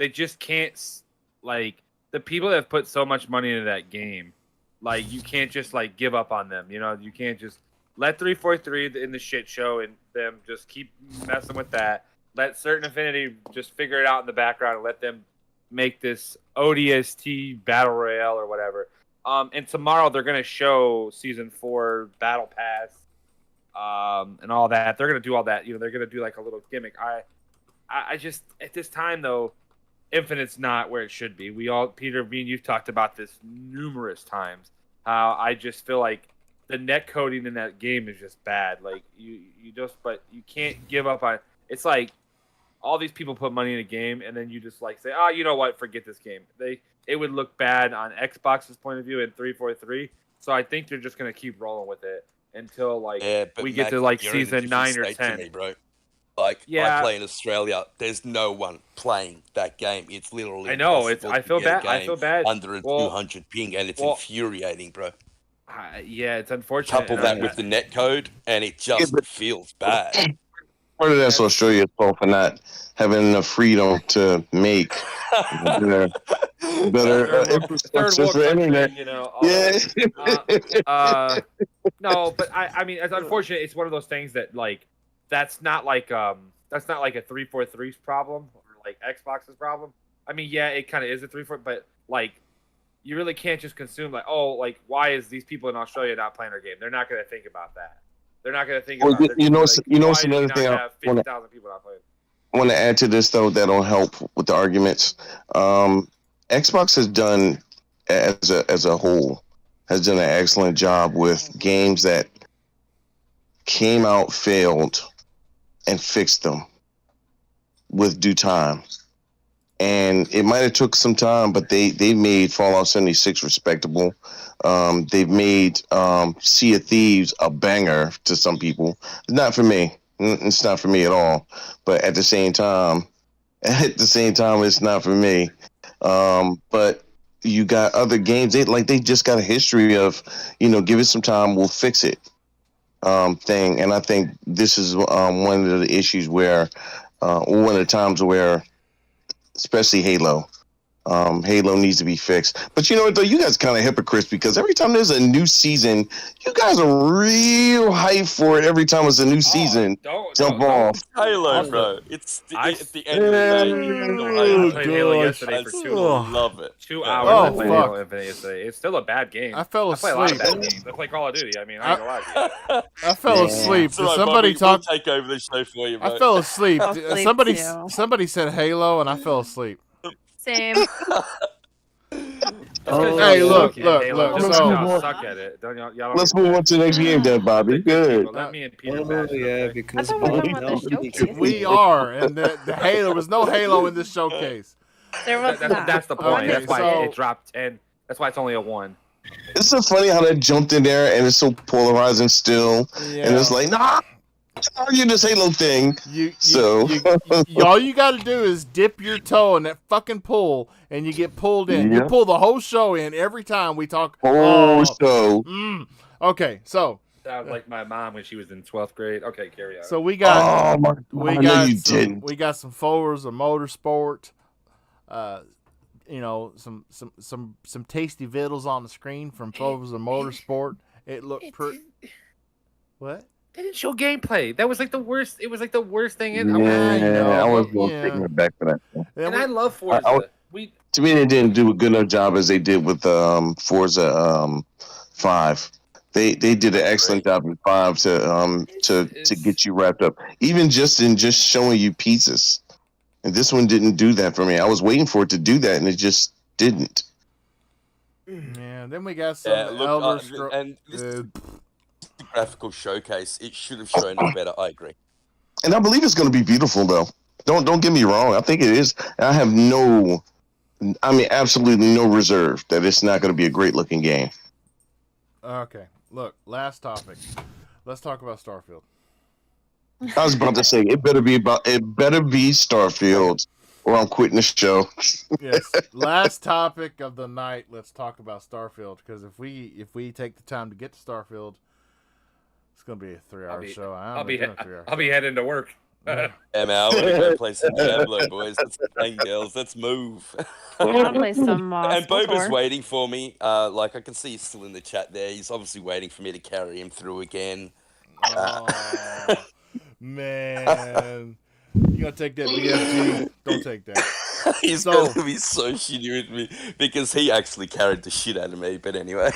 just can't, like, the people that have put so much money into that game, like, you can't just, like, give up on them. You know, you can't just let 343 in the shit show and them just keep messing with that. Let Certain Affinity just figure it out in the background and let them make this ODST Battle Royale or whatever. And tomorrow they're going to show Season 4 Battle Pass and all that. They're going to do all that. You know, they're going to do like a little gimmick. I just, at this time, though, Infinite's not where it should be. Peter, me and you've talked about this numerous times, how I just feel like the net coding in that game is just bad. Like, but you can't give up on, it's like all these people put money in a game and then you just like say, oh, you know what, forget this game. It would look bad on Xbox's point of view in 343. So I think they're just going to keep rolling with it until we get to like you're in a season different 9 or state 10. to me, bro. Like, Yeah. I play in Australia. There's no one playing that game. It's literally I know. impossible I to feel get a bad. I game feel bad. under a Well, 200 ping, and it's well, infuriating, bro. Yeah, it's unfortunate. Couple that with the net code, and it just but- feels bad. Part of that's Australia's fault for not having enough freedom to make better third world for internet. country, you know. all Yeah. that. No, but I mean, it's unfortunate. It's one of those things that like that's not like a 343's problem or like Xbox's problem. I mean, yeah, it kind of is a 343, but like you really can't just consume like, oh, like why is these people in Australia not playing our game? They're not going to think about that. They're not going to think Well, about it. you know, why it's do we another not thing I have wanna- 50,000 people not playing. I want to add to this though that'll help with the arguments. Xbox has done as a whole has done an excellent job with games that came out, failed, and fixed them with due time. And it might have took some time, but they made Fallout 76 respectable. They've made Sea of Thieves a banger to some people. Not for me. It's not for me at all. But at the same time, it's not for me. But you got other games. They just got a history of, give it some time, we'll fix it. Thing. And I think this is one of the issues where, one of the times where, especially Halo. Halo needs to be fixed. But you know what, though? You guys kind of hypocrites because every time there's a new season, you guys are real hyped for it every time it's a new season. Jump off. Halo, bro. It's at the end of the day. I played Halo gosh. yesterday for I 2 love it. 2 Yeah. hours. Oh, I played fuck. Halo Infinite yesterday. It's still a bad game. I fell I play a lot of asleep. bad games. I play Call of Duty. I mean, I ain't gonna lie to you. I fell Yeah. asleep. It's Did all right, somebody Bobby, we'll talk? take over the show for you, bro. I fell asleep. Fell asleep Somebody too. somebody said Halo, and I fell asleep. Same. Hey, look. Halo, just So- y'all suck at it. Don't y'all don't Let's get move on to the next game, then, Bobby. Good. Let me and Peter Oh, bash it, yeah, okay? because I thought we were Bobby talking about the knows. showcase. We are, and the Halo. There was no Halo in this showcase. There was not. That's the point. Okay, That's why so- it dropped 10. That's why it's only a 1. It's so funny how they jumped in there and it's so polarizing still. And it's like, nah, argue this Halo thing. So- All you got to do is dip your toe in that fucking pool, and you get pulled in. You Yeah. pull the whole show in every time we talk. So Okay, so Sounds like my mom when she was in 12th grade. Okay, carry on. so we got my we God, got no, you some, didn't. we got some Forza Motorsport. Some tasty vittles on the screen from Forza Motorsport. It looked pretty. What? They didn't show gameplay. That was like the worst. It was like the worst thing in. Yeah, I was going yeah. to take it back for that. Yeah, And I love Forza. To me, they didn't do a good enough job as they did with Forza 5. They did an excellent job in 5 to get you wrapped up, even just showing you pieces. And this one didn't do that for me. I was waiting for it to do that, and it just didn't. Man, then we got some Yeah, look, Elder Scrolls. and this is the graphical showcase. It should have shown it better. I agree. And I believe it's going to be beautiful, though. Don't get me wrong. I think it is. I have absolutely no reserve that it's not going to be a great looking game. Okay, look, last topic. Let's talk about Starfield. I was about to say it better be Starfield, or I'm quitting the show. Yes, last topic of the night. Let's talk about Starfield, because if we take the time to get to Starfield, it's gonna be a 3-hour show. I'll be heading to work. Yeah, man, I want to go play some Diablo, boys. Let's play, girls. Let's move. I want to play some And Boba's Tour. waiting for me. Like I can see he's still in the chat there. He's obviously waiting for me to carry him through again. Oh, man, you gonna take that BFG? Don't take that. He's So- gonna be so shitty with me because he actually carried the shit out of me. But anyway,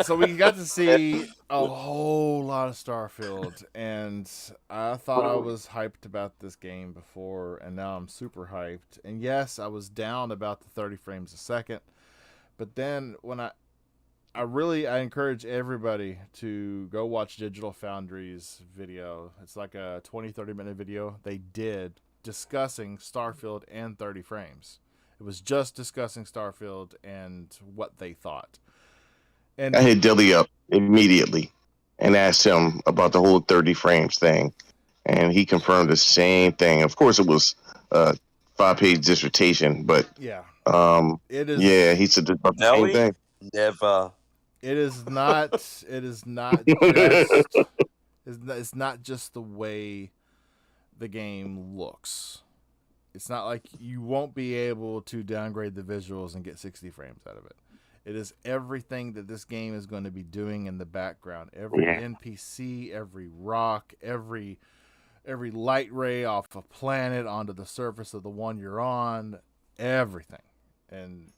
So we got to see a whole lot of Starfield, and I thought I was hyped about this game before, and now I'm super hyped. And yes, I was down about the 30 frames a second, but then when I encourage everybody to go watch Digital Foundry's video. It's like a 20-30 minute video they did discussing Starfield and 30 frames. It was just discussing Starfield and what they thought. And I hit Dilly up immediately and asked him about the whole 30 frames thing, and he confirmed the same thing. Of course, it was a 5-page dissertation, but yeah, it is. Yeah, he said about the same thing. never. it is not. It is not just. It's not just the way the game looks. It's not like you won't be able to downgrade the visuals and get 60 frames out of it. It is everything that this game is going to be doing in the background. Every NPC, every rock, every light ray off a planet onto the surface of the one you're on, everything. And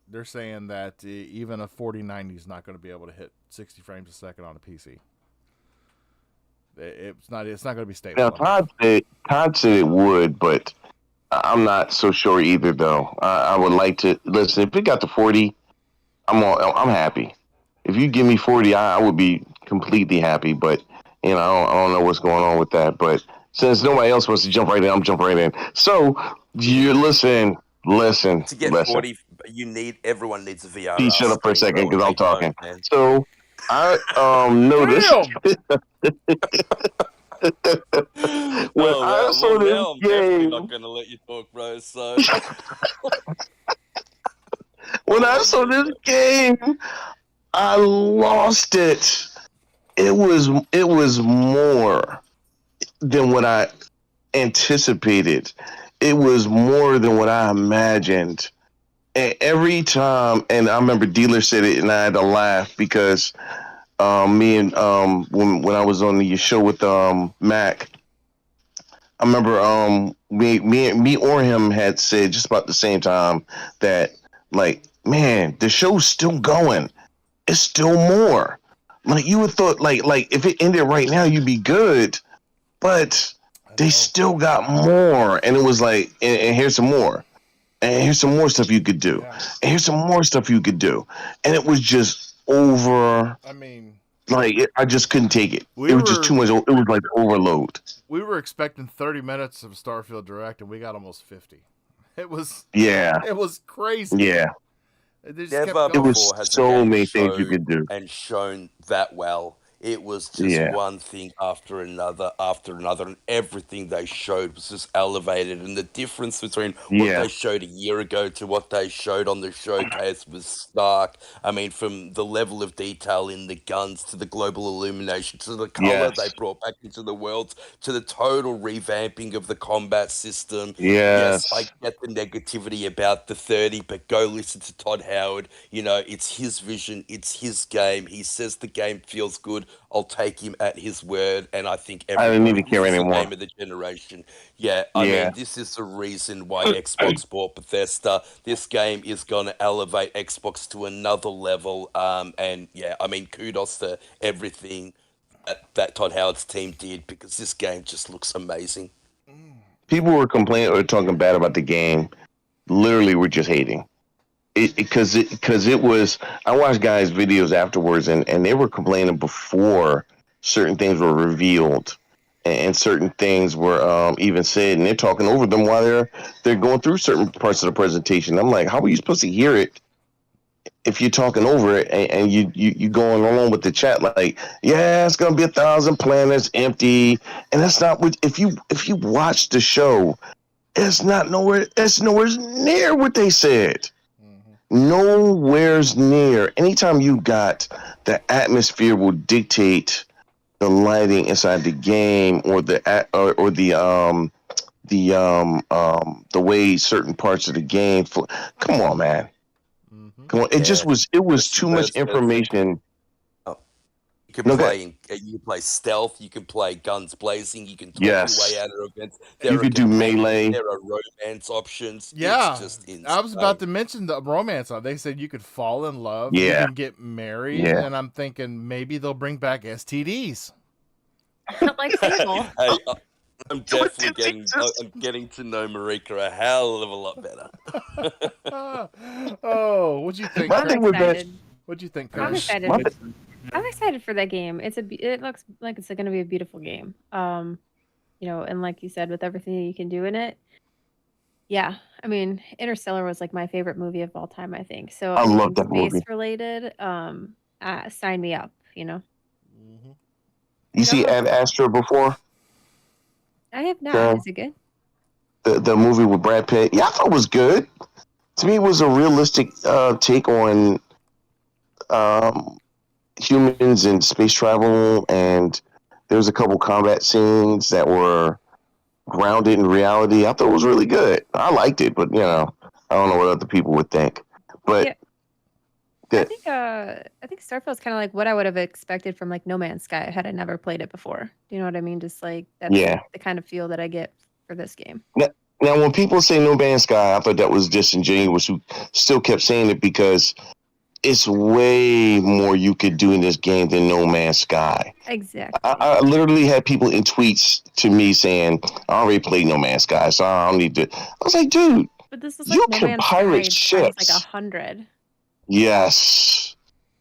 they're saying that even a 4090 is not going to be able to hit 60 frames a second on a PC. It's not going to be stable. Now, Todd said it would, but I'm not so sure either. Though I would like to listen. If it got to 40, I'm happy. If you give me 40, I would be completely happy. But I don't know what's going on with that. But since nobody else wants to jump right in, I'm jumping right in. So you listen. To get 40, everyone needs a VR. Please shut up for a second because I'm talking. Man. So I noticed. When I saw this I'm definitely game, not gonna let you talk, bro. So when I saw this game, I lost it. It was more than what I anticipated. It was more than what I imagined. And every time, and I remember Dealer said it, and I had to laugh because me and when I was on the show with Mac, I remember me or him had said just about the same time that, like, man, the show's still going. It's still more. Like, you would thought like if it ended right now, you'd be good, but they still got more. And it was like, and here's some more. And here's some more stuff you could do. Yeah. And here's some more stuff you could do. And it was just over. I mean, like, I just couldn't take it. It was just too much. It was like overload. We were expecting 30 minutes of Starfield Direct, and we got almost 50. It was crazy. Yeah. They just never kept going. It was before has the so game many things you showed could do. and shown that well. It was just one thing after another, and everything they showed was just elevated. And the difference between what they showed a year ago to what they showed on the showcase was stark. I mean, from the level of detail in the guns to the global illumination to the color they brought back into the worlds to the total revamping of the combat system. Yes, I get the negativity about the 30, but go listen to Todd Howard. It's his vision, it's his game. He says the game feels good. I'll take him at his word, and I think I didn't even care this is anymore. the game of the generation. I mean, this is the reason why Xbox bought Bethesda. This game is going to elevate Xbox to another level, and I mean, kudos to everything that Todd Howard's team did, because this game just looks amazing. People were complaining or talking bad about the game. Literally, we're just hating. because it was. I watched guys' videos afterwards, and they were complaining before certain things were revealed, and certain things were even said, and they're talking over them while they're going through certain parts of the presentation. I'm like, how are you supposed to hear it if you're talking over it and you going along with the chat? Like, yeah, it's gonna be 1,000 planets empty, and that's not what. If you watch the show, it's not nowhere. It's nowhere near what they said. Nowhere's near. Anytime you got the atmosphere will dictate the lighting inside the game, or the way certain parts of the game. Come on, man. Come on. It was too much information. You can No, you play stealth, you can play guns blazing, you can talk Yes. your way out of events. You could do melee. There are romance options. Yeah, It's just insane. I was about to mention the romance. They said you could fall in love, you Yeah. can get married, Yeah. and I'm thinking maybe they'll bring back STDs. Like Fable. Hey, I'm definitely getting to know Marika a hell of a lot better. Oh, what'd you think? My Kurt? thing with that, Excited. What'd you think, I'm Kurt? excited. my- I'm excited for that game. It looks like it's going to be a beautiful game. And like you said, with everything that you can do in it. Yeah, I mean, Interstellar was like my favorite movie of all time, I think. So I love anything that movie. space related, sign me up. You see Ad Astra before? I have not. Yeah. Is it good? The movie with Brad Pitt? Yeah, I thought it was good. To me, it was a realistic take on humans and space travel, and there was a couple combat scenes that were grounded in reality. I thought it was really good. I liked it, but I don't know what other people would think. But I think Starfield's kind of like what I would have expected from like No Man's Sky had I never played it before. Do you know what I mean? Just like that's Yeah. the kind of feel that I get for this game. Now, when people say No Man's Sky, I thought that was disingenuous. Who still kept saying it because it's way more you could do in this game than No Man's Sky. Exactly. I literally had people in tweets to me saying, I already played No Man's Sky, so I don't need to. I was like, dude, But this is like you No can Man's pirate Sky times ships. like 100. Yes.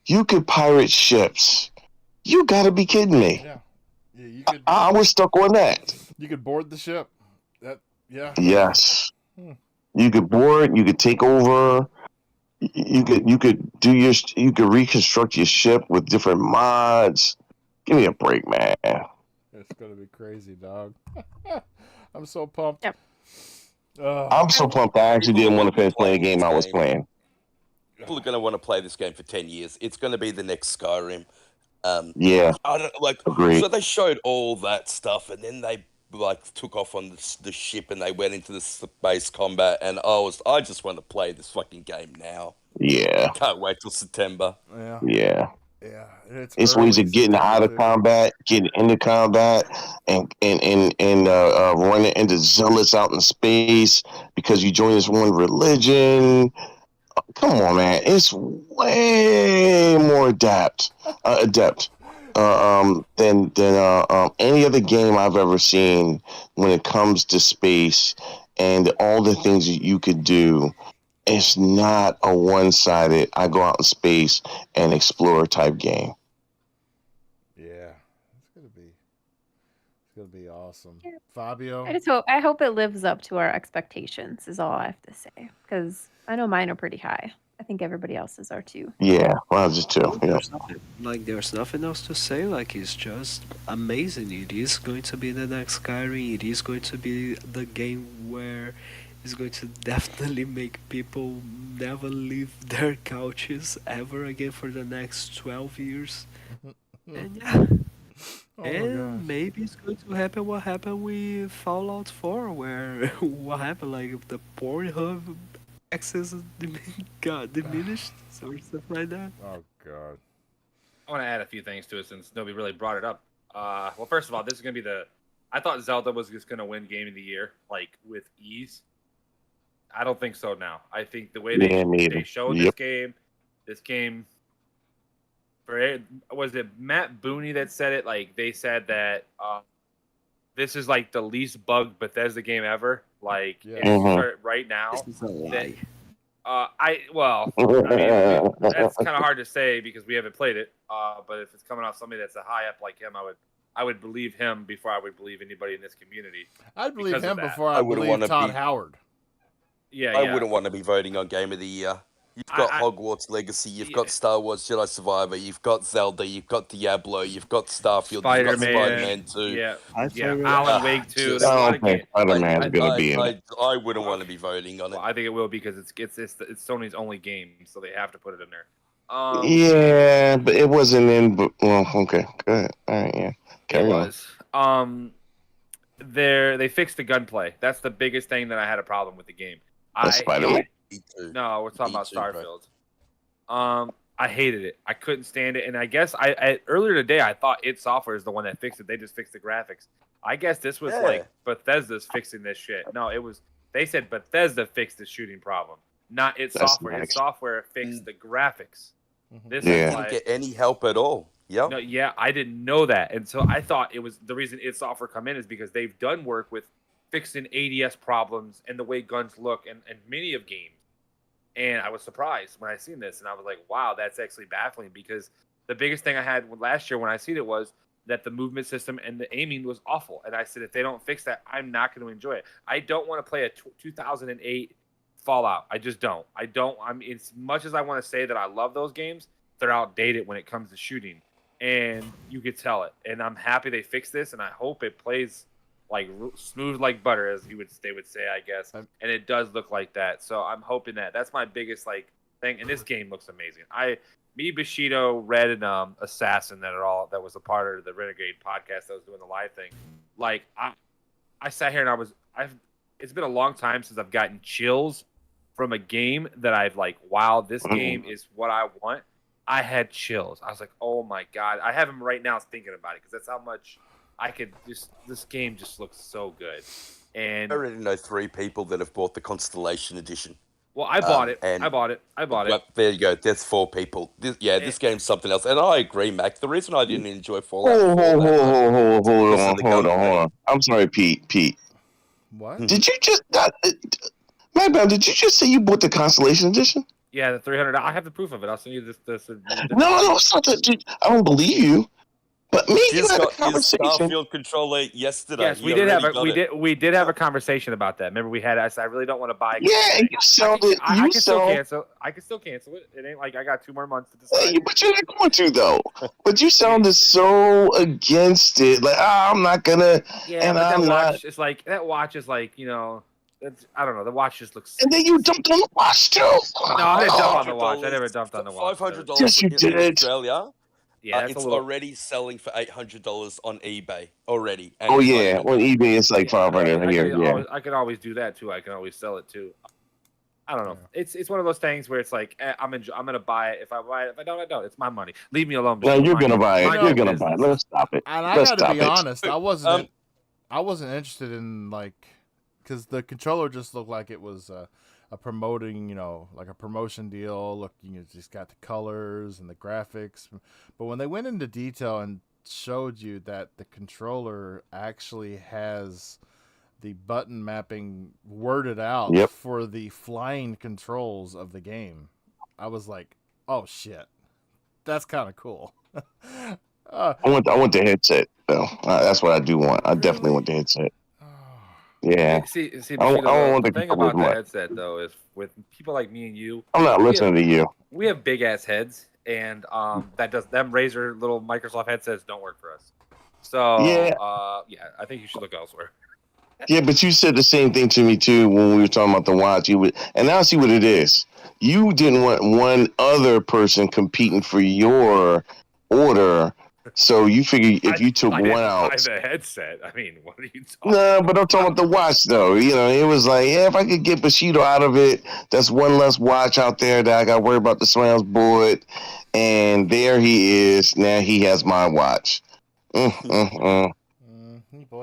You could pirate ships. You gotta be kidding me. Yeah, you could. I was stuck on that. You could board the ship. Yeah. Yes. Hmm. You could board, you could take over. You could reconstruct your ship with different mods. Give me a break, man. It's gonna be crazy, dog. I'm so pumped. Yep. I'm so pumped. I actually didn't want to finish playing a game I was playing. People are going to want to play this game for 10 years. It's going to be the next Skyrim. Yeah, I don't like. agreed. So they showed all that stuff, and then they took off on the ship, and they went into the space combat. And I just want to play this fucking game now. Yeah, Can't wait till September. yeah. It's early ways of getting out of September, combat, getting into combat, and running into zealots out in space because you join this one religion. Come on, man! It's way more adept than any other game I've ever seen when it comes to space and all the things that you could do. It's not a one-sided, I go out in space and explore type game. Yeah, it's gonna be awesome. Fabio, I hope it lives up to our expectations. Is all I have to say because I know mine are pretty high. I think everybody else's are too. Yeah, well, just too. Yeah. There's nothing else to say. Like, it's just amazing. It is going to be the next Skyrim. It is going to be the game where it's going to definitely make people never leave their couches ever again for the next 12 years. And yeah. Oh my And gosh. maybe it's going to happen what happened with Fallout 4, where what happened, like the Pornhub access got diminished or stuff like that. Oh god. I want to add a few things to it since nobody really brought it up. Well, first of all, this is going to be I thought Zelda was just going to win Game of the Year, like, with ease. I don't think so now. I think the way they showed this game, was it Matt Booney that said it? Like, they said that this is like the least bugged Bethesda game ever. Like, Yeah. if you start right now, This is a lie. Well, I mean, that's kind of hard to say because we haven't played it. But if it's coming off somebody that's a high up like him, I would believe him before I would believe anybody in this community. I'd believe because of him that. before I I wouldn't believe wanna Todd be- Howard. Yeah, I yeah. wouldn't want to be voting on Game of the Year. You've got I- Hogwarts Legacy, you've Yeah. got Star Wars Jedi Survivor, you've got Zelda, you've got Diablo, you've got Starfield, you've got Spider-Man. Spider-Man 2. Yeah, I yeah. thought- Alan Wake 2. just- There's a I lot don't of think games. Spider-Man's gonna be in it. I wouldn't want to be voting on it. Well, I think it will because it's Sony's only game, so they have to put it in there. Yeah, but it wasn't in. But well, okay, good. All right, yeah. It Carry on. was. They fixed the gunplay. That's the biggest thing that I had a problem with the game. That's Spider-Man? Me too. No, we're talking Me about too, bro. Starfield. I hated it. I couldn't stand it, and I guess I earlier today I thought id Software is the one that fixed it. They just fixed the graphics. I guess this was Yeah. like Bethesda's fixing this shit. No, it was. They said Bethesda fixed the shooting problem, not id That's Software. id nice. Software fixed the graphics. This Yeah. is Didn't like, get any help at all. Yep. no, yeah, I didn't know that, and so I thought it was the reason id Software come in is because they've done work with fixing ADS problems and the way guns look and many of games. And I was surprised when I seen this, and I was like, wow, that's actually baffling because the biggest thing I had last year when I seen it was that the movement system and the aiming was awful. And I said, if they don't fix that, I'm not going to enjoy it. I don't want to play a 2008 Fallout. I just don't. I mean, as much as I want to say that I love those games, they're outdated when it comes to shooting. And you could tell it. And I'm happy they fixed this, and I hope it plays like smooth like butter, as they would say, I guess. And it does look like that. So I'm hoping that's my biggest thing. And this game looks amazing. Bushido, Red, and Assassin that was a part of the Renegade podcast that was doing the live thing. Like I sat here and it's been a long time since I've gotten chills from a game that I've like, wow, this game is what I want. I had chills. I was like, oh my God. I have them right now thinking about it because that's how much I could this game just looks so good. And I already know 3 people that have bought the Constellation Edition. well, I bought it. and- I bought it. Well, there you go. That's 4 people. This game's something else. And I agree, Mac. The reason I didn't enjoy Fallout. Hold on. I'm sorry, Pete. What? Did you just Madman, did you just say you bought the Constellation Edition? Yeah, the $300. I have the proof of it. I'll send you this. No, it's not that. Dude, I don't believe you. But me and you Just had a got his conversation. Starfield controller yesterday. Yes, we did have a conversation about that. Remember, we had. I said I really don't want to buy it. Yeah, and you sounded. I You can still sound. cancel. I can still cancel it. It ain't like I got 2 more months to decide. Hey, but you're not going to though. But you sounded so against it. Like, I'm not gonna. Yeah, and but I'm that not. watch is like that watch is like I don't know. The watch just looks. And then you dumped on the watch too. No, I didn't dump on the watch. I never dumped on the watch. $500 Yes, you in did. Australia. Yeah, that's It's a little. already selling for $800 on eBay already. And Oh it's yeah, like- on eBay it's like 500 here. Yeah. I can always do that too. I can always sell it too. I don't know. It's one of those things where it's like I'm gonna buy it. If I buy it, if I don't, I don't. It's my money. Leave me alone. No, you're gonna buy it. Mind You're your gonna buy it. business. Let's stop it. And I Let's gotta stop be it. honest, I wasn't interested in because the controller just looked like it was a promoting, like a promotion deal. Look, just got the colors and the graphics, but when they went into detail and showed you that the controller actually has the button mapping worded out Yep. for the flying controls of the game, I was like, oh shit, that's kind of cool. I want the headset though. That's what I do want. I definitely want the headset. Yeah. See, I don't want the the thing controller about the much. headset though is with people like me and you, I'm not listening to you. we have big ass heads, and them Razer little Microsoft headsets don't work for us. So Yeah. I think you should look elsewhere. Yeah, but you said the same thing to me too when we were talking about the watch. And now I see what it is. You didn't want one other person competing for your order, so you figure if you took I one didn't out. buy the headset. I mean, what are you talking? No, but I'm talking about the watch though. It was like, yeah, if I could get Bushido out of it, that's one less watch out there that I got to worry about the Swams board. And there he is. Now he has my watch.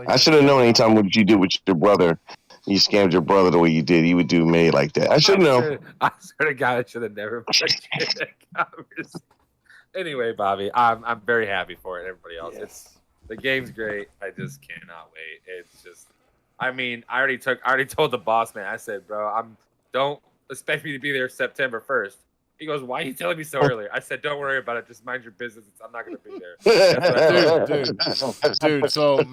I should have known anytime what you did with your brother. You scammed your brother the way you did. He would do me like that. I should know. I swear to God, I should have never put you in that conversation. Anyway, Bobby, I'm very happy for it. Everybody else, the game's great. I just cannot wait. It's just, I mean, I already told the boss man. I said, bro, expect me to be there September 1st. He goes, "Why are you telling me so early?" I said, "Don't worry about it. Just mind your business. I'm not going to be there." That's what I told him. Dude. So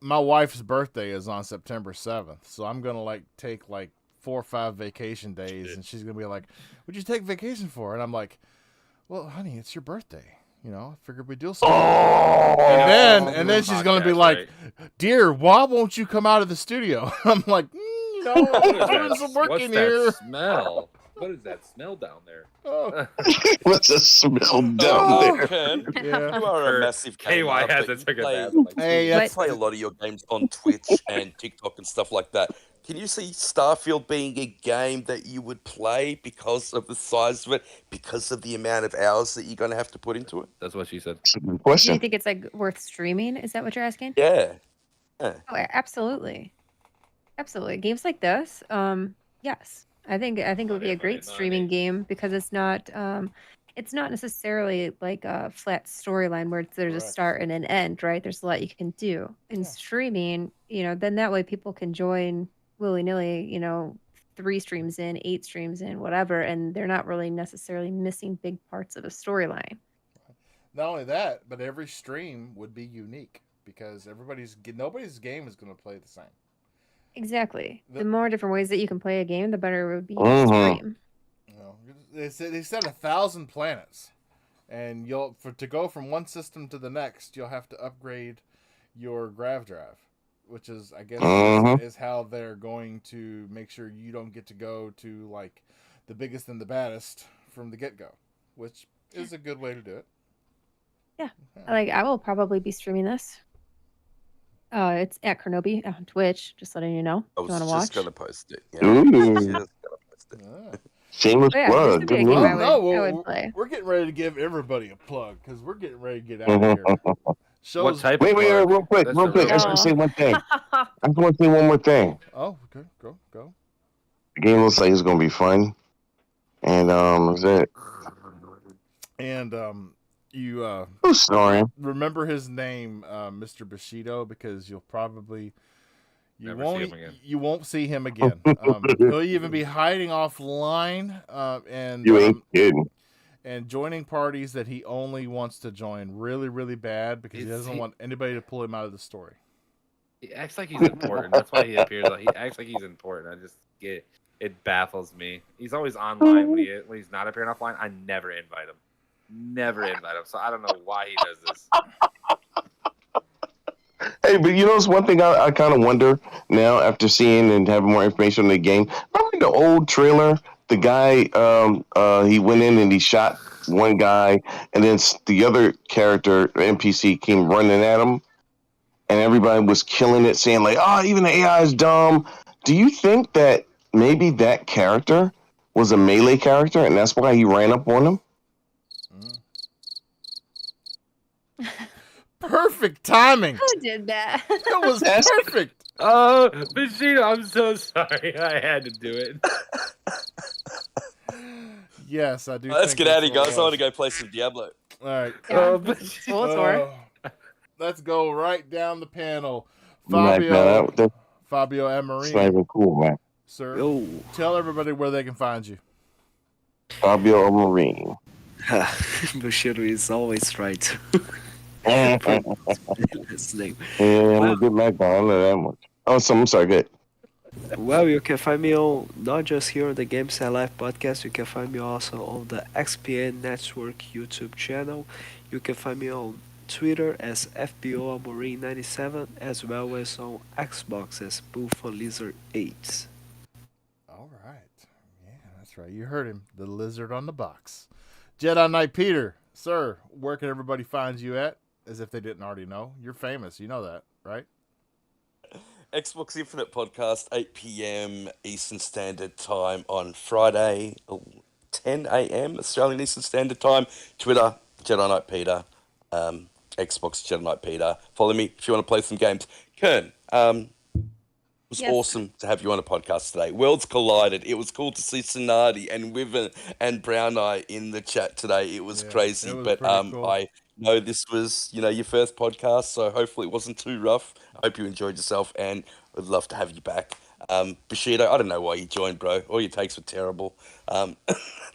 my wife's birthday is on September 7th, so I'm gonna like take like 4 or 5 vacation days, and she's gonna be like, "What'd you take vacation for?" And I'm like, "Well, honey, it's your birthday. You know, I figured we'd do something." And then she's gonna be like, "Dear, why won't you come out of the studio?" I'm like, you know, I'm doing some work in here. Smell? What is that smell down there? Oh. What's the smell down there? Kern, Yeah. you are a massive KY gamer, but hasn't you took a play- bath in like Hey, you that's play a lot of your games on Twitch and TikTok and stuff like that. Can you see Starfield being a game that you would play because of the size of it, because of the amount of hours that you're going to have to put into it? That's what she said. That's a good Do you question. think it's like worth streaming? Is that what you're asking? Yeah. Oh, absolutely. Absolutely. Games like this, yes. I think it would be a great streaming game because it's not necessarily like a flat storyline where there's a Correct. start and an end, right? There's a lot you can do. In Yeah. streaming, then that way people can join willy-nilly, 3 streams in, 8 streams in, whatever, and they're not really necessarily missing big parts of a storyline. Not only that, but every stream would be unique because nobody's game is going to play the same. Exactly. The- The more different ways that you can play a game, the better it would be to Mhm. stream. You know, they said 1,000 planets, and to go from one system to the next, you'll have to upgrade your grav drive, which is, I guess, Mhm. is how they're going to make sure you don't get to go to like the biggest and the baddest from the get go, which is a good way to do it. Yeah. Like I will probably be streaming this. It's at KERN OBI on Twitch. Just letting you know I if you was want to just watch. going to post it. Yeah. Ooh. Just gonna post it. Yeah. Shameless But yeah, this plug. would be a Good game move. I would play. We're getting ready to give everybody a plug because we're getting ready to get out of here. What Shows. type Wait, of wait, plug? real quick, That's real the quick. I real just want to say one. one thing. I just want to say one more thing. Oh, okay, go. The game looks like it's gonna be fun, and is it? And you Who's snoring? remember his name, Mr. Bushido, because you'll probably Never see him again. you won't see him again. He'll even be hiding offline You ain't kidding. and joining parties that he only wants to join really, really bad because he doesn't want anybody to pull him out of the story. He acts like he's important. That's why he appears. He acts like he's important. I just it baffles me. He's always online when he's not appearing offline. I never invite him. Never invite him. So I don't know why he does this. Hey, but you know, it's one thing I kind of wonder now after seeing and having more information on the game. Remember the old trailer? The guy, he went in and he shot one guy, and then the other character, NPC, came running at him, and everybody was killing it, saying like, "Oh, even the AI is dumb." Do you think that maybe that character was a melee character, and that's why he ran up on him? Perfect timing. Who did that? It was That's- perfect. Oh, Vegeta, I'm so sorry. I had to do it. Yes, I do. Let's think get out of that's here, what it guys. I want to was. go play some Diablo. All right. Yeah, Vegeta. full tour. Let's go right down the panel. Like, Fabio, that's Fabio not Amarini, even cool, man. sir. Yo. Tell everybody where they can find you. Fabio Marine. Bushido is always right. Yeah, His name. I'm a good Mac guy. I know that much. Oh, so I'm sorry. Good. Well, you can find me on not just here on the Games and Life podcast. You can find me also on the XPN Network YouTube channel. You can find me on Twitter as FBO Marine97, as well as on Xbox as Buffalo Lizard 8. All right. Yeah, that's right. You heard him. The lizard on the box. Jedi Knight Peter, sir, where can everybody find you at? As if they didn't already know. You're famous. You know that, right? Xbox Infinite Podcast, 8 p.m. Eastern Standard Time on Friday, 10 a.m. Australian Eastern Standard Time. Twitter, JediKnightPeter. Xbox, JediKnightPeter. Follow me if you want to play some games. Kern, it was Yes. awesome to have you on a podcast today. Worlds collided. It was cool to see Sonati and Wiven and Brown Eye in the chat today. It was Yeah, crazy, it was but pretty cool. I know this was your first podcast, so hopefully it wasn't too rough. I hope you enjoyed yourself, and I'd love to have you back Bushido, I don't know why you joined, bro. All your takes were terrible.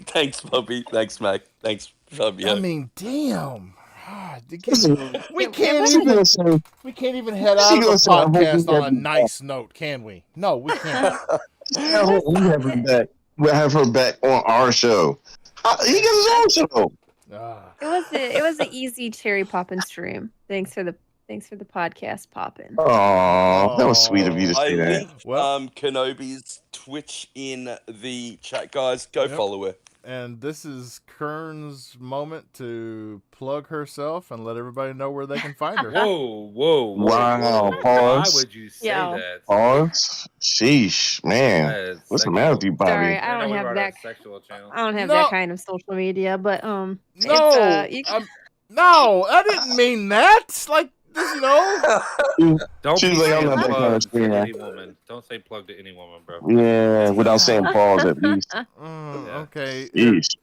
Thanks, Bobby. Thanks, Mac. Thanks, Fabio. I mean, damn. Listen, We It can't she wasn't. gonna say, we can't even head she out of the gonna say, I hope we podcast on have a her back. nice note, can we? No, we can't. I hope we have her back. We'll have her back on our show. He got his own show. Ah. It was an easy cherry poppin' stream. Thanks for the podcast poppin'. Oh, that was sweet of you to I say that. linked Well- Kenobi's Twitch in the chat, guys. Go Yep. follow her. And this is Kern's moment to plug herself and let everybody know where they can find her. Whoa. Wow, Why pause. would you say Yo. that? Pause. Sheesh, man. That is What's the sexual. matter with you, Bobby? Sorry, I I don't know we have were on that. a sexual channel. I don't have No. that kind of social media, but No, you no, I didn't mean that. Like this, you know. Don't She's be like, I'm saying not that kind of plug to streamer. any woman. Don't say plug to any woman, bro. Yeah, without saying pause at least. Yeah. Okay. Yeesh.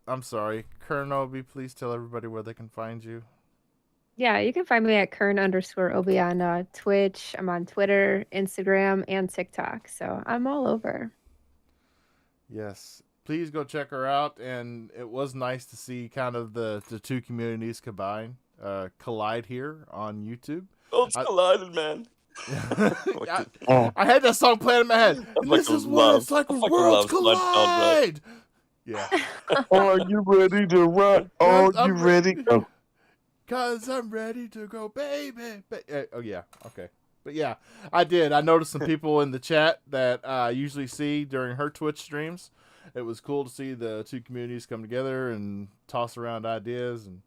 I'm sorry, Kern Obi. Please tell everybody where they can find you. Yeah, you can find me at Kern_Obi on Twitch. I'm on Twitter, Instagram, and TikTok. So I'm all over. Yes. Please go check her out. And it was nice to see kind of the two communities collide here on YouTube. It's collided, man. I had that song playing in my head. And like this a is what love- it's like when like a worlds love slide down, bro. collide. Yeah. Are you ready to rock? Are I'm you ready? Oh, Cause I'm ready to go, baby. Oh yeah, okay. But yeah, I did. I noticed some people in the chat that I usually see during her Twitch streams. It was cool to see the two communities come together and toss around ideas, and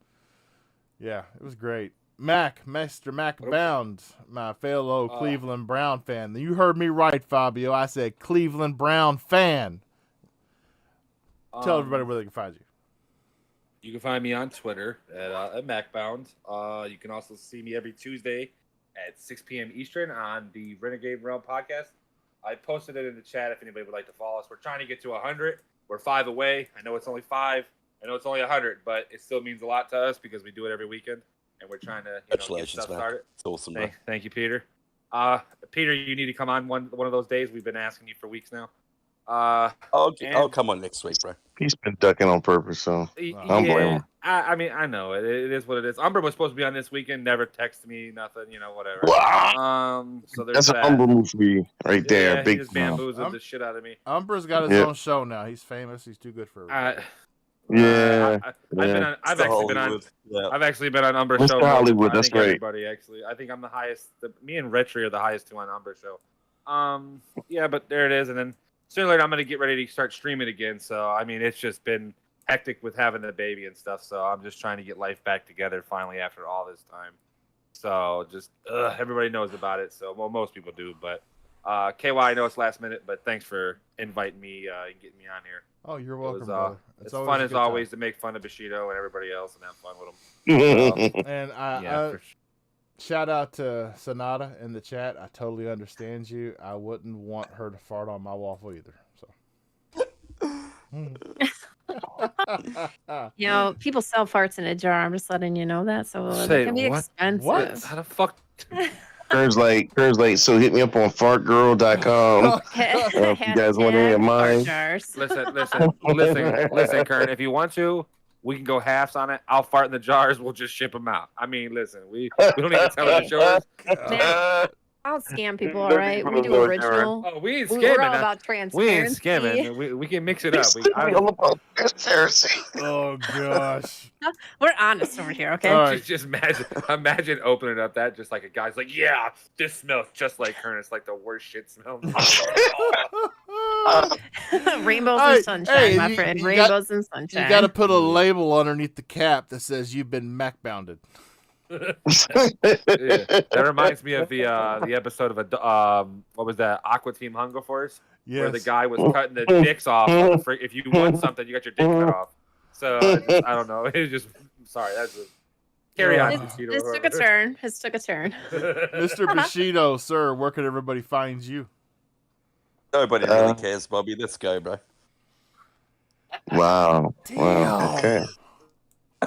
yeah, it was great. Mr. Mac Bound, my fellow Cleveland Brown fan. You heard me right, Fabio. I said Cleveland Brown fan. Tell everybody where they can find you. You can find me on Twitter at MacBound. You can also see me every Tuesday at 6 p.m. Eastern on the Renegade Realm podcast. I posted it in the chat if anybody would like to follow us. We're trying to get to 100. We're 5 away. I know it's only 5. I know it's only 100, but it still means a lot to us because we do it every weekend, and we're trying to get Congratulations, stuff man. started. It's awesome, bro. Thank you, Peter. Peter, you need to come on one of those days. We've been asking you for weeks now. I'll come on next week, bro. he's been ducking on purpose, so I'm blaming. I mean, I know it is what it is. Umber was supposed to be on this weekend, never texted me, nothing, whatever. Wow. So there's That's an that. Umber move for you right there. Yeah, he Big just move. bamboozled the shit out of me. Umber's got his own show now. He's famous. He's too good for everybody. Yeah. I've actually been on Umber's Mr. show. Hollywood, I that's think right. Everybody actually, I think I'm the highest. Me and Retri are the highest two on Umber's show. Yeah, but there it is, and then sooner or later I'm gonna get ready to start streaming again. So I mean, it's just been hectic with having the baby and stuff. So I'm just trying to get life back together finally after all this time. So just everybody knows about it. So well, most people do, but KY, I know it's last minute, but thanks for inviting me and getting me on here. Oh, you're welcome, It was, brother. it's always fun a as good time. always to make fun of Bushido and everybody else and have fun with them. And Yeah, shout out to Sonata in the chat. I totally understand you. I wouldn't want her to fart on my waffle either. So. People sell farts in a jar. I'm just letting you know that. So Say it can be what? expensive. What? How the fuck? Kern's like, so hit me up on fartgirl.com. If you guys want any of mine. Listen, Kern. If you want to, we can go halves on it. I'll fart in the jars. We'll just ship them out. I mean, listen, we don't need to tell them to show us. Man, I'll scam people, all right? We do original. Oh, we ain't We're scamming. all about We ain't transparency. scamming. We can mix it up. all about transparency. Oh gosh. We're honest over here, okay? All right. Just imagine opening up that just like a guy's like, yeah, this smells just like Kern. It's like the worst shit smell. Rainbows Hey, and sunshine, my you- friend. you Rainbows and sunshine. You got to put a label underneath the cap that says you've been Mac bounded. Yeah. That reminds me of the episode of what was that, Aqua Team Hunger Force, where the guy was cutting the dicks off. If you won something, you got your dick cut off. So I don't know. It's just sorry. That's a carry on. This took a turn. This took a turn. Mr. Bushido, sir, where can everybody find you? Nobody really cares, Bobby. Let's go, bro. Wow. Okay.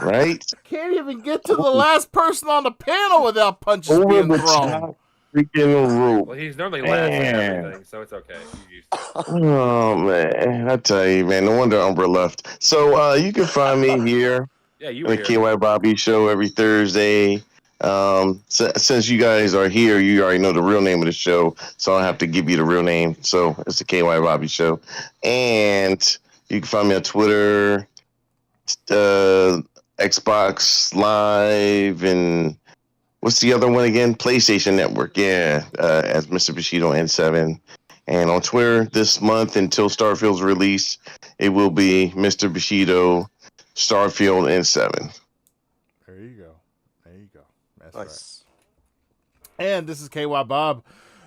Right? Can't even get to the last person on the panel without punches Over being the thrown. top. freaking rope. Well, he's normally last in Man. everything, so it's okay. He's used to it. Oh man, I tell you, man, no wonder Umbra left. So you can find me here Yeah, you on were the here. KY Bobby Show every Thursday. Since you guys are here, you already know the real name of the show, so I don't have to give you the real name. So it's the KY Bobby Show, and you can find me on Twitter, Xbox Live, and what's the other one again? PlayStation Network, yeah, as Mr. Bushido N7. And on Twitter this month until Starfield's release, it will be Mr. Bushido Starfield N7. There you go. There you go. That's Nice. right. And this is KY Bob,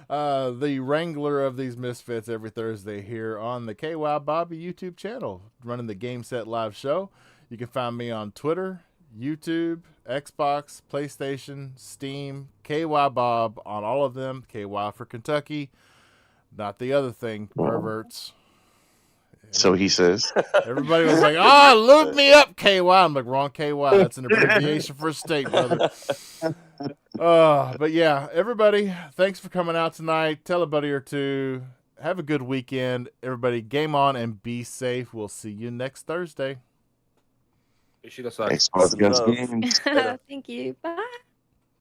the wrangler of these misfits every Thursday here on the KY Bobby YouTube channel, running the Game Set Live show. You can find me on Twitter, YouTube, Xbox, PlayStation, Steam, KY Bob on all of them. KY for Kentucky, not the other thing, perverts. So he says. Everybody was like, loop me up, KY. I'm like, wrong KY. That's an abbreviation for state, brother. But yeah, everybody, thanks for coming out tonight. Tell a buddy or two. Have a good weekend. Everybody, game on and be safe. We'll see you next Thursday. Bushido sucks. Xbox Love. games. Thank you. Bye.